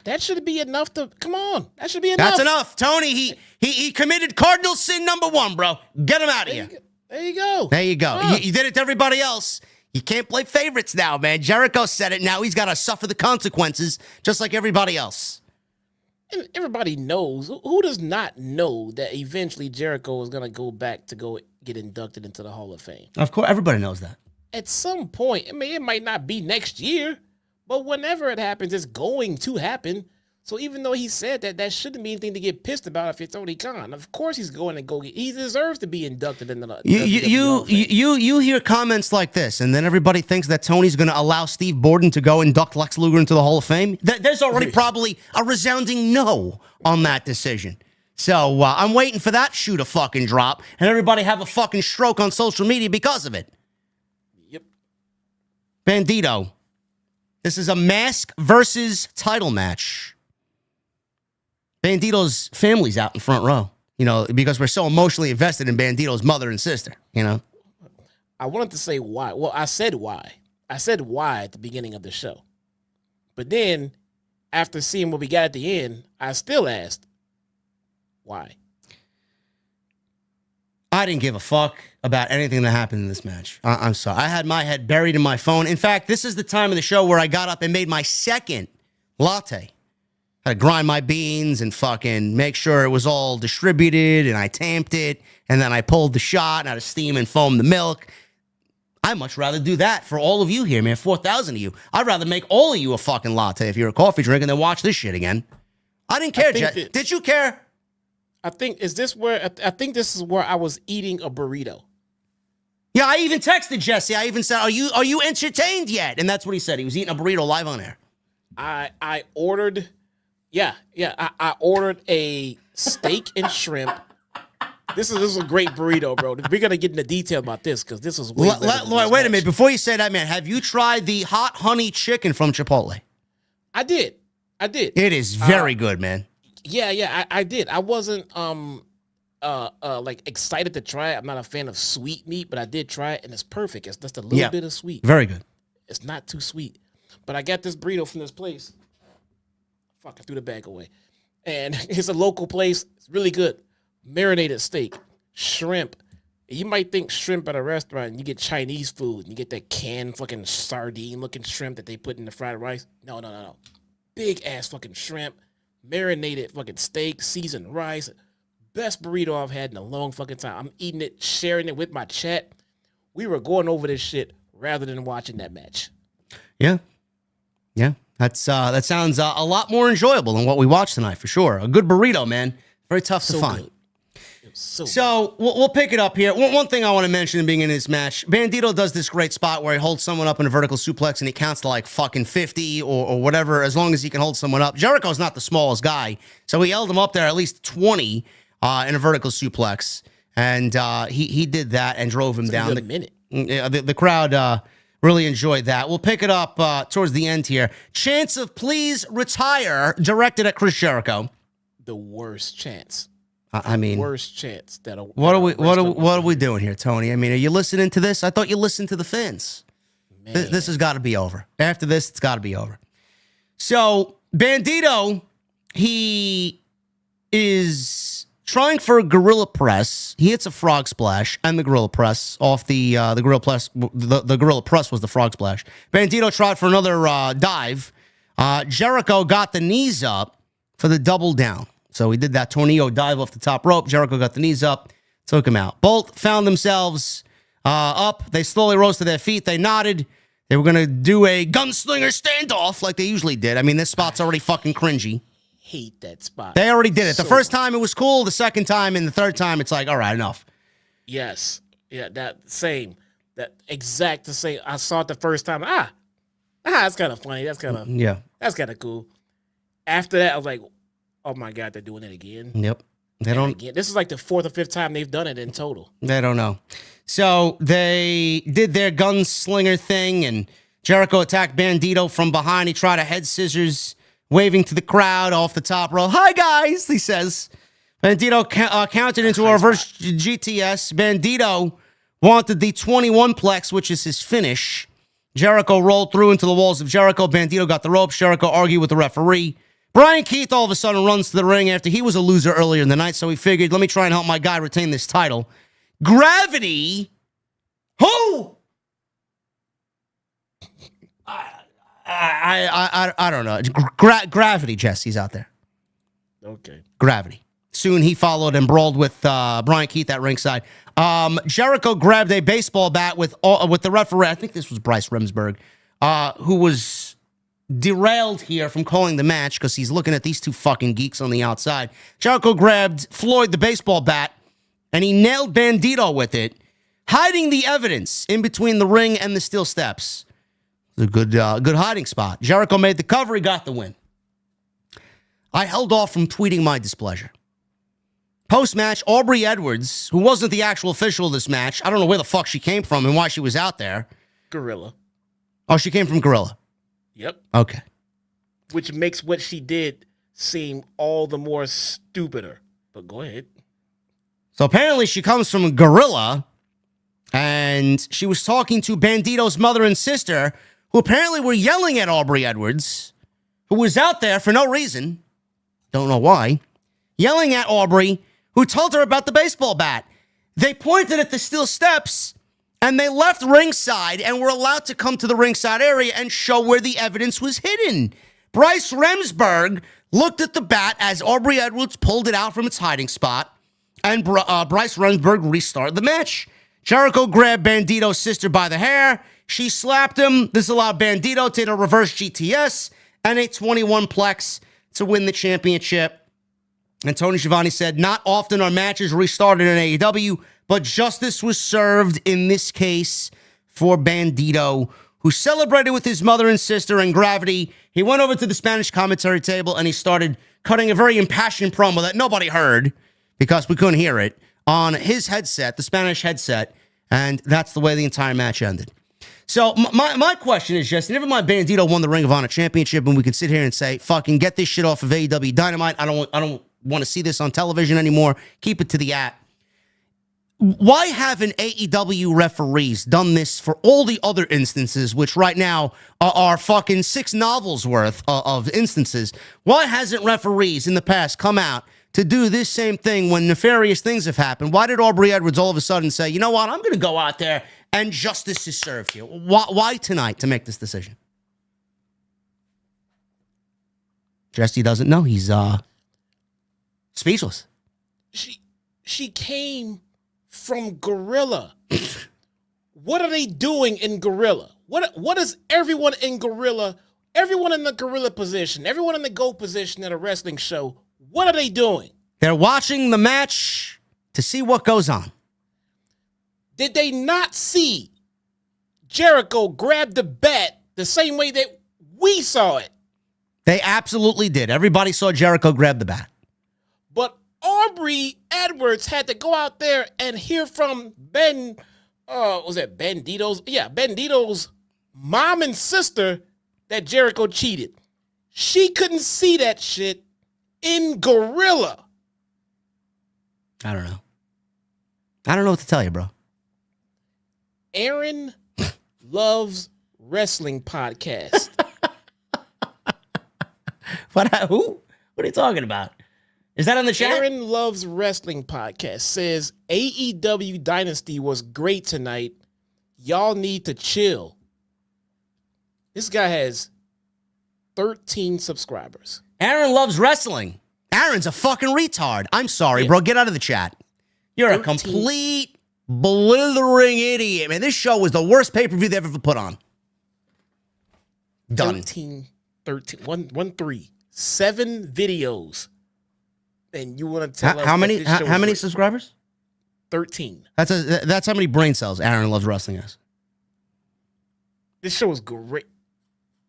That should be enough to come on. That should be enough. That's enough, Tony. He committed cardinal sin number 1, bro. Get him out of here. There you go. There you go. You did it to everybody else. You can't play favorites now, man. Jericho said it. Now he's got to suffer the consequences, just like everybody else. And everybody knows. Who does not know that eventually Jericho is going to go back to go get inducted into the Hall of Fame? Of course, everybody knows that. At some point, I mean, it might not be next year, but whenever it happens, it's going to happen. So even though he said that, that shouldn't be anything to get pissed about if it's Tony Khan. Of course he's going to go get. He deserves to be inducted in the. You hear comments like this, and then everybody thinks that Tony's going to allow Steve Borden to go induct Lex Luger into the Hall of Fame. There's already probably a resounding no on that decision. So I'm waiting for that shoe to fucking drop, and everybody have a fucking stroke on social media because of it. Yep. Bandito, this is a mask versus title match. Bandito's family's out in front row, you know, because we're so emotionally invested in Bandito's mother and sister, you know. I wanted to say why. Well, I said why. I said why at the beginning of the show. But then, after seeing what we got at the end, I still asked, why? I didn't give a fuck about anything that happened in this match. I'm sorry. I had my head buried in my phone. In fact, this is the time of the show where I got up and made my second latte. I had to grind my beans and fucking make sure it was all distributed, and I tamped it, and then I pulled the shot, and I had to steam and foam the milk. I'd much rather do that for all of you here, man, 4,000 of you. I'd rather make all of you a fucking latte if you're a coffee drinker than watch this shit again. I didn't care, Jet. Did you care? I think this is where I was eating a burrito. Yeah, I even texted Jesse. I even said, are you entertained yet? And that's what he said. He was eating a burrito live on air. I ordered... Yeah. I ordered a steak and shrimp. This is a great burrito, bro. We're gonna get into detail about this because this is way better. Wait a minute. Before you say that, man, have you tried the hot honey chicken from Chipotle? I did. It is very good, man. Yeah, I did. I wasn't like excited to try it. I'm not a fan of sweet meat, but I did try it, and it's perfect. It's just a little bit of sweet. Very good. It's not too sweet. But I got this burrito from this place. Fuck, I threw the bag away. And it's a local place. It's really good. Marinated steak, shrimp. You might think shrimp at a restaurant, you get Chinese food, and you get that canned fucking sardine-looking shrimp that they put in the fried rice. No. Big-ass fucking shrimp, marinated fucking steak, seasoned rice. Best burrito I've had in a long fucking time. I'm eating it, sharing it with my chat. We were going over this shit rather than watching that match. Yeah. That sounds a lot more enjoyable than what we watched tonight, for sure. A good burrito, man. Very tough to find. Good. So we'll pick it up here. One thing I want to mention in being in this match, Bandito does this great spot where he holds someone up in a vertical suplex and he counts to like fucking 50 or whatever, as long as he can hold someone up. Jericho's not the smallest guy, so he held him up there at least 20 in a vertical suplex, and he did that and drove him down. The crowd really enjoyed that. We'll pick it up towards the end here. Chance of please retire, directed at Chris Jericho. The worst chance. I mean, worst chance that. What are we doing here, Tony? I mean, are you listening to this? I thought you listened to the fans. This has got to be over. After this, it's got to be over. So Bandito, he is trying for a gorilla press. He hits a frog splash and the gorilla press off the gorilla press. The gorilla press was the frog splash. Bandito tried for another dive. Jericho got the knees up for the double down. So he did that tornado dive off the top rope. Jericho got the knees up, took him out. Both found themselves up. They slowly rose to their feet. They nodded. They were going to do a gunslinger standoff like they usually did. I mean, this spot's already fucking cringy. hate that spot. They already did it. The so first much. time it was cool. The second time and the third time, it's like, all right, enough. Yes. Yeah, that same. That exact the same. I saw it the first time. That's kind of funny. That's kind of cool. After that, I was like, oh my God, they're doing it again. Yep. They don't. Again. This is like the 4th or 5th time they've done it in total. They don't know. So they did their gunslinger thing, and Jericho attacked Bandito from behind. He tried a head scissors, waving to the crowd off the top rope. Hi, guys, he says. Bandito countered into a reverse GTS. Bandito wanted the 21 plex, which is his finish. Jericho rolled through into the walls of Jericho. Bandito got the ropes. Jericho argued with the referee. Brian Keith all of a sudden runs to the ring after he was a loser earlier in the night, so he figured, let me try and help my guy retain this title. Gravity? Who? I don't know. Gravity, Jesse's out there. Okay. Gravity. Soon he followed and brawled with Brian Keith at ringside. Jericho grabbed a baseball bat with the referee. I think this was Bryce Remsburg, who was derailed here from calling the match because he's looking at these two fucking geeks on the outside. Jericho grabbed Floyd the baseball bat, and he nailed Bandito with it, hiding the evidence in between the ring and the steel steps. It was a good hiding spot. Jericho made the cover. He got the win. I held off from tweeting my displeasure. Post-match, Aubrey Edwards, who wasn't the actual official of this match, I don't know where the fuck she came from and why she was out there. Gorilla. Oh, she came from Gorilla. Yep. Okay. Which makes what she did seem all the more stupider. But go ahead. So apparently she comes from Gorilla, and she was talking to Bandito's mother and sister, who apparently were yelling at Aubrey Edwards, who was out there for no reason. Don't know why. Yelling at Aubrey, who told her about the baseball bat. They pointed at the steel steps, and they left ringside and were allowed to come to the ringside area and show where the evidence was hidden. Bryce Remsburg looked at the bat as Aubrey Edwards pulled it out from its hiding spot, and Bryce Remsburg restarted the match. Jericho grabbed Bandito's sister by the hair. She slapped him. This allowed Bandito to hit a reverse GTS and a 21 plex to win the championship. And Tony Schiavone said, not often are matches restarted in AEW, but justice was served in this case for Bandito, who celebrated with his mother and sister and Gravity. He went over to the Spanish commentary table and he started cutting a very impassioned promo that nobody heard because we couldn't hear it on his headset, the Spanish headset, and that's the way the entire match ended. So my question is just, never mind Bandito won the Ring of Honor Championship and we can sit here and say, fucking get this shit off of AEW Dynamite. I don't want to see this on television anymore. Keep it to the app. Why haven't AEW referees done this for all the other instances, which right now are fucking 6 novels worth of instances? Why hasn't referees in the past come out to do this same thing when nefarious things have happened? Why did Aubrey Edwards all of a sudden say, you know what, I'm going to go out there and justice is served here? Why tonight to make this decision? Jesse doesn't know. He's speechless. She came from Gorilla. What are they doing in Gorilla? What is everyone in Gorilla, everyone in the Gorilla position, everyone in the GOAT position at a wrestling show, what are they doing? They're watching the match to see what goes on. Did they not see Jericho grab the bat the same way that we saw it? They absolutely did. Everybody saw Jericho grab the bat. But Aubrey Edwards had to go out there and hear from Bandito's? Yeah, Bandito's mom and sister that Jericho cheated. She couldn't see that shit in Gorilla. I don't know. I don't know what to tell you, bro. Aaron Loves Wrestling Podcast. Who? What are you talking about? Is that on the chat? Aaron Loves Wrestling Podcast says AEW Dynasty was great tonight. Y'all need to chill. This guy has 13 subscribers. Aaron Loves Wrestling. Aaron's a fucking retard. I'm sorry, bro. Get out of the chat. You're 13. A complete blithering idiot, man. This show was the worst pay-per-view they've ever put on. Done. 13, 1 3 7 videos. And you want to tell us how that many? this show How is many great? subscribers? 13. That's how many brain cells Aaron Loves Wrestling has. This show is great.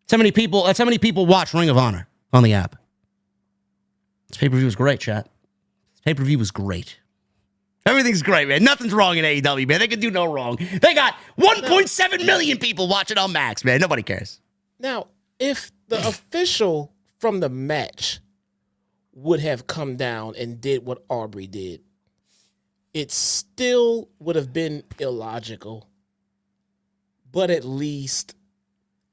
That's how many people. That's how many people watch Ring of Honor on the app. This pay-per-view was great, chat. This pay-per-view was great. Everything's great, man. Nothing's wrong in AEW, man. They can do no wrong. They got 1.7 million people watching on Max, man. Nobody cares. Now, if the official from the match would have come down and did what Aubrey did, it still would have been illogical. But at least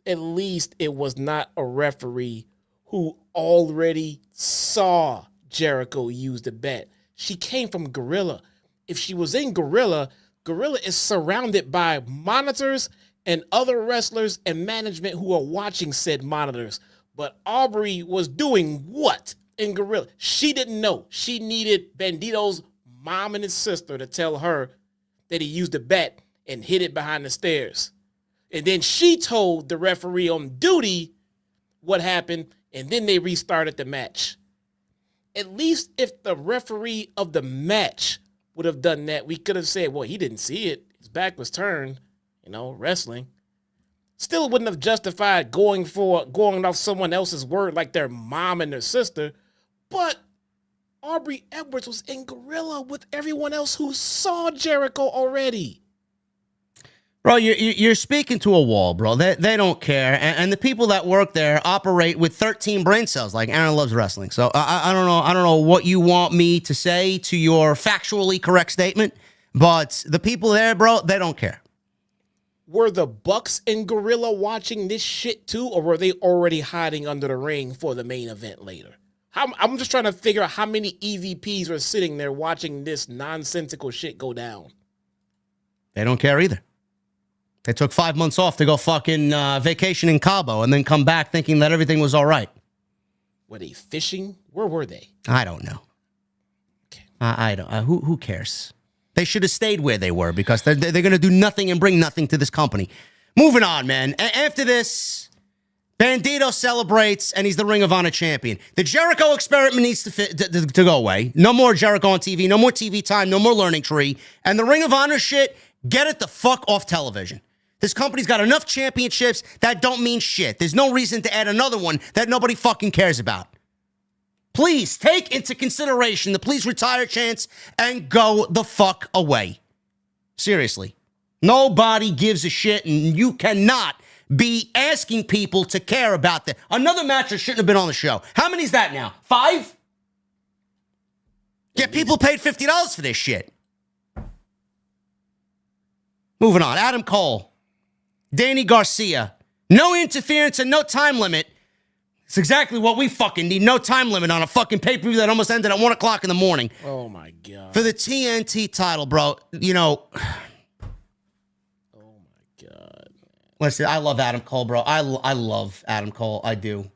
it was not a referee who already saw Jericho use the bat. She came from Gorilla. If she was in Gorilla, Gorilla is surrounded by monitors and other wrestlers and management who are watching said monitors. But Aubrey was doing what in Gorilla? She didn't know. She needed Bandito's mom and his sister to tell her that he used the bat and hid it behind the stairs. And then she told the referee on duty what happened, and then they restarted the match. At least if the referee of the match would have done that, we could have said, well, he didn't see it. His back was turned, wrestling. Still wouldn't have justified going off someone else's word like their mom and their sister. But Aubrey Edwards was in Gorilla with everyone else who saw Jericho already. Bro, you're speaking to a wall, bro. They don't care. And the people that work there operate with 13 brain cells like Aaron Loves Wrestling. So I don't know. I don't know what you want me to say to your factually correct statement. But the people there, bro, they don't care. Were the Bucks and Gorilla watching this shit too? Or were they already hiding under the ring for the main event later? I'm just trying to figure out how many EVPs were sitting there watching this nonsensical shit go down. They don't care either. They took 5 months off to go fucking vacation in Cabo and then come back thinking that everything was all right. Were they fishing? Where were they? I don't know. Okay. I don't. Who cares? They should have stayed where they were because they're going to do nothing and bring nothing to this company. Moving on, man. After this, Bandito celebrates and he's the Ring of Honor champion. The Jericho experiment needs to go away. No more Jericho on TV. No more TV time. No more learning tree. And the Ring of Honor shit, get it the fuck off television. This company's got enough championships that don't mean shit. There's no reason to add another one that nobody fucking cares about. Please take into consideration the please retire chance and go the fuck away. Seriously. Nobody gives a shit and you cannot be asking people to care about that. Another match that shouldn't have been on the show. How many is that now? 5? Get people paid $50 for this shit. Moving on. Adam Cole. Danny Garcia. No interference and no time limit. It's exactly what we fucking need. No time limit on a fucking pay-per-view that almost ended at 1 o'clock in the morning. Oh, my God. For the TNT title, bro. You know. Oh, my God. Listen, I love Adam Cole, bro. I love Adam Cole. I do.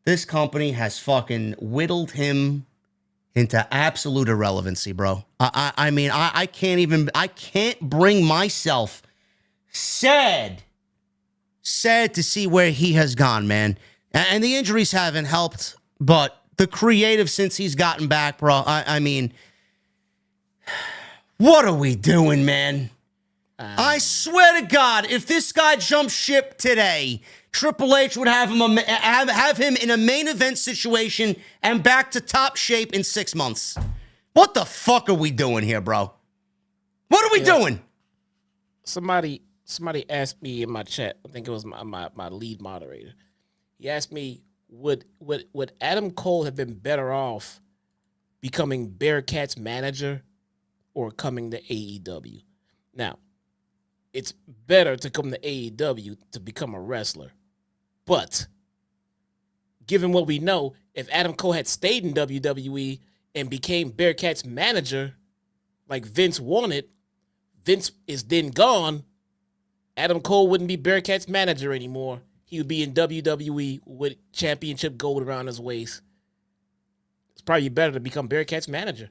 This company has fucking whittled him into absolute irrelevancy, bro. I mean, I can't bring myself sad to see where he has gone, man. And the injuries haven't helped, but the creative since he's gotten back, bro. I mean, what are we doing, man? I swear to God, if this guy jumped ship today, Triple H would have him in a main event situation and back to top shape in 6 months. What the fuck are we doing here, bro? What are we doing? Somebody asked me in my chat, I think it was my lead moderator. He asked me, would Adam Cole have been better off becoming Bearcat's manager or coming to AEW? Now, it's better to come to AEW to become a wrestler. But given what we know, if Adam Cole had stayed in WWE and became Bearcat's manager like Vince wanted, Vince is then gone, Adam Cole wouldn't be Bearcat's manager anymore. He would be in WWE with championship gold around his waist. It's probably better to become Bearcat's manager.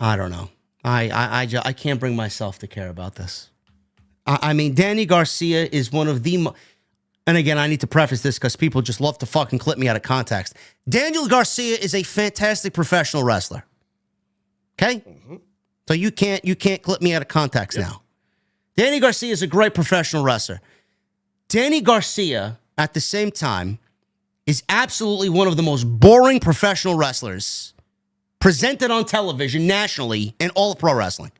I don't know. I can't bring myself to care about this. I mean, Danny Garcia is one of the and again, I need to preface this because people just love to fucking clip me out of context. Daniel Garcia is a fantastic professional wrestler. Okay? So you can't clip me out of context now. Danny Garcia is a great professional wrestler. Danny Garcia, at the same time, is absolutely one of the most boring professional wrestlers presented on television nationally in all of pro wrestling.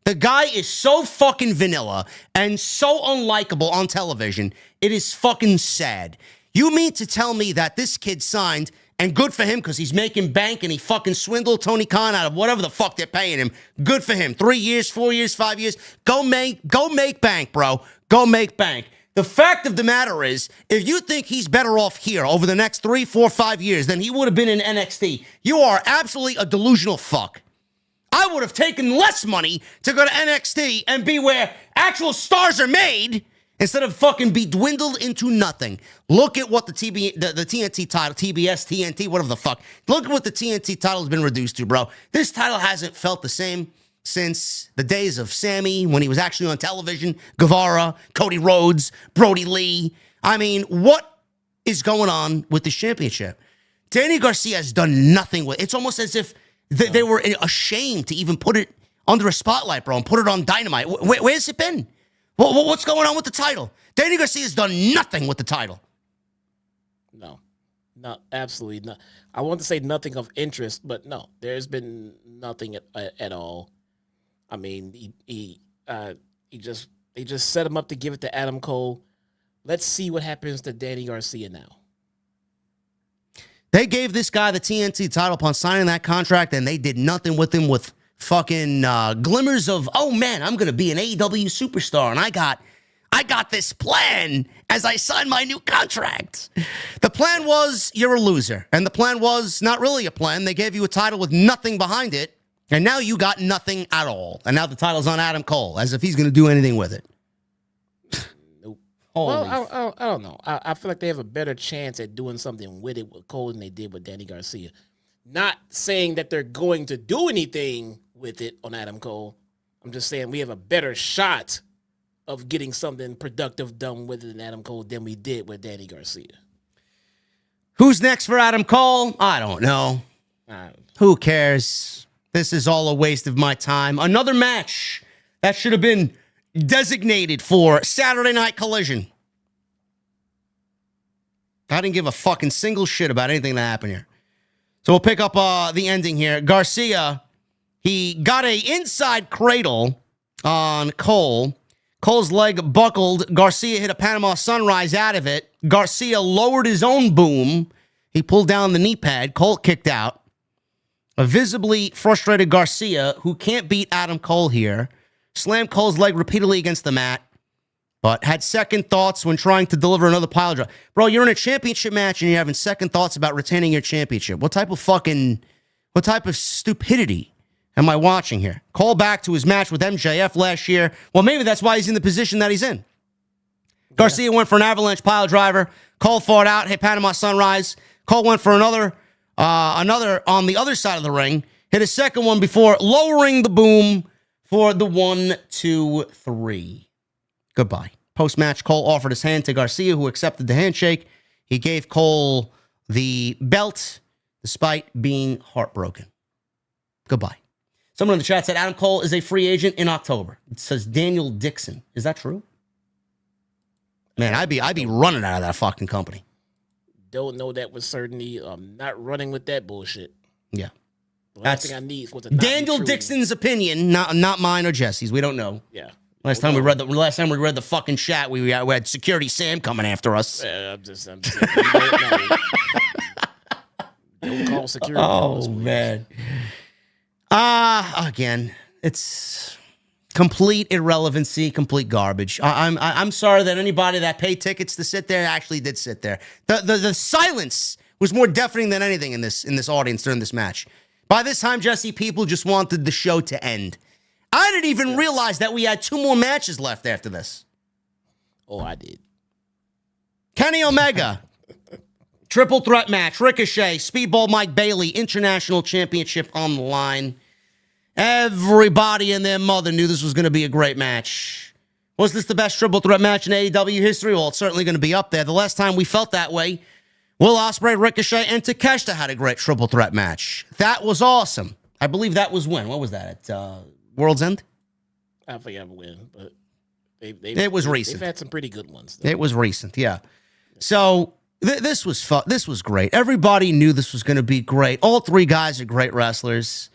The guy is so fucking vanilla and so unlikable on television. It is fucking sad. You mean to tell me that this kid signed, and good for him because he's making bank and he fucking swindled Tony Khan out of whatever the fuck they're paying him. Good for him. 3 years, 4 years, 5 years. Go make bank, bro. Go make bank. The fact of the matter is, if you think he's better off here over the next 3, 4, 5 years than he would have been in NXT, you are absolutely a delusional fuck. I would have taken less money to go to NXT and be where actual stars are made instead of fucking be dwindled into nothing. Look at what the TNT title, TBS, TNT, whatever the fuck. Look at what the TNT title has been reduced to, bro. This title hasn't felt the same since the days of Sammy when he was actually on television, Guevara, Cody Rhodes, Brody Lee. I mean, what is going on with this championship? Danny Garcia has done nothing with it. It's almost as if they were ashamed to even put it under a spotlight, bro, and put it on Dynamite. Where's it been? What's going on with the title? Danny Garcia has done nothing with the title. No, absolutely not. I want to say nothing of interest, but no, there's been nothing at all. I mean, they just set him up to give it to Adam Cole. Let's see what happens to Danny Garcia now. They gave this guy the TNT title upon signing that contract, and they did nothing with him with fucking glimmers of, oh man, I'm gonna be an AEW superstar, and I got this plan as I signed my new contract. The plan was you're a loser, and the plan was not really a plan. They gave you a title with nothing behind it. And now you got nothing at all. And now the title's on Adam Cole, as if he's going to do anything with it. Nope. Well, I don't know. I feel like they have a better chance at doing something with it with Cole than they did with Danny Garcia. Not saying that they're going to do anything with it on Adam Cole. I'm just saying we have a better shot of getting something productive done with it than Adam Cole than we did with Danny Garcia. Who's next for Adam Cole? I don't know. Who cares? This is all a waste of my time. Another match that should have been designated for Saturday Night Collision. I didn't give a fucking single shit about anything that happened here. So we'll pick up the ending here. Garcia, he got a inside cradle on Cole. Cole's leg buckled. Garcia hit a Panama Sunrise out of it. Garcia lowered his own boom. He pulled down the knee pad. Cole kicked out. A visibly frustrated Garcia, who can't beat Adam Cole here, slammed Cole's leg repeatedly against the mat, but had second thoughts when trying to deliver another pile driver. Bro, you're in a championship match and you're having second thoughts about retaining your championship. What type of stupidity am I watching here? Cole back to his match with MJF last year. Well, maybe that's why he's in the position that he's in. Garcia went for an avalanche pile driver. Cole fought out, hit Panama Sunrise. Cole went for another on the other side of the ring, hit a second one before lowering the boom for the 1, 2, 3. Goodbye. Post-match, Cole offered his hand to Garcia, who accepted the handshake. He gave Cole the belt, despite being heartbroken. Goodbye. Someone in the chat said Adam Cole is a free agent in October. It says Daniel Dixon. Is that true? Man, I'd be running out of that fucking company. Don't know that with certainty. I'm not running with that bullshit. Yeah. The last thing I need is what's Daniel Dixon's opinion, not mine or Jesse's. We don't know. Yeah. Last time we read the fucking chat, we had Security Sam coming after us. I'm just don't call security. Oh man. Again, it's complete irrelevancy, complete garbage. I'm sorry that anybody that paid tickets to sit there actually did sit there. The silence was more deafening than anything in this audience during this match. By this time, Jesse, people just wanted the show to end. I didn't even realize that we had 2 more matches left after this. Oh, I did. Kenny Omega, triple threat match. Ricochet, Speedball Mike Bailey, International Championship on the line. Everybody and their mother knew this was going to be a great match. Was this the best triple threat match in AEW history? Well, it's certainly going to be up there. The last time we felt that way, Will Ospreay, Ricochet, and Takeshita had a great triple threat match. That was awesome. I believe that was when? What was that? At World's End? I forget when, but it was recent. They've had some pretty good ones, though. It was recent, yeah. So this was fun. This was great. Everybody knew this was going to be great. All three guys are great wrestlers.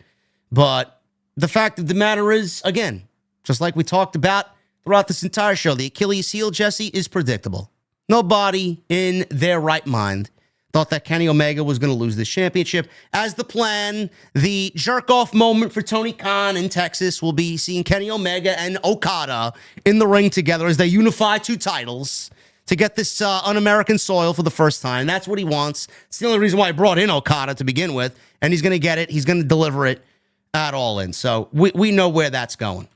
But the fact of the matter is, again, just like we talked about throughout this entire show, the Achilles heel, Jesse, is predictable. Nobody in their right mind thought that Kenny Omega was going to lose this championship. As the plan, the jerk-off moment for Tony Khan in Texas will be seeing Kenny Omega and Okada in the ring together as they unify two titles to get this un-American soil for the first time. That's what he wants. It's the only reason why I brought in Okada to begin with, and he's going to get it. He's going to deliver it at All In. So we know where that's going.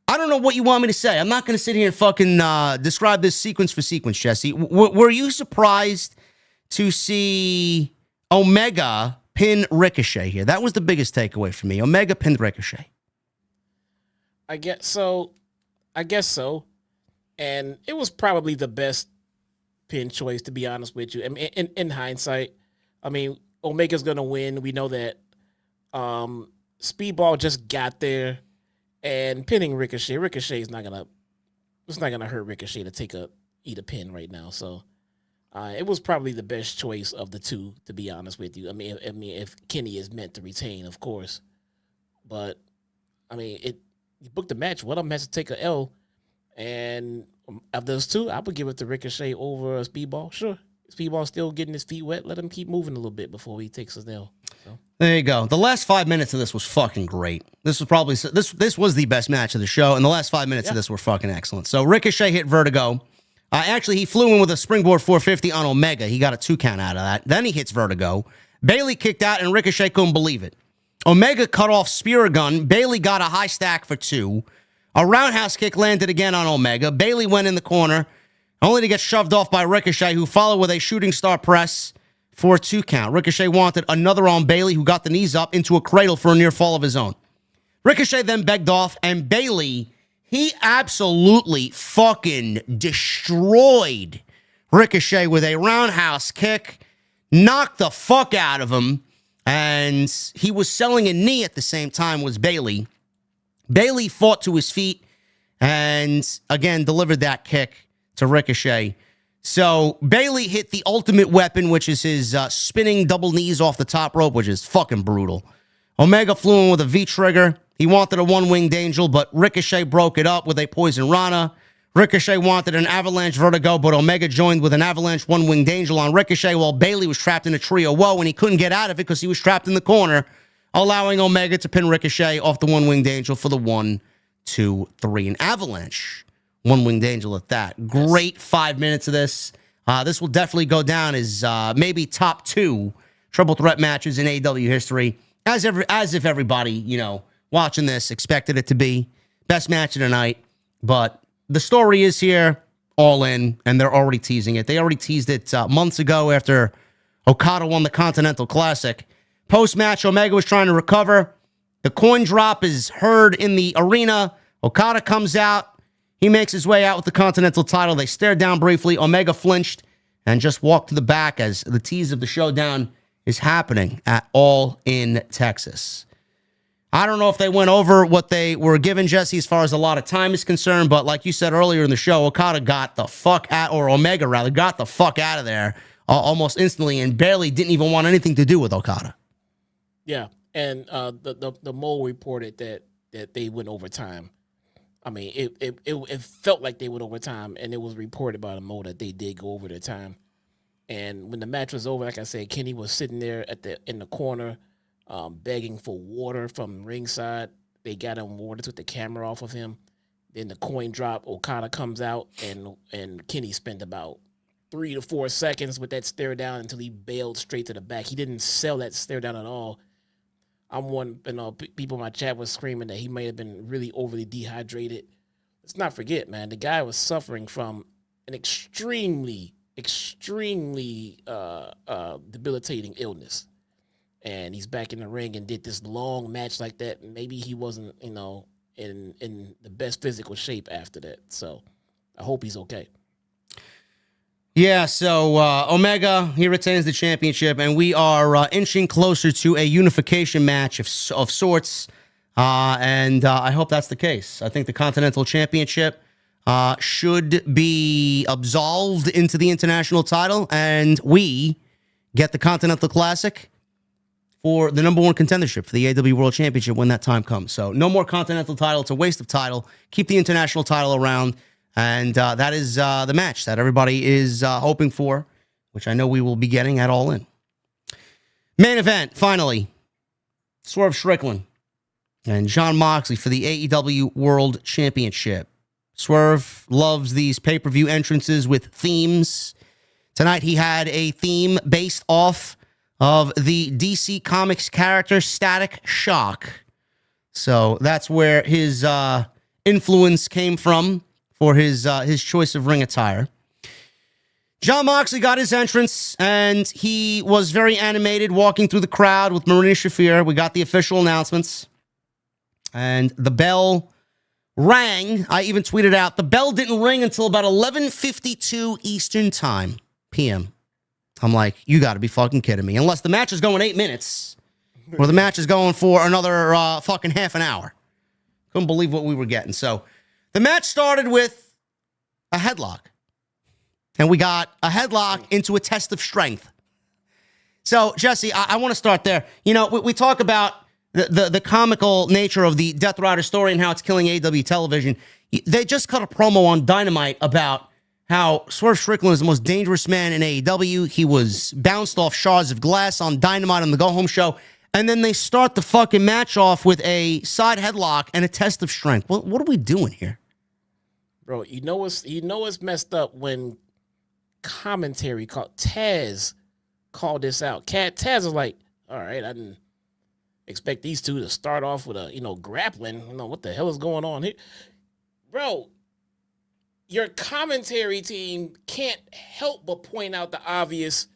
I don't know what you want me to say. I'm not going to sit here and fucking describe this sequence for sequence, Jesse. Were you surprised to see Omega pin Ricochet here? That was the biggest takeaway for me. Omega pinned Ricochet. I guess so. And it was probably the best pin choice, to be honest with you. I mean, in hindsight, I mean, Omega's going to win. We know that. Speedball just got there. And pinning Ricochet is not gonna hurt Ricochet to eat a pin right now. So it was probably the best choice of the two, to be honest with you. I mean, if Kenny is meant to retain, of course. But I mean, you booked the match. One of them has to take a L, and of those two, I would give it to Ricochet over Speedball. Sure, Speedball's still getting his feet wet. Let him keep moving a little bit before he takes his L. So. There you go. The last 5 minutes of this was fucking great. This was probably this was the best match of the show, and the last 5 minutes of this were fucking excellent. So Ricochet hit Vertigo. Actually, he flew in with a springboard 450 on Omega. He got a 2 count out of that. Then he hits Vertigo. Bailey kicked out, and Ricochet couldn't believe it. Omega cut off Spear Gun. Bailey got a high stack for 2. A roundhouse kick landed again on Omega. Bailey went in the corner, only to get shoved off by Ricochet, who followed with a shooting star press for a 2 count. Ricochet wanted another on Bailey, who got the knees up into a cradle for a near fall of his own. Ricochet then begged off, and Bailey, he absolutely fucking destroyed Ricochet with a roundhouse kick, knocked the fuck out of him, and he was selling a knee at the same time was Bailey. Bailey fought to his feet and, again, delivered that kick to Ricochet. So Bailey hit the ultimate weapon, which is his spinning double knees off the top rope, which is fucking brutal. Omega flew in with a V-trigger. He wanted a one-winged angel, but Ricochet broke it up with a poison rana. Ricochet wanted an avalanche vertigo, but Omega joined with an avalanche one-winged angel on Ricochet while Bailey was trapped in a trio woe, and he couldn't get out of it because he was trapped in the corner, allowing Omega to pin Ricochet off the one-winged angel for the 1, 2, 3, an avalanche. One-winged angel at that. Great 5 minutes of this. This will definitely go down as maybe top 2 triple threat matches in AEW history. As if everybody, watching this expected it to be. Best match of the night. But the story is here, All In, and they're already teasing it. They already teased it months ago after Okada won the Continental Classic. Post-match, Omega was trying to recover. The coin drop is heard in the arena. Okada comes out. He makes his way out with the Continental title. They stared down briefly. Omega flinched and just walked to the back as the tease of the showdown is happening at All In Texas. I don't know if they went over what they were given, Jesse, as far as a lot of time is concerned, but like you said earlier in the show, Okada got the fuck out, or Omega rather, got the fuck out of there almost instantly and barely didn't even want anything to do with Okada. Yeah, and the Mole reported that they went overtime. I mean, it felt like they went overtime, and it was reported by the Mole that they did go over their time. And when the match was over, like I said, Kenny was sitting there in the corner, begging for water from ringside. They got him water, took the camera off of him. Then the coin drop, Okada comes out, and Kenny spent about 3 to 4 seconds with that stare down until he bailed straight to the back. He didn't sell that stare down at all. People in my chat was screaming that he may have been really overly dehydrated. Let's not forget, man, the guy was suffering from an extremely debilitating illness. And he's back in the ring and did this long match like that. Maybe he wasn't, in the best physical shape after that. So I hope he's okay. Yeah, so Omega, he retains the championship, and we are inching closer to a unification match of sorts, and I hope that's the case. I think the Continental Championship should be absolved into the International title, and we get the Continental Classic for the number one contendership for the AEW World Championship when that time comes. So no more Continental title. It's a waste of title. Keep the International title around. And that is the match that everybody is hoping for, which I know we will be getting at All In. Main event, finally. Swerve Strickland and Jon Moxley for the AEW World Championship. Swerve loves these pay-per-view entrances with themes. Tonight he had a theme based off of the DC Comics character Static Shock. So that's where his influence came from for his choice of ring attire. Jon Moxley got his entrance, and he was very animated walking through the crowd with Marina Shafir. We got the official announcements, and the bell rang. I even tweeted out, the bell didn't ring until about 11:52 Eastern Time, PM. I'm like, you got to be fucking kidding me. Unless the match is going 8 minutes, or the match is going for another fucking half an hour. Couldn't believe what we were getting. So the match started with a headlock. And we got a headlock into a test of strength. So, Jesse, I want to start there. You know, we talk about the comical nature of the Death Rider story and how it's killing AEW television. They just cut a promo on Dynamite about how Swerve Strickland is the most dangerous man in AEW. He was bounced off shards of glass on Dynamite on the Go Home show. And then they start the fucking match off with a side headlock and a test of strength. What are we doing here? Bro, you know what's messed up when commentary called Taz called this out. Taz was like, all right, I didn't expect these two to start off with a, grappling. What the hell is going on here? Bro, your commentary team can't help but point out the obvious.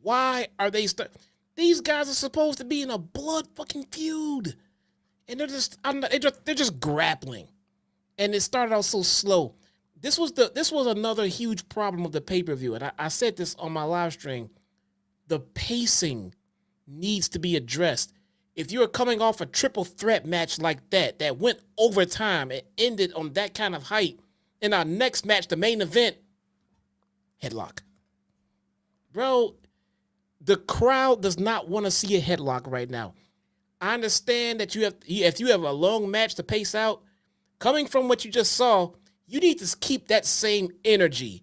Why are they these guys are supposed to be in a blood fucking feud. And they're just grappling. And it started out so slow. This was another huge problem of the pay-per-view. And I said this on my live stream. The pacing needs to be addressed. If you're coming off a triple threat match like that went overtime and ended on that kind of height, in our next match, the main event, headlock. Bro, the crowd does not want to see a headlock right now. I understand that if you have a long match to pace out, coming from what you just saw, you need to keep that same energy.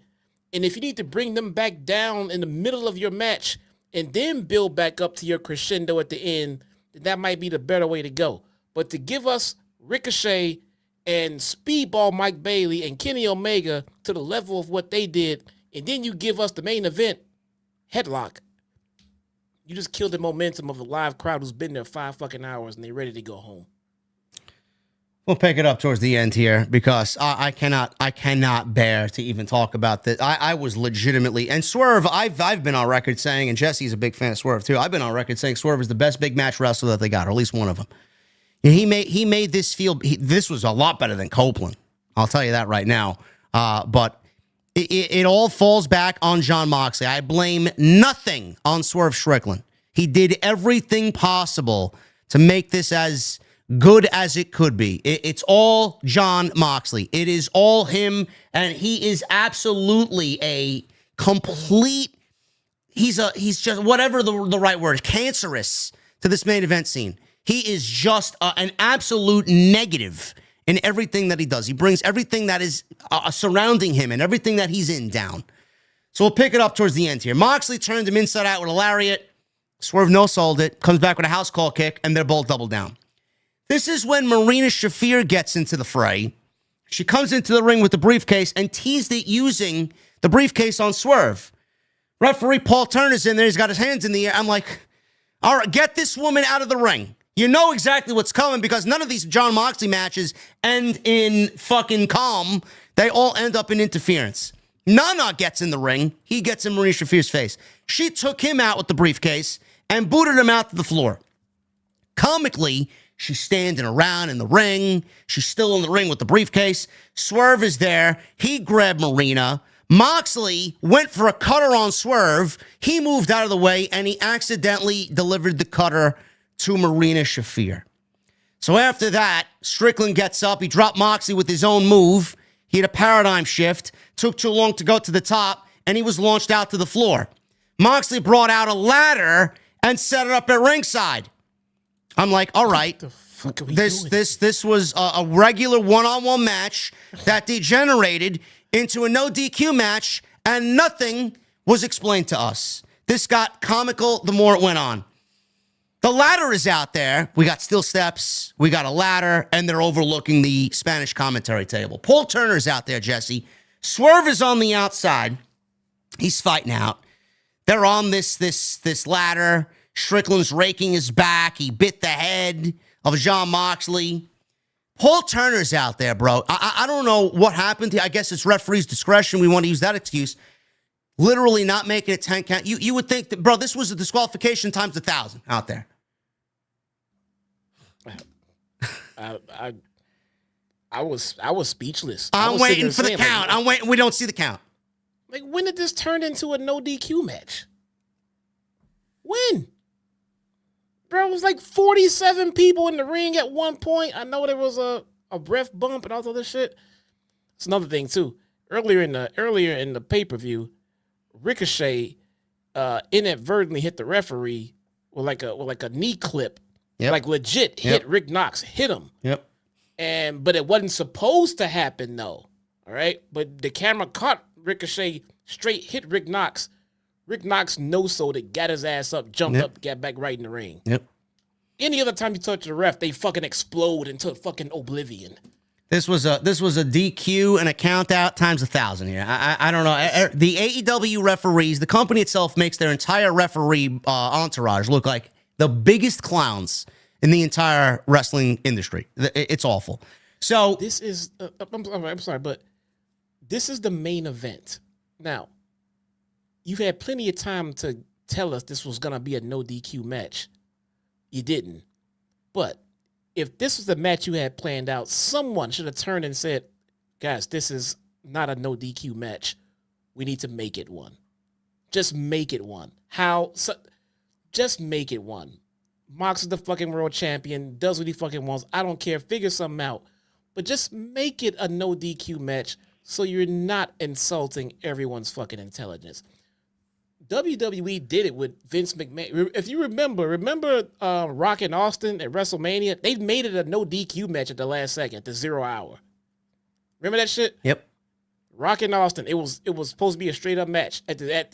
And if you need to bring them back down in the middle of your match and then build back up to your crescendo at the end, then that might be the better way to go. But to give us Ricochet and Speedball Mike Bailey and Kenny Omega to the level of what they did, and then you give us the main event, headlock, you just killed the momentum of a live crowd who's been there 5 fucking hours and they're ready to go home. We'll pick it up towards the end here because I cannot bear to even talk about this. I was legitimately, and Swerve, I've been on record saying, and Jesse's a big fan of Swerve too. I've been on record saying Swerve is the best big match wrestler that they got, or at least one of them. And he made this feel. This was a lot better than Copeland. I'll tell you that right now. But it all falls back on Jon Moxley. I blame nothing on Swerve Strickland. He did everything possible to make this as good as it could be. It's all Jon Moxley. It is all him, and he is absolutely a complete. He's just whatever the right word, cancerous to this main event scene. He is just an absolute negative in everything that he does. He brings everything that is surrounding him and everything that he's in down. So we'll pick it up towards the end here. Moxley turned him inside out with a lariat. Swerve no-sold it, comes back with a house call kick, and they're both double down. This is when Marina Shafir gets into the fray. She comes into the ring with the briefcase and teased it using the briefcase on Swerve. Referee Paul Turner's in there. He's got his hands in the air. I'm like, all right, get this woman out of the ring. You know exactly what's coming because none of these Jon Moxley matches end in fucking calm. They all end up in interference. Nana gets in the ring. He gets in Marina Shafir's face. She took him out with the briefcase and booted him out to the floor. Comically, She's standing around in the ring. She's still in the ring with the briefcase. Swerve is there. He grabbed Marina. Moxley went for a cutter on Swerve. He moved out of the way, and he accidentally delivered the cutter to Marina Shafir. So after that, Strickland gets up. He dropped Moxley with his own move. He had a paradigm shift. Took too long to go to the top, and he was launched out to the floor. Moxley brought out a ladder and set it up at ringside. I'm like, all right, this was a regular one-on-one match that degenerated into a no DQ match, and nothing was explained to us. This got comical the more it went on. The ladder is out there. We got steel steps. We got a ladder, and they're overlooking the Spanish commentary table. Paul Turner's out there, Jesse. Swerve is on the outside. He's fighting out. They're on this ladder. Strickland's raking his back. He bit the head of Jon Moxley. Paul Turner's out there, bro. I don't know what happened. I guess it's referee's discretion. We want to use that excuse. Literally not making a 10 count. You would think that, bro, this was a disqualification times 1,000 out there. I was speechless. I'm waiting for the count. I'm waiting. We don't see the count. Like, when did this turn into a no DQ match? When? Bro, it was like 47 people in the ring at one point. I know there was a ref bump and all this other shit. It's another thing too. Earlier in the pay-per-view, Ricochet inadvertently hit the referee with like a knee clip. Yep. Like legit hit Rick Knox, hit him. Yep. But it wasn't supposed to happen though. All right. But the camera caught Ricochet straight hit Rick Knox. Rick Knox no-sold it, got his ass up, jumped up, got back right in the ring. Yep. Any other time you touch the ref, they fucking explode into fucking oblivion. This was a DQ and a count out times 1,000 here. I don't know. The AEW referees, the company itself makes their entire referee entourage look like the biggest clowns in the entire wrestling industry. It's awful. So this is I'm sorry, but this is the main event. Now, you've had plenty of time to tell us this was gonna be a no DQ match. You didn't. But if this was the match you had planned out, someone should have turned and said, guys, this is not a no DQ match. We need to make it one. Just make it one. How? So, just make it one. Mox is the fucking world champion, does what he fucking wants. I don't care. Figure something out. But just make it a no DQ match so you're not insulting everyone's fucking intelligence. WWE did it with Vince McMahon. If you remember Rock and Austin at WrestleMania? They made it a no DQ match at the last second, the 0 hour. Remember that shit? Yep. Rock and Austin. It was supposed to be a straight up match.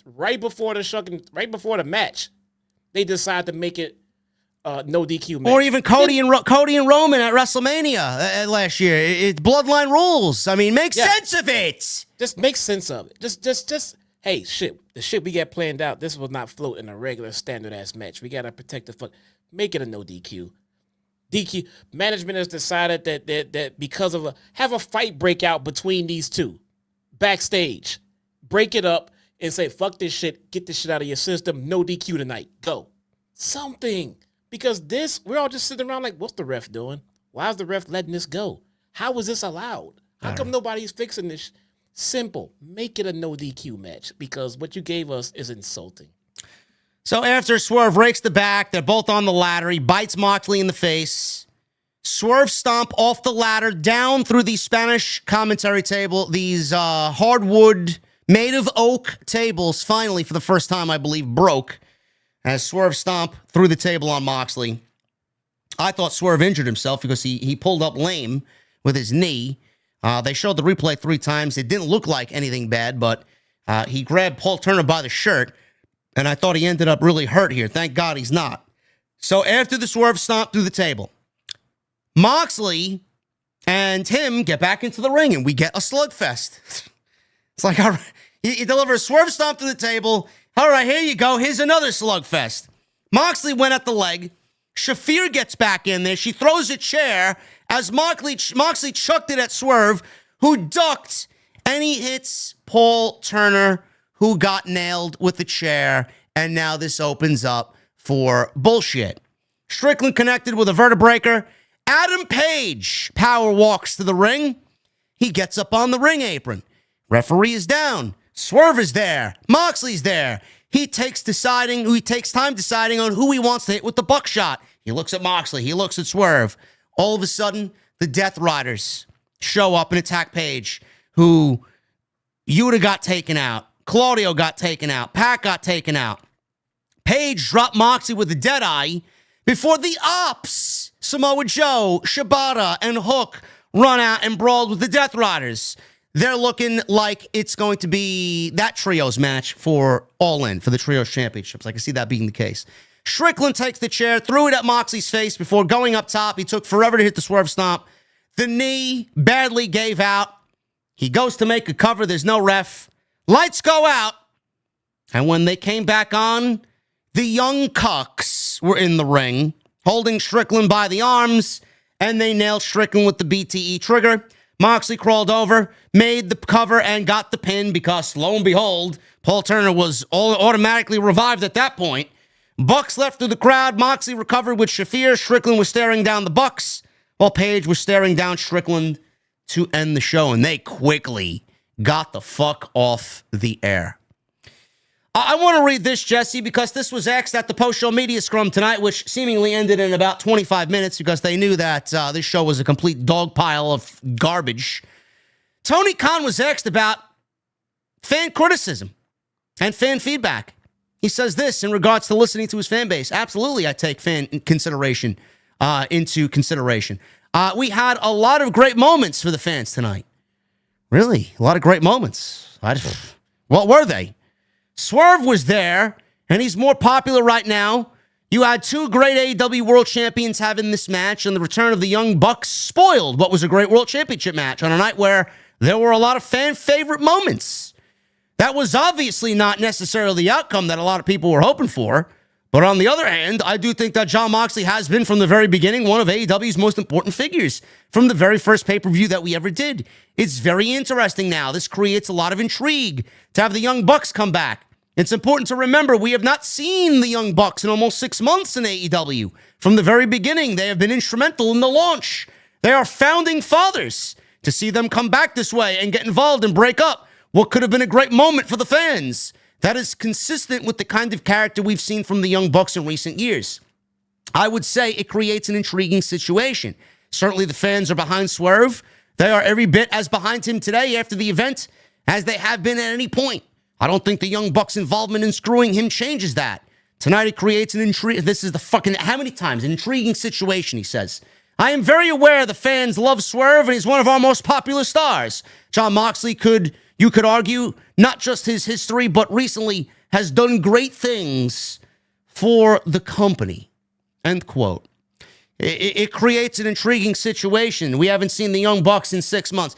Right before the match, they decided to make it no DQ match. Or even Cody and Roman at WrestleMania last year. It's Bloodline rules. I mean, make sense of it. Just make sense of it. Just. Hey, the shit we got planned out, this will not float in a regular standard-ass match. We got to protect the fuck. Make it a no DQ. DQ. Management has decided that because of have a fight break out between these two. Backstage. Break it up and say, fuck this shit. Get this shit out of your system. No DQ tonight. Go. Something. Because we're all just sitting around like, what's the ref doing? Why is the ref letting this go? How was this allowed? How come nobody's fixing this? Simple. Make it a no DQ match because what you gave us is insulting. So after Swerve rakes the back, they're both on the ladder. He bites Moxley in the face. Swerve stomp off the ladder down through the Spanish commentary table. These hardwood, made of oak tables finally, for the first time, I believe, broke as Swerve stomp through the table on Moxley. I thought Swerve injured himself because he pulled up lame with his knee. They showed the replay 3 times. It didn't look like anything bad, but he grabbed Paul Turner by the shirt, and I thought he ended up really hurt here. Thank God he's not. So after the Swerve stomp through the table, Moxley and him get back into the ring, and we get a slugfest. It's like, all right, he delivers a Swerve stomp through the table. All right, here you go. Here's another slugfest. Moxley went at the leg. Shafir gets back in there. She throws a chair as Moxley chucked it at Swerve, who ducked, and he hits Paul Turner, who got nailed with the chair, and now this opens up for bullshit. Strickland connected with a vertebreaker. Adam Page power walks to the ring. He gets up on the ring apron. Referee is down. Swerve is there. Moxley's there. He takes time deciding on who he wants to hit with the buckshot. He looks at Moxley. He looks at Swerve. All of a sudden, the Death Riders show up and attack Page, who Yuta got taken out. Claudio got taken out. Pac got taken out. Page dropped Moxley with the Deadeye before the Ops, Samoa Joe, Shibata, and Hook run out and brawled with the Death Riders. They're looking like it's going to be that trios match for All In, for the trios championships. I can see that being the case. Strickland takes the chair, threw it at Moxley's face before going up top. He took forever to hit the swerve stomp. The knee badly gave out. He goes to make a cover. There's no ref. Lights go out. And when they came back on, the Young Cucks were in the ring, holding Strickland by the arms, and they nailed Strickland with the BTE trigger. Moxley crawled over, made the cover, and got the pin because, lo and behold, Paul Turner was automatically revived at that point. Bucks left through the crowd. Moxley recovered with Shafir. Strickland was staring down the Bucks, while Page was staring down Strickland to end the show, and they quickly got the fuck off the air. I want to read this, Jesse, because this was asked at the post-show media scrum tonight, which seemingly ended in about 25 minutes because they knew that this show was a complete dog pile of garbage. Tony Khan was asked about fan criticism and fan feedback. He says this in regards to listening to his fan base. Absolutely, I take fan consideration into consideration. We had a lot of great moments for the fans tonight. Really, a lot of great moments. What were they? Swerve was there, and he's more popular right now. You had two great AEW World Champions having this match, and the return of the Young Bucks spoiled what was a great World Championship match on a night where there were a lot of fan favorite moments. That was obviously not necessarily the outcome that a lot of people were hoping for. But on the other hand, I do think that Jon Moxley has been from the very beginning one of AEW's most important figures from the very first pay-per-view that we ever did. It's very interesting now. This creates a lot of intrigue to have the Young Bucks come back. It's important to remember we have not seen the Young Bucks in almost 6 months in AEW. From the very beginning, they have been instrumental in the launch. They are founding fathers. To see them come back this way and get involved and break up what could have been a great moment for the fans. That is consistent with the kind of character we've seen from the Young Bucks in recent years. I would say it creates an intriguing situation. Certainly the fans are behind Swerve. They are every bit as behind him today after the event as they have been at any point. I don't think the Young Bucks' involvement in screwing him changes that. Tonight it creates an intrigue. This is the fucking, how many times? An intriguing situation, he says. I am very aware the fans love Swerve and he's one of our most popular stars. Jon Moxley you could argue, not just his history, but recently has done great things for the company. End quote. It creates an intriguing situation. We haven't seen the Young Bucks in 6 months.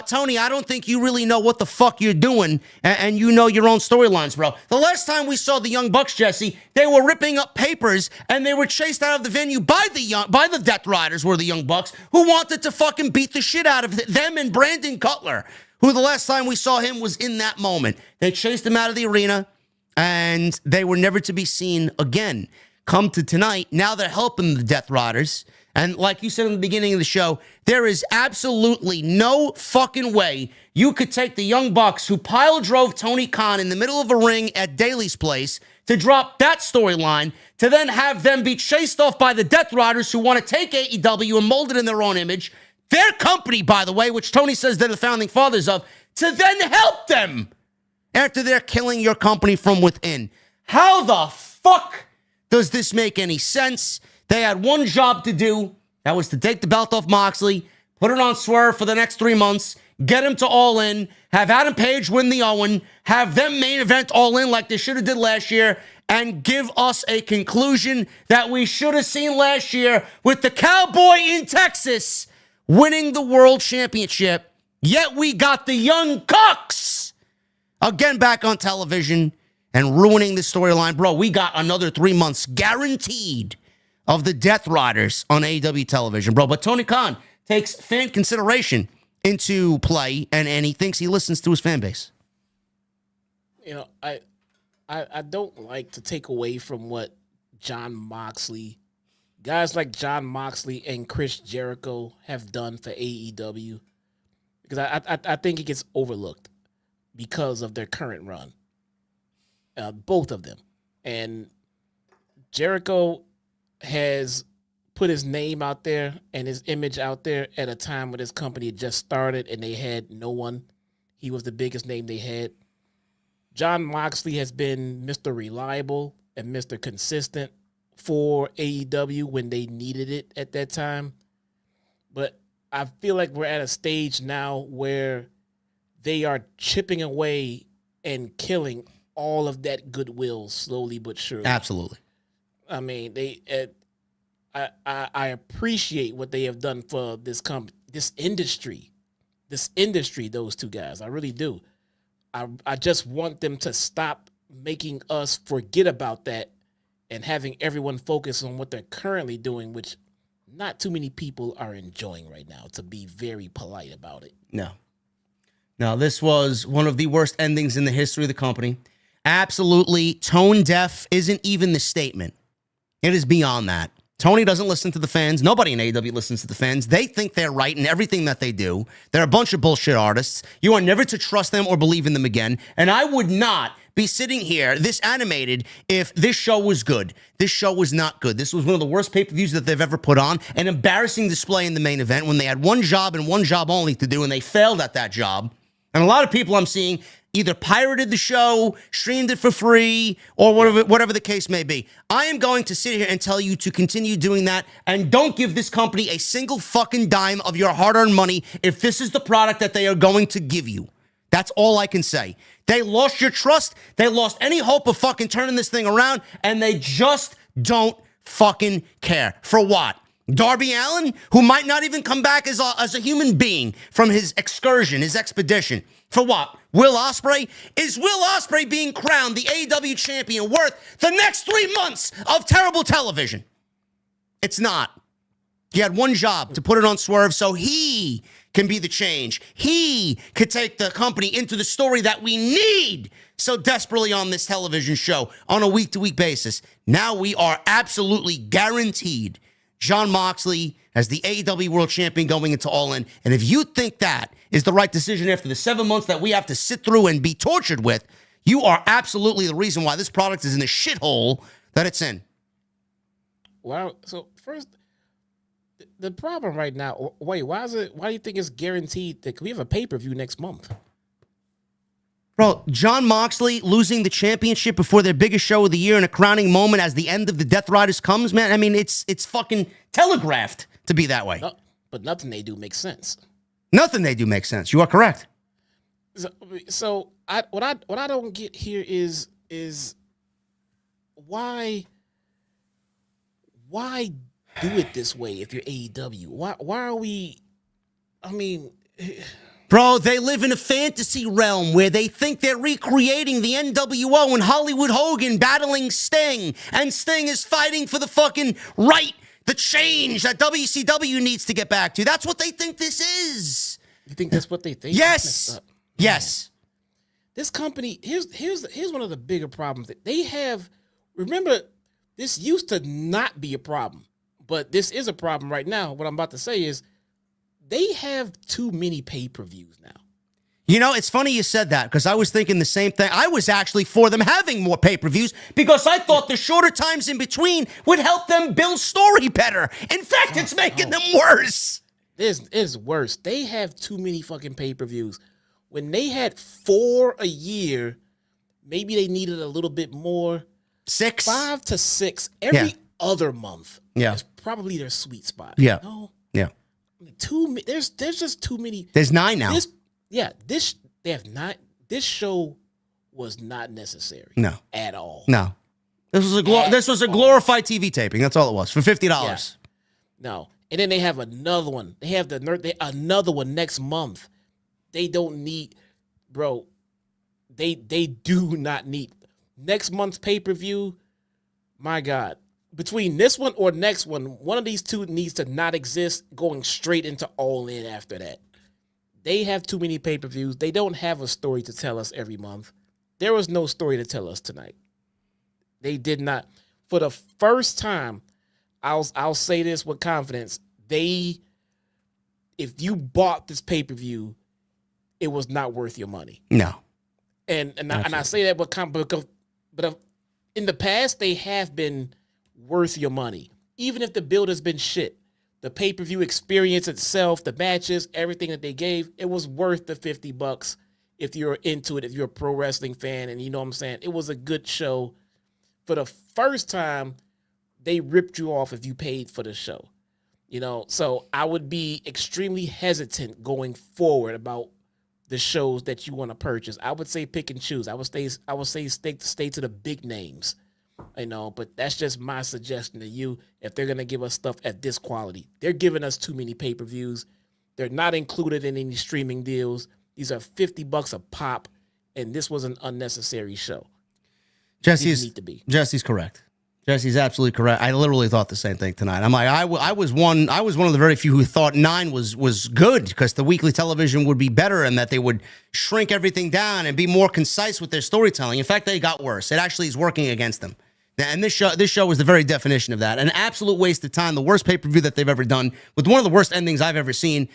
Tony, I don't think you really know what the fuck you're doing, and you know your own storylines, bro. The last time we saw the Young Bucks, Jesse, they were ripping up papers, and they were chased out of the venue by the Death Riders, were the Young Bucks, who wanted to fucking beat the shit out of them and Brandon Cutler, who the last time we saw him was in that moment. They chased him out of the arena, and they were never to be seen again. Come to tonight, now they're helping the Death Riders. And like you said in the beginning of the show, there is absolutely no fucking way you could take the Young Bucks who pile drove Tony Khan in the middle of a ring at Daly's place to drop that storyline, to then have them be chased off by the Death Riders who want to take AEW and mold it in their own image. Their company, by the way, which Tony says they're the founding fathers of, to then help them after they're killing your company from within. How the fuck does this make any sense? They had one job to do. That was to take the belt off Moxley, put it on Swerve for the next 3 months, get him to All In, have Adam Page win the Owen, have them main event All In like they should have did last year, and give us a conclusion that we should have seen last year with the Cowboy in Texas winning the World Championship. Yet we got the Young Cucks again back on television and ruining the storyline. Bro, we got another 3 months guaranteed of the Death Riders on AEW television, bro. But Tony Khan takes fan consideration into play, and he thinks he listens to his fan base. You know, I don't like to take away from what Jon Moxley guys like John Moxley and Chris Jericho have done for AEW, because I think it gets overlooked because of their current run. Both of them. And Jericho has put his name out there and his image out there at a time when this company had just started and they had no one. He was the biggest name they had. John Moxley has been Mr. Reliable and Mr. Consistent for AEW when they needed it at that time. But I feel like we're at a stage now where they are chipping away and killing all of that goodwill slowly but surely. Absolutely. I mean, I appreciate what they have done for this industry. Those two guys, I really do. I just want them to stop making us forget about that and having everyone focus on what they're currently doing, which not too many people are enjoying right now, to be very polite about it. No. No, this was one of the worst endings in the history of the company. Absolutely tone deaf isn't even the statement. It is beyond that. Tony doesn't listen to the fans. Nobody in AEW listens to the fans. They think they're right in everything that they do. They're a bunch of bullshit artists. You are never to trust them or believe in them again. And I would not be sitting here this animated if this show was good. This show was not good. This was one of the worst pay-per-views that they've ever put on. An embarrassing display in the main event when they had one job and one job only to do, and they failed at that job. And a lot of people I'm seeing either pirated the show, streamed it for free, or whatever the case may be. I am going to sit here and tell you to continue doing that, and don't give this company a single fucking dime of your hard-earned money if this is the product that they are going to give you. That's all I can say. They lost your trust. They lost any hope of fucking turning this thing around, and they just don't fucking care. For what? Darby Allin, who might not even come back as a human being from his excursion, his expedition. For what? Will Ospreay? Is Will Ospreay being crowned the AEW champion worth the next 3 months of terrible television? It's not. He had one job, to put it on Swerve so he can be the change. He could take the company into the story that we need so desperately on this television show on a week-to-week basis. Now we are absolutely guaranteed Jon Moxley as the AEW World Champion going into All In. And if you think that is the right decision after the 7 months that we have to sit through and be tortured with, you are absolutely the reason why this product is in the shithole that it's in. Well, so first, the problem right now, why do you think it's guaranteed that we have a pay-per-view next month? Bro, Jon Moxley losing the championship before their biggest show of the year in a crowning moment as the end of the Death Riders comes, man. I mean, it's fucking telegraphed to be that way. No, but nothing they do makes sense. Nothing they do makes sense. You are correct. So what I don't get here is why do it this way if you're AEW? Why are we? I mean. Bro, they live in a fantasy realm where they think they're recreating the NWO and Hollywood Hogan battling Sting, and Sting is fighting for the fucking right, the change that WCW needs to get back to. That's what they think this is. You think that's what they think? Yes. Yes. This company, here's one of the bigger problems that they have. Remember, this used to not be a problem, but this is a problem right now. What I'm about to say is, they have too many pay-per-views now. You know, it's funny you said that because I was thinking the same thing. I was actually for them having more pay-per-views because I thought the shorter times in between would help them build story better. In fact, it's making them worse. It's worse. They have too many fucking pay-per-views. When they had 4 a year, maybe they needed a little bit more. 6? 5 to 6 every other month. Yeah. Is probably their sweet spot. Yeah. No? Yeah. There's just too many. There's 9 now. They have 9. This show was not necessary. No. At all. No. This was a glorified TV taping. That's all it was for $50. Yeah. No. And then they have another one. They have another one next month. They don't need, bro. They do not need next month's pay-per-view. My God. Between this one or next one of these two needs to not exist, going straight into All In after that. They have too many pay-per-views. They don't have a story to tell us every month. There was no story to tell us tonight. They did not. For the first time, I'll say this with confidence. If you bought this pay-per-view, it was not worth your money. No. And I say that with but in the past, they have been worth your money. Even if the build has been shit, the pay-per-view experience itself, the matches, everything that they gave, it was worth the $50 if you're into it, if you're a pro wrestling fan, and you know what I'm saying. It was a good show. For the first time, they ripped you off if you paid for the show. You know, so I would be extremely hesitant going forward about the shows that you want to purchase. I would say pick and choose. I would say stay to the big names. You know, but that's just my suggestion to you. If they're gonna give us stuff at this quality, they're giving us too many pay-per-views. They're not included in any streaming deals. These are $50 a pop, and this was an unnecessary show. Jesse's correct. Jesse's absolutely correct. I literally thought the same thing tonight. I'm like, I was one of the very few who thought 9 was good because the weekly television would be better and that they would shrink everything down and be more concise with their storytelling. In fact, they got worse. It actually is working against them. And this show was the very definition of that. An absolute waste of time. The worst pay-per-view that they've ever done with one of the worst endings I've ever seen.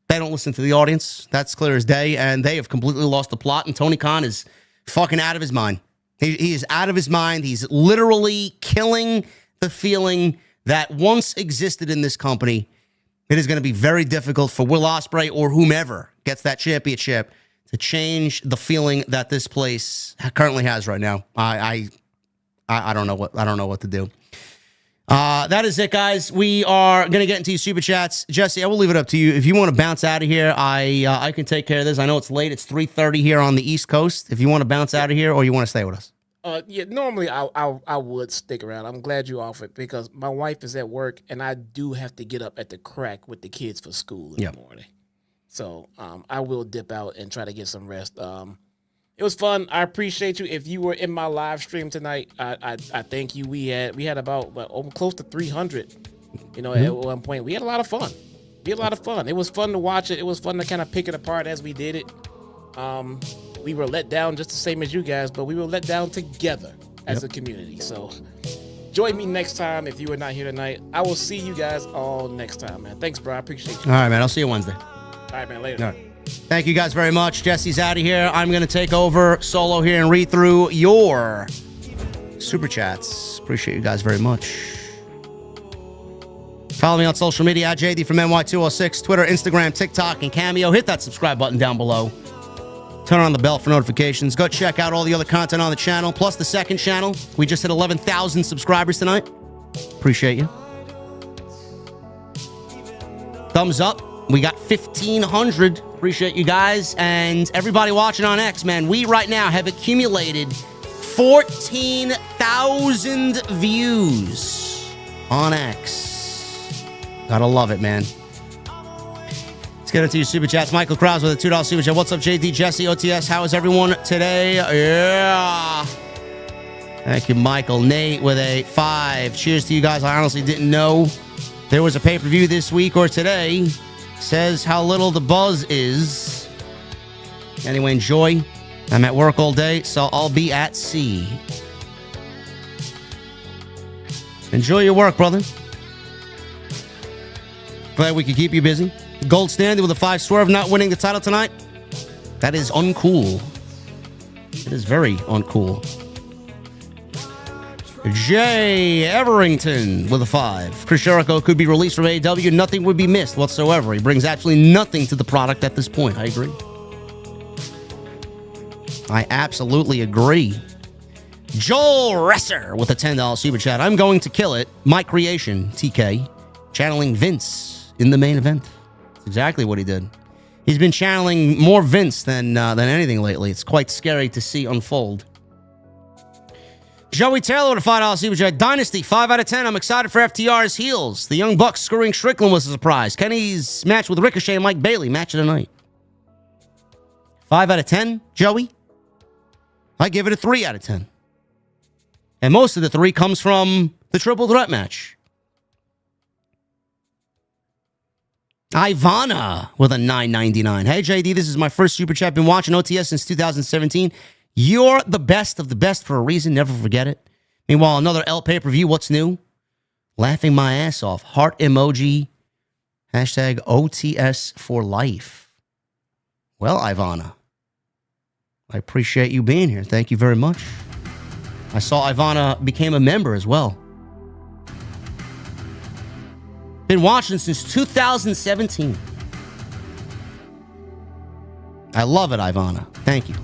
They don't listen to the audience. That's clear as day. And they have completely lost the plot. And Tony Khan is fucking out of his mind. He is out of his mind. He's literally killing the feeling that once existed in this company. It is going to be very difficult for Will Ospreay or whomever gets that championship to change the feeling that this place currently has right now. I don't know what to do. That is it, guys. We are going to get into your super chats. Jesse, I will leave it up to you. If you want to bounce out of here, I can take care of this. I know it's late. It's 3:30 here on the East Coast. If you want to bounce out of here or you want to stay with us. Yeah, normally I would stick around. I'm glad you offered because my wife is at work and I do have to get up at the crack with the kids for school in the morning. So I will dip out and try to get some rest. It was fun. I appreciate you. If you were in my live stream tonight, I thank you. We had about close to 300. You know, at one point we had a lot of fun. It was fun to watch it. It was fun to kind of pick it apart as we did it. We were let down just the same as you guys, but we were let down together as a community. So join me next time if you are not here tonight. I will see you guys all next time, man. Thanks, bro. I appreciate you. All right, man. I'll see you Wednesday. All right, man. Later. All right. Thank you guys very much. Jesse's out of here. I'm going to take over solo here and read through your super chats. Appreciate you guys very much. Follow me on social media at JDfromNY206, Twitter, Instagram, TikTok, and Cameo. Hit that subscribe button down below. Turn on the bell for notifications. Go check out all the other content on the channel, plus the second channel. We just hit 11,000 subscribers tonight. Appreciate you. Thumbs up. We got 1,500. Appreciate you guys. And everybody watching on X, man, we right now have accumulated 14,000 views on X. Gotta love it, man. Let's get into your super chats. Michael Krause with a $2 super chat. What's up, JD, Jesse, OTS? How is everyone today? Yeah. Thank you, Michael. Nate with a 5. Cheers to you guys. I honestly didn't know there was a pay-per-view this week or today. Says how little the buzz is. Anyway, enjoy. I'm at work all day, so I'll be at sea. Enjoy your work, brother. Glad we could keep you busy. Gold Standard with a 5 swerve, not winning the title tonight. That is uncool. It is very uncool. Jay Everington with a 5. Chris Jericho could be released from AEW. Nothing would be missed whatsoever. He brings absolutely nothing to the product at this point. I agree. I absolutely agree. Joel Resser with a $10 super chat. I'm going to kill it. My creation, TK, channeling Vince in the main event. That's exactly what he did. He's been channeling more Vince than anything lately. It's quite scary to see unfold. Joey Taylor with a $5 super chat. Dynasty, 5 out of 10. I'm excited for FTR's heels. The Young Bucks screwing Strickland was a surprise. Kenny's match with Ricochet and Mike Bailey, match of the night. 5 out of 10, Joey? I give it a 3 out of 10. And most of the 3 comes from the triple threat match. Ivana with a $9.99. Hey, JD, this is my first super chat. Been watching OTS since 2017. You're the best of the best for a reason. Never forget it. Meanwhile, another L pay-per-view. What's new? Laughing my ass off. Heart emoji. Hashtag OTS for life. Well, Ivana, I appreciate you being here. Thank you very much. I saw Ivana became a member as well. Been watching since 2017. I love it, Ivana. Thank you.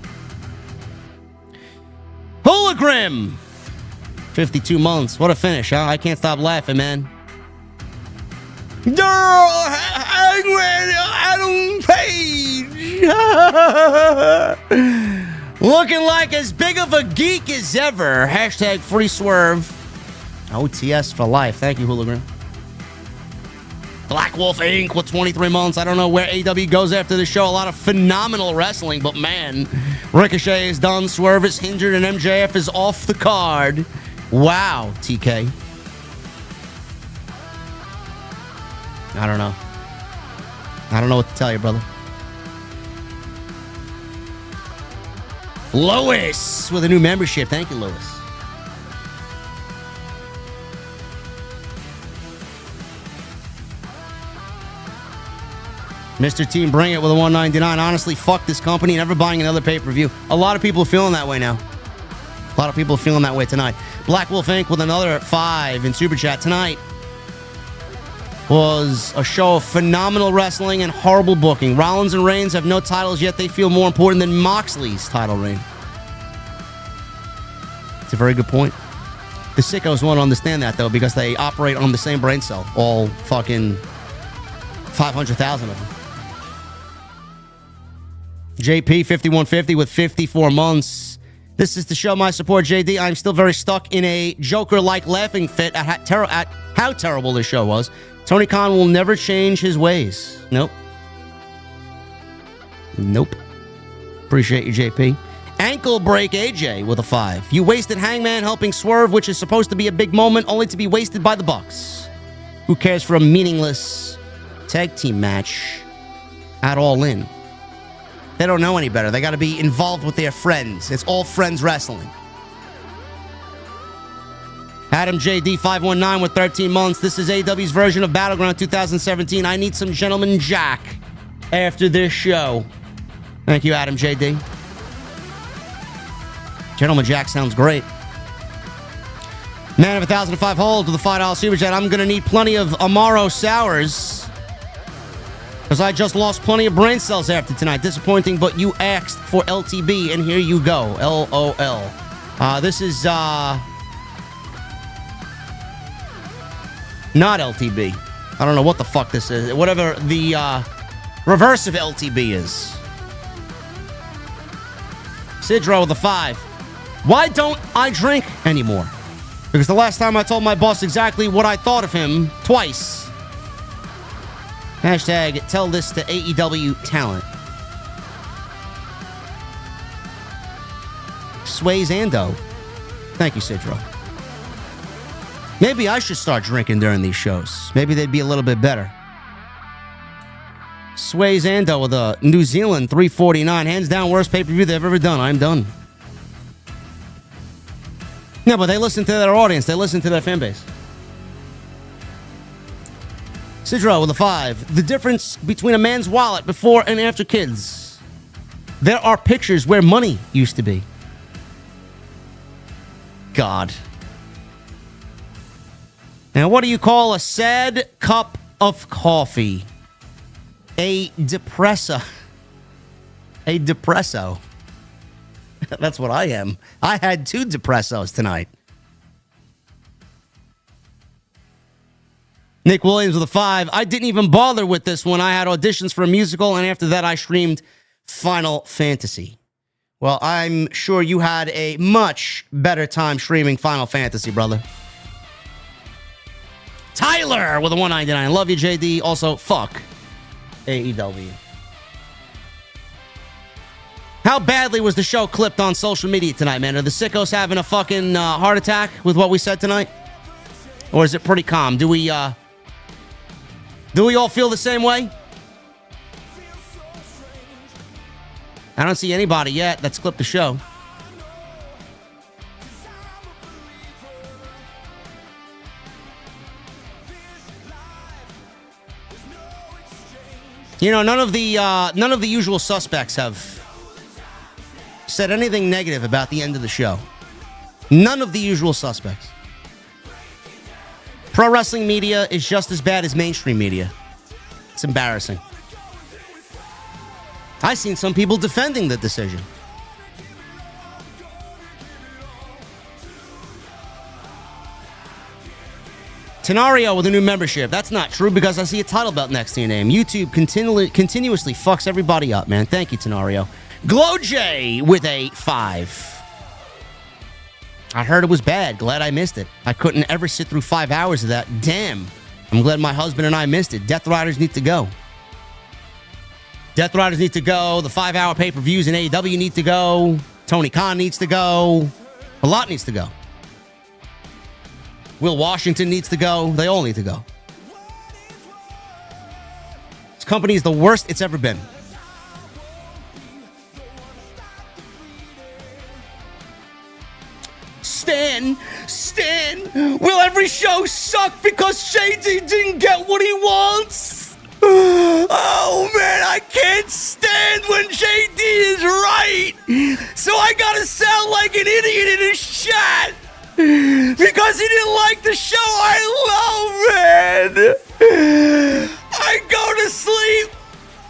Hologram! 52 months. What a finish, huh? I can't stop laughing, man. Adam Page! Looking like as big of a geek as ever. Hashtag free swerve. OTS for life. Thank you, Hologram. Black Wolf Inc. with 23 months. I don't know where AEW goes after the show. A lot of phenomenal wrestling, but man, Ricochet is done, Swerve is injured, and MJF is off the card. Wow, TK. I don't know. I don't know what to tell you, brother. Lois with a new membership. Thank you, Lois. Mr. Team Bring It with a 199. Honestly, fuck this company, never buying another pay-per-view. A lot of people are feeling that way now. A lot of people are feeling that way tonight. Black Wolf Inc. with another 5 in Super Chat. Tonight was a show of phenomenal wrestling and horrible booking. Rollins and Reigns have no titles, yet they feel more important than Moxley's title reign. It's a very good point. The sickos won't understand that, though, because they operate on the same brain cell. All fucking 500,000 of them. JP 5150 with 54 months. This is to show my support, JD. I'm still very stuck in a Joker-like laughing fit at how terrible this show was. Tony Khan will never change his ways. Nope. Nope. Appreciate you, JP. Ankle Break AJ with a 5. You wasted Hangman helping Swerve, which is supposed to be a big moment, only to be wasted by the Bucks. Who cares for a meaningless tag team match at All In? They don't know any better. They got to be involved with their friends. It's all friends wrestling. Adam JD 519 with 13 months. This is AEW's version of Battleground 2017. I need some Gentleman Jack after this show. Thank you, Adam JD. Gentleman Jack sounds great. Man of 1,005 holds with a $5 super chat. I'm going to need plenty of Amaro Sours, because I just lost plenty of brain cells after tonight. Disappointing, but you asked for LTB, and here you go. LOL. This is not LTB. I don't know what the fuck this is. Whatever the reverse of LTB is. Sidro with a 5. Why don't I drink anymore? Because the last time I told my boss exactly what I thought of him twice. Hashtag tell this to AEW talent. Sways Ando. Thank you, Sidro. Maybe I should start drinking during these shows. Maybe they'd be a little bit better. Sways Ando with a New Zealand 349. Hands down, worst pay-per-view they've ever done. I'm done. Yeah, but they listen to their audience. They listen to their fan base. Sidro with a 5. The difference between a man's wallet before and after kids. There are pictures where money used to be. God. Now, what do you call a sad cup of coffee? A depresso. A depresso. That's what I am. I had 2 depressos tonight. Nick Williams with a 5. I didn't even bother with this one. I had auditions for a musical, and after that, I streamed Final Fantasy. Well, I'm sure you had a much better time streaming Final Fantasy, brother. Tyler with a 199. Love you, JD. Also, fuck AEW. How badly was the show clipped on social media tonight, man? Are the sickos having a fucking heart attack with what we said tonight? Or is it pretty calm? Do we all feel the same way? I don't see anybody yet that's clipped the show. You know, none of the usual suspects have said anything negative about the end of the show. None of the usual suspects. Pro wrestling media is just as bad as mainstream media. It's embarrassing. I've seen some people defending the decision. Tenario with a new membership. That's not true because I see a title belt next to your name. YouTube continuously fucks everybody up, man. Thank you, Tenario. GlowJ with a 5. I heard it was bad. Glad I missed it. I couldn't ever sit through 5 hours of that. Damn. I'm glad my husband and I missed it. Death Riders need to go. Death Riders need to go. The 5-hour pay-per-views in AEW need to go. Tony Khan needs to go. A lot needs to go. Will Washington needs to go. They all need to go. This company is the worst it's ever been. Stan, will every show suck because JD didn't get what he wants? Oh man, I can't stand when JD is right. So I gotta sound like an idiot in his chat because he didn't like the show I love, man. I go to sleep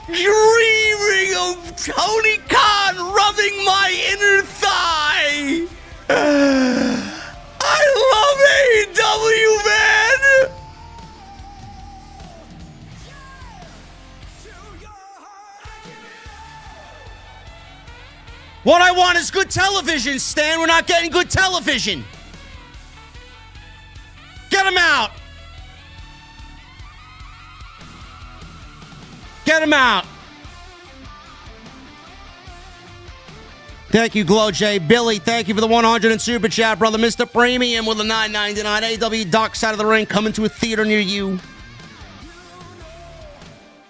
dreaming of Tony Khan rubbing my inner thigh. I love AEW, man! What I want is good television, Stan. We're not getting good television. Get him out. Get him out. Thank you, GlowJ. Billy, thank you for the 100 and super chat, brother. Mr. Premium with a $9.99. AW Dark Side of the Ring coming to a theater near you.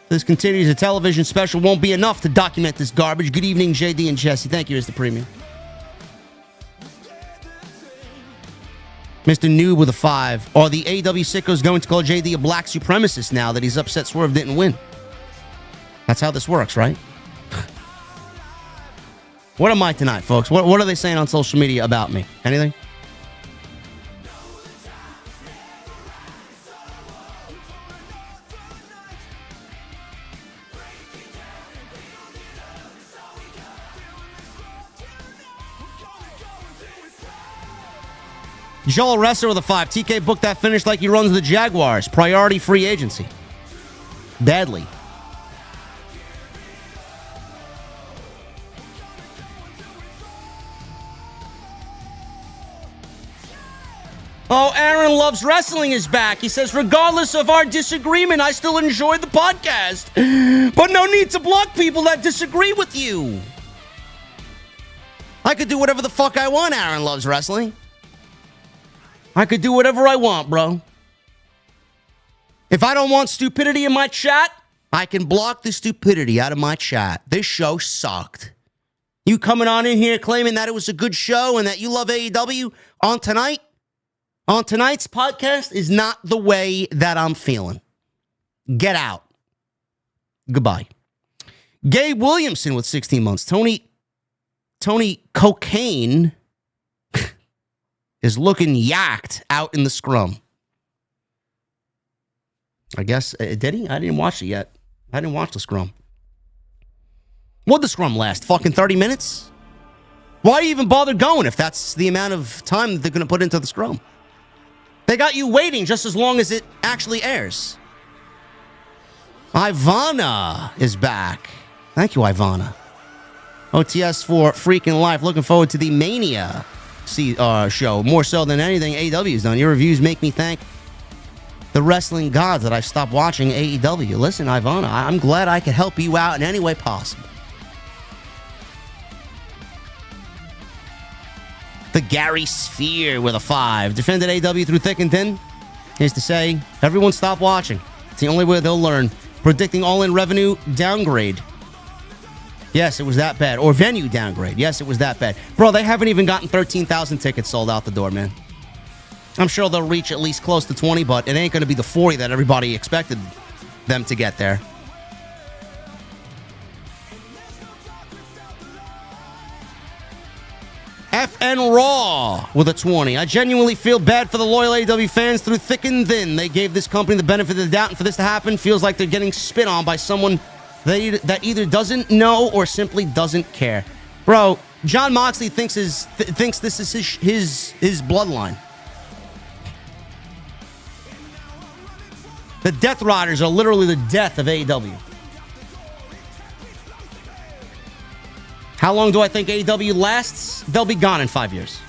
This continues. A television special won't be enough to document this garbage. Good evening, JD and Jesse. Thank you, Mr. Premium. Mr. Noob with a 5. Are the AW sickos going to call JD a black supremacist now that he's upset Swerve didn't win? That's how this works, right? What am I tonight, folks? What are they saying on social media about me? Anything? Joel Resser with a 5. TK booked that finish like he runs the Jaguars. Priority free agency. Badly. Oh, Aaron Loves Wrestling is back. He says, regardless of our disagreement, I still enjoy the podcast. But no need to block people that disagree with you. I could do whatever the fuck I want, Aaron Loves Wrestling. I could do whatever I want, bro. If I don't want stupidity in my chat, I can block the stupidity out of my chat. This show sucked. You coming on in here claiming that it was a good show and that you love AEW on tonight's podcast is not the way that I'm feeling. Get out. Goodbye. Gabe Williamson with 16 months. Tony Cocaine is looking yacked out in the scrum. I guess, did he? I didn't watch it yet. I didn't watch the scrum. What'd the scrum last? Fucking 30 minutes? Why even bother going if that's the amount of time that they're going to put into the scrum? They got you waiting just as long as it actually airs. Ivana is back. Thank you, Ivana. OTS for freaking life. Looking forward to the Mania show. More so than anything AEW's done. Your reviews make me thank the wrestling gods that I've stopped watching AEW. Listen, Ivana, I'm glad I could help you out in any way possible. The Gary Sphere with a 5. Defended AEW through thick and thin. Here's to say, everyone stop watching. It's the only way they'll learn. Predicting all-in revenue downgrade. Yes, it was that bad. Or venue downgrade. Yes, it was that bad. Bro, they haven't even gotten 13,000 tickets sold out the door, man. I'm sure they'll reach at least close to 20, but it ain't going to be the 40 that everybody expected them to get there. FN Raw with a 20. I genuinely feel bad for the loyal AEW fans through thick and thin. They gave this company the benefit of the doubt, and for this to happen feels like they're getting spit on by someone that either doesn't know or simply doesn't care. Bro, John Moxley thinks this is his bloodline. The Death Riders are literally the death of AEW. How long do I think AEW lasts? They'll be gone in 5 years.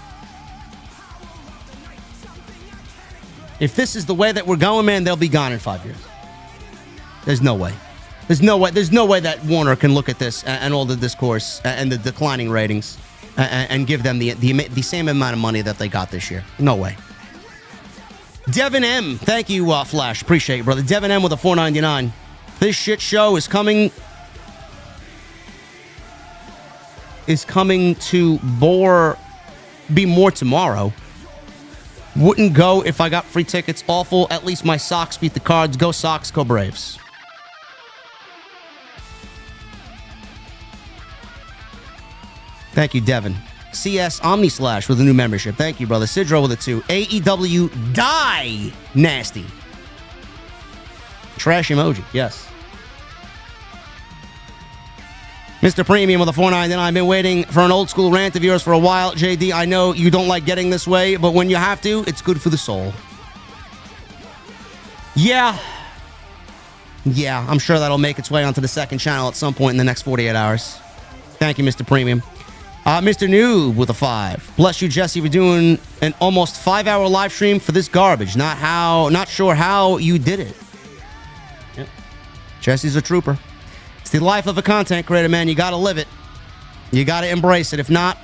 If this is the way that we're going, man, they'll be gone in 5 years. There's no way. There's no way that Warner can look at this and all the discourse and the declining ratings and give them the same amount of money that they got this year. No way. Devin M. Thank you, Flash. Appreciate you, brother. Devin M with a $4.99. This shit show is coming to be more tomorrow. Wouldn't go if I got free tickets. Awful. At least my Sox beat the Cards. Go Sox, go Braves. Thank you, Devin. CS Omnislash with a new membership. Thank you, brother. Sidro with a 2. AEW Dynasty. Trash emoji. Yes. Mr. Premium with a $4.99. I've been waiting for an old school rant of yours for a while. JD, I know you don't like getting this way, but when you have to, it's good for the soul. Yeah, I'm sure that'll make its way onto the second channel at some point in the next 48 hours. Thank you, Mr. Premium. Mr. Noob with a 5. Bless you, Jesse, for doing an almost 5-hour live stream for this garbage. Not sure how you did it. Yep. Jesse's a trooper. It's the life of a content creator, man. You got to live it. You got to embrace it. If not,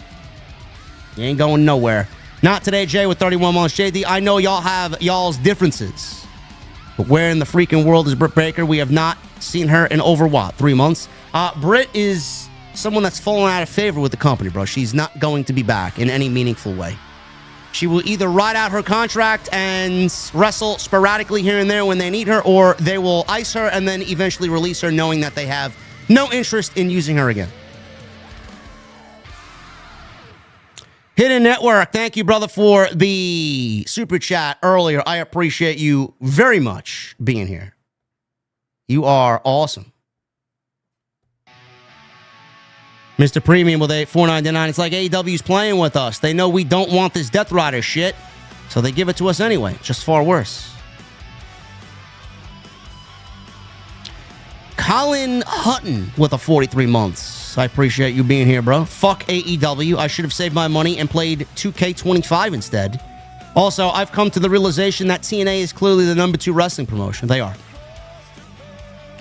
you ain't going nowhere. Not today, Jay, with 31 months. JD, I know y'all have y'all's differences. But where in the freaking world is Britt Baker? We have not seen her in over, 3 months? Britt is someone that's fallen out of favor with the company, bro. She's not going to be back in any meaningful way. She will either ride out her contract and wrestle sporadically here and there when they need her, or they will ice her and then eventually release her knowing that they have no interest in using her again. Hidden Network, thank you, brother, for the super chat earlier. I appreciate you very much being here. You are awesome. Mr. Premium with a $4.99. It's like AEW's playing with us. They know we don't want this Death Rider shit, so they give it to us anyway. Just far worse. Colin Hutton with a 43 months. I appreciate you being here, bro. Fuck AEW. I should have saved my money and played 2K25 instead. Also, I've come to the realization that TNA is clearly the number 2 wrestling promotion. They are.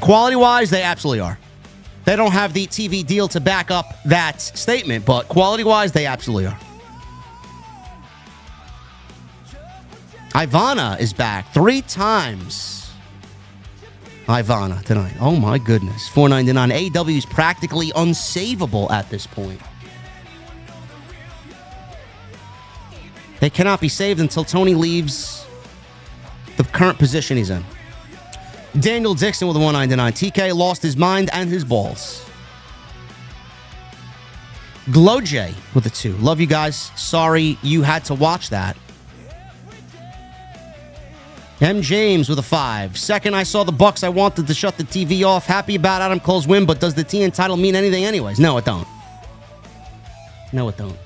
Quality-wise, they absolutely are. They don't have the TV deal to back up that statement, but quality-wise, they absolutely are. Ivana is back 3 times. Ivana tonight. Oh, my goodness. $4.99. AEW is practically unsavable at this point. They cannot be saved until Tony leaves the current position he's in. Daniel Dixon with a $1.99. TK lost his mind and his balls. GlowJ with a 2. Love you guys. Sorry you had to watch that. M. James with a 5. Second I saw the Bucks, I wanted to shut the TV off. Happy about Adam Cole's win, but does the TN title mean anything anyways? No, it don't. No, it don't.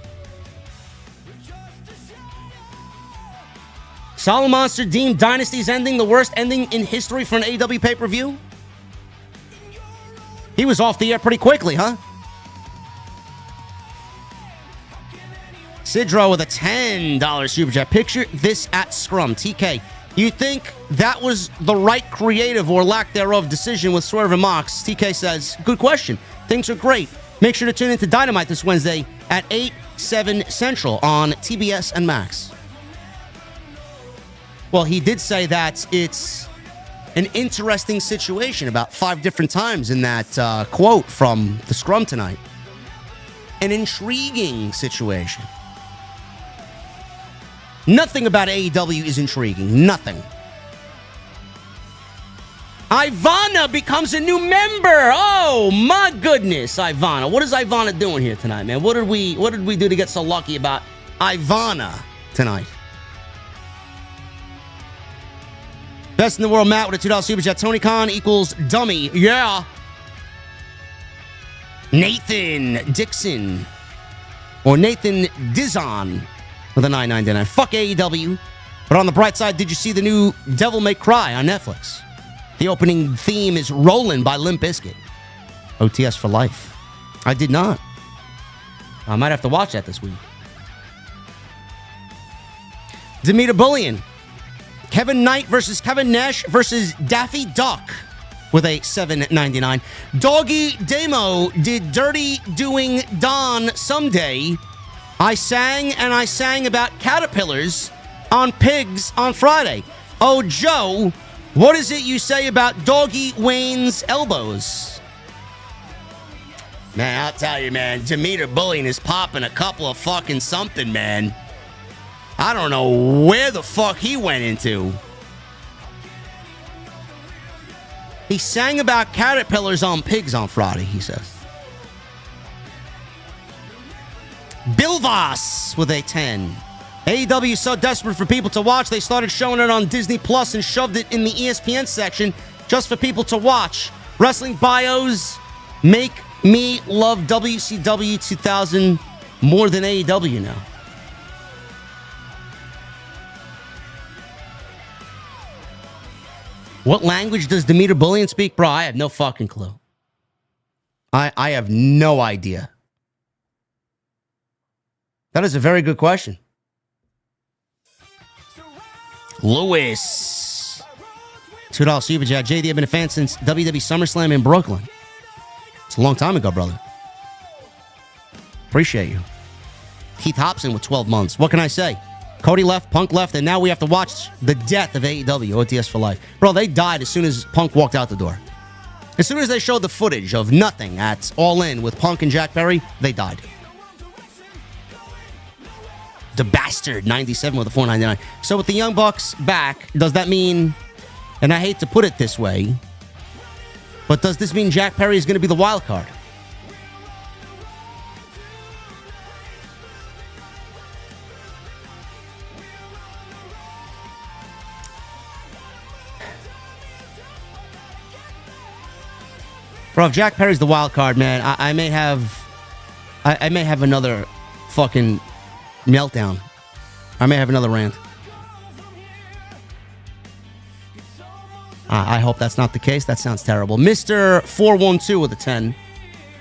Solid Monster deemed Dynasty's ending the worst ending in history for an AEW pay-per-view? He was off the air pretty quickly, huh? Sidro with a $10 super chat. Picture this at Scrum. TK, you think that was the right creative or lack thereof decision with Swerve and Mox? TK says, good question. Things are great. Make sure to tune into Dynamite this Wednesday at 8, 7 Central on TBS and Max. Well, he did say that it's an interesting situation about 5 different times in that quote from the Scrum tonight. An intriguing situation. Nothing about AEW is intriguing. Nothing. Ivana becomes a new member. Oh my goodness, Ivana. What is Ivana doing here tonight, man? What did we do to get so lucky about Ivana tonight? Best in the world, Matt, with a $2 super chat. Tony Khan equals dummy. Yeah. Nathan Dixon. Or Nathan Dizon with a $9.99. Fuck AEW. But on the bright side, did you see the new Devil May Cry on Netflix? The opening theme is Rollin' by Limp Bizkit. OTS for life. I did not. I might have to watch that this week. Demeter Bullion. Kevin Knight versus Kevin Nash versus Daffy Duck with a $7.99. Doggy Demo did Dirty Doing Don someday. I sang about caterpillars on pigs on Friday. Oh, Joe, what is it you say about Doggy Wayne's elbows? Man, I'll tell you, man, Demeter Bullion is popping a couple of fucking something, man. I don't know where the fuck he went into. He sang about caterpillars on pigs on Friday, he says. Bill Voss with a 10. AEW is so desperate for people to watch, they started showing it on Disney Plus and shoved it in the ESPN section just for people to watch. Wrestling bios make me love WCW 2000 more than AEW now. What language does Demeter Bullion speak? Bro, I have no fucking clue. I have no idea. That is a very good question. Lewis. $2 super chat. JD, I've been a fan since WWE SummerSlam in Brooklyn. It's a long time ago, brother. Appreciate you. Keith Hobson with 12 months. What can I say? Cody left, Punk left, and now we have to watch the death of AEW, OTS for life. Bro, they died as soon as Punk walked out the door. As soon as they showed the footage of nothing at All In with Punk and Jack Perry, they died. The Bastard, 97 with a $4.99. So with the Young Bucks back, does that mean, and I hate to put it this way, but does this mean Jack Perry is going to be the wild card? Bro, if Jack Perry's the wild card, man, I may have another fucking meltdown. I may have another rant. I hope that's not the case. That sounds terrible. Mr. 412 with a 10.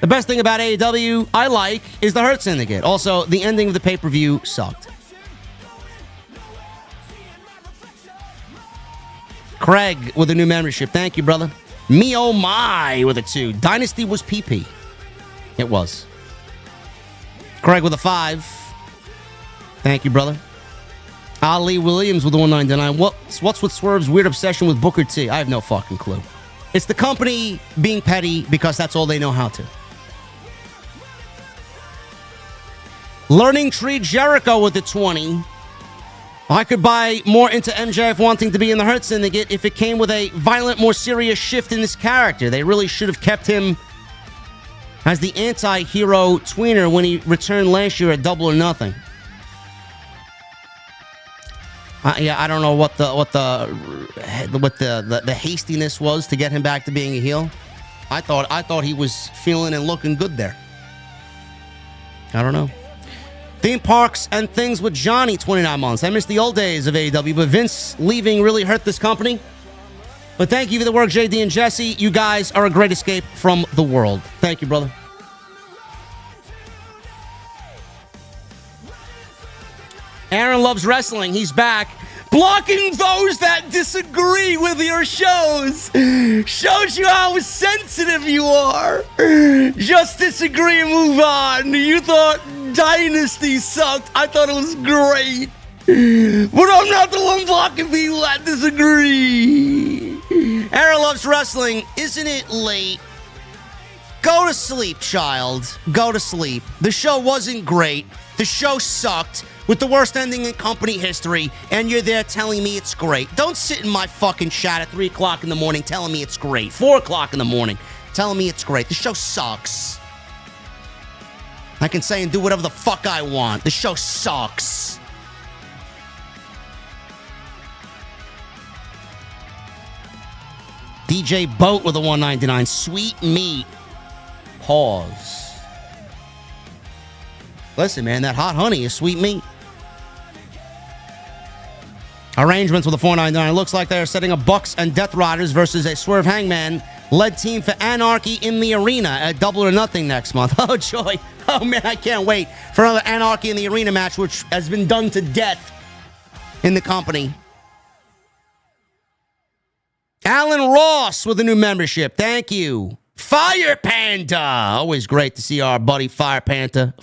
The best thing about AEW I like is the Hurt Syndicate. Also, the ending of the pay-per-view sucked. Craig with a new membership. Thank you, brother. Me oh my with a 2. Dynasty was PP. It was. Craig with a 5. Thank you, brother. Ali Williams with a $1.99. What's with Swerve's weird obsession with Booker T? I have no fucking clue. It's the company being petty because that's all they know how to. Learning Tree Jericho with the 20. I could buy more into MJF wanting to be in the Hurt Syndicate if it came with a violent, more serious shift in this character. They really should have kept him as the anti-hero tweener when he returned last year at Double or Nothing. Yeah, I don't know what the hastiness was to get him back to being a heel. I thought he was feeling and looking good there. I don't know. Theme parks and things with Johnny, 29 months. I miss the old days of AEW, but Vince leaving really hurt this company. But thank you for the work, JD and Jesse. You guys are a great escape from the world. Thank you, brother. Aaron loves wrestling. He's back. Blocking those that disagree with your shows shows you how sensitive you are. Just disagree and move on. You thought Dynasty sucked. I thought it was great. But I'm not the one blocking people that disagree. Aaron loves wrestling. Isn't it late? Go to sleep, child. Go to sleep. The show wasn't great. The show sucked with the worst ending in company history, and you're there telling me it's great. Don't sit in my fucking chat at 3 o'clock in the morning telling me it's great. 4 o'clock in the morning telling me it's great. The show sucks. I can say and do whatever the fuck I want. The show sucks. DJ Boat with a 199. Sweet meat. Pause. Listen, man, that hot honey is sweet meat. Arrangements with a 499. Looks like they're setting up Bucks and Death Riders versus a Swerve Hangman led team for Anarchy in the Arena at Double or Nothing next month. Oh, joy. Oh, man, I can't wait for another Anarchy in the Arena match, which has been done to death in the company. Alan Ross with a new membership. Thank you. Fire Panda. Always great to see our buddy Fire Panda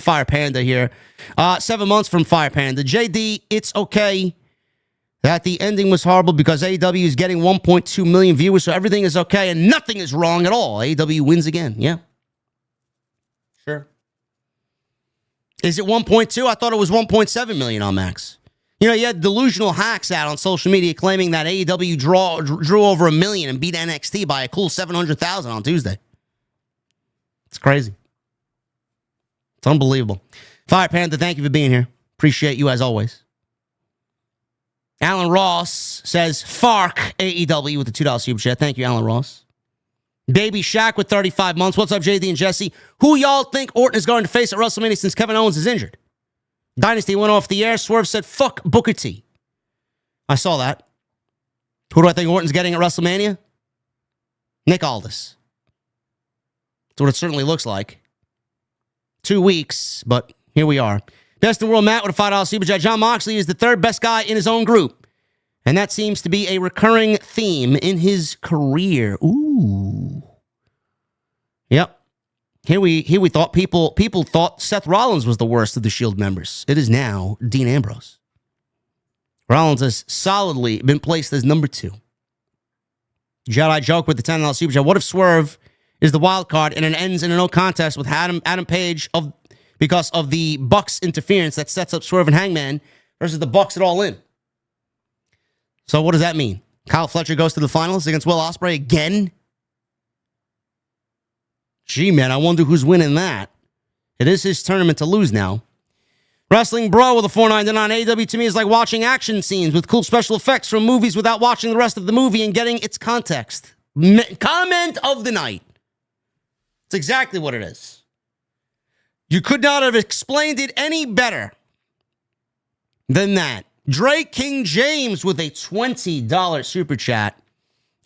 here. 7 months from Fire Panda. JD, it's okay that the ending was horrible because AEW is getting 1.2 million viewers, so everything is okay and nothing is wrong at all. AEW wins again. Yeah. Sure. Is it 1.2? I thought it was 1.7 million on Max. You know, you had delusional hacks out on social media claiming that AEW drew over 1 million and beat NXT by a cool 700,000 on Tuesday. It's crazy. It's unbelievable. Fire Panda, thank you for being here. Appreciate you as always. Alan Ross says, Fark AEW with the $2 super chat. Thank you, Alan Ross. Baby Shaq with 35 months. What's up, JD and Jesse? Who y'all think Orton is going to face at WrestleMania since Kevin Owens is injured? Dynasty went off the air. Swerve said, fuck Booker T. I saw that. Who do I think Orton's getting at WrestleMania? Nick Aldis. That's what it certainly looks like. 2 weeks, but here we are. Best in the world, Matt, with a $5 super chat. John Moxley is the third best guy in his own group. And that seems to be a recurring theme in his career. Ooh. Yep. Here we thought people thought Seth Rollins was the worst of the Shield members. It is now Dean Ambrose. Rollins has solidly been placed as number 2. Jedi joke with the $10 super chat. What if Swerve is the wild card and it ends in a no contest with Adam Page because of the Bucks interference that sets up Swerve and Hangman versus the Bucks at All In? So what does that mean? Kyle Fletcher goes to the finals against Will Ospreay again? Gee, man, I wonder who's winning that. It is his tournament to lose now. Wrestling Bro with a $4.99. AEW to me is like watching action scenes with cool special effects from movies without watching the rest of the movie and getting its context. Comment of the night. It's exactly what it is. You could not have explained it any better than that. Drake King James with a $20 super chat.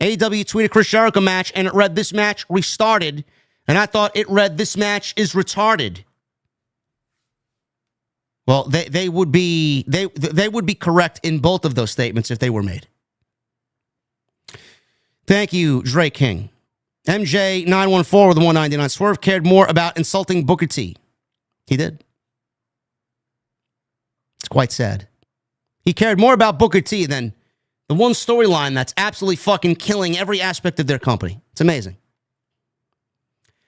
AEW tweeted Chris Jericho match, and it read, this match restarted. And I thought it read, this match is retarded. Well, they would be correct in both of those statements if they were made. Thank you, Drake King. MJ914 with a 199. Swerve cared more about insulting Booker T. He did. It's quite sad. He cared more about Booker T than the one storyline that's absolutely fucking killing every aspect of their company. It's amazing.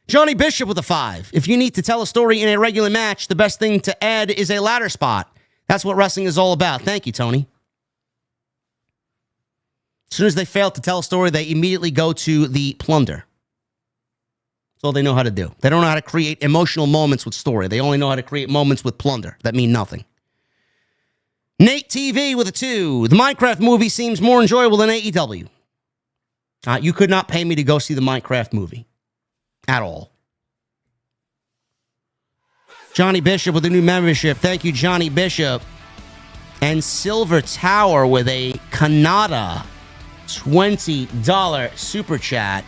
Johnny Bishop with a 5. If you need to tell a story in a regular match, the best thing to add is a ladder spot. That's what wrestling is all about. Thank you, Tony. As soon as they fail to tell a story, they immediately go to the plunder. That's all they know how to do. They don't know how to create emotional moments with story. They only know how to create moments with plunder that mean nothing. Nate TV with a 2. The Minecraft movie seems more enjoyable than AEW. You could not pay me to go see the Minecraft movie. At all. Johnny Bishop with a new membership. Thank you, Johnny Bishop. And Silver Tower with a Kanata $20 super chat.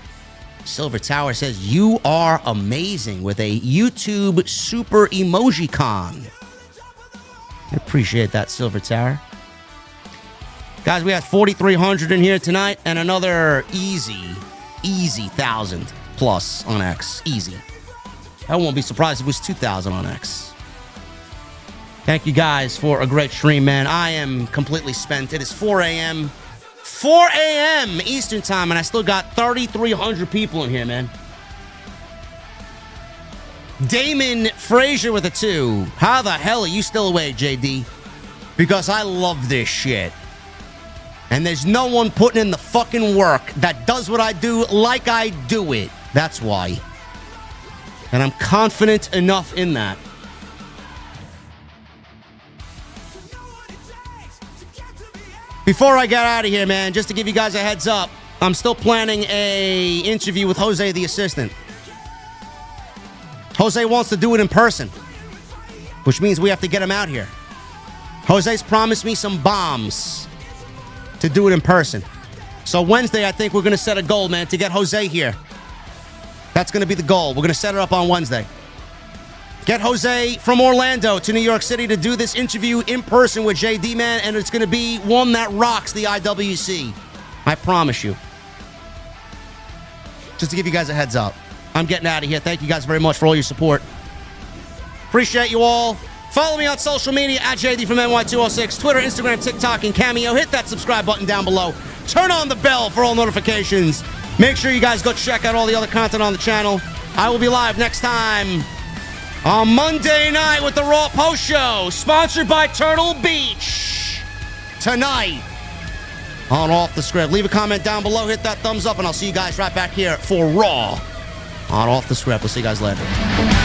Silver Tower says, you are amazing with a YouTube super emoji con. I appreciate that, Silver Tower. Guys, we have 4,300 in here tonight and another easy 1,000 plus on X. Easy. I won't be surprised if it was 2,000 on X. Thank you guys for a great stream, man. I am completely spent. It is 4 a.m. 4 a.m. Eastern time, and I still got 3,300 people in here, man. Damon Frazier with a 2. How the hell are you still awake, JD? Because I love this shit. And there's no one putting in the fucking work that does what I do like I do it. That's why. And I'm confident enough in that. Before I get out of here, man, just to give you guys a heads up, I'm still planning a interview with Jose, the assistant. Jose wants to do it in person, which means we have to get him out here. Jose's promised me some bombs to do it in person. So Wednesday, I think we're going to set a goal, man, to get Jose here. That's going to be the goal. We're going to set it up on Wednesday. Get Jose from Orlando to New York City to do this interview in person with JD, man, and it's going to be one that rocks the IWC. I promise you. Just to give you guys a heads up. I'm getting out of here. Thank you guys very much for all your support. Appreciate you all. Follow me on social media at JDfromNY206, Twitter, Instagram, TikTok, and Cameo. Hit that subscribe button down below. Turn on the bell for all notifications. Make sure you guys go check out all the other content on the channel. I will be live next time on Monday night with the Raw Post Show, sponsored by Turtle Beach. Tonight on Off the Script. Leave a comment down below, hit that thumbs up, and I'll see you guys right back here for Raw on Off the Script. We'll see you guys later.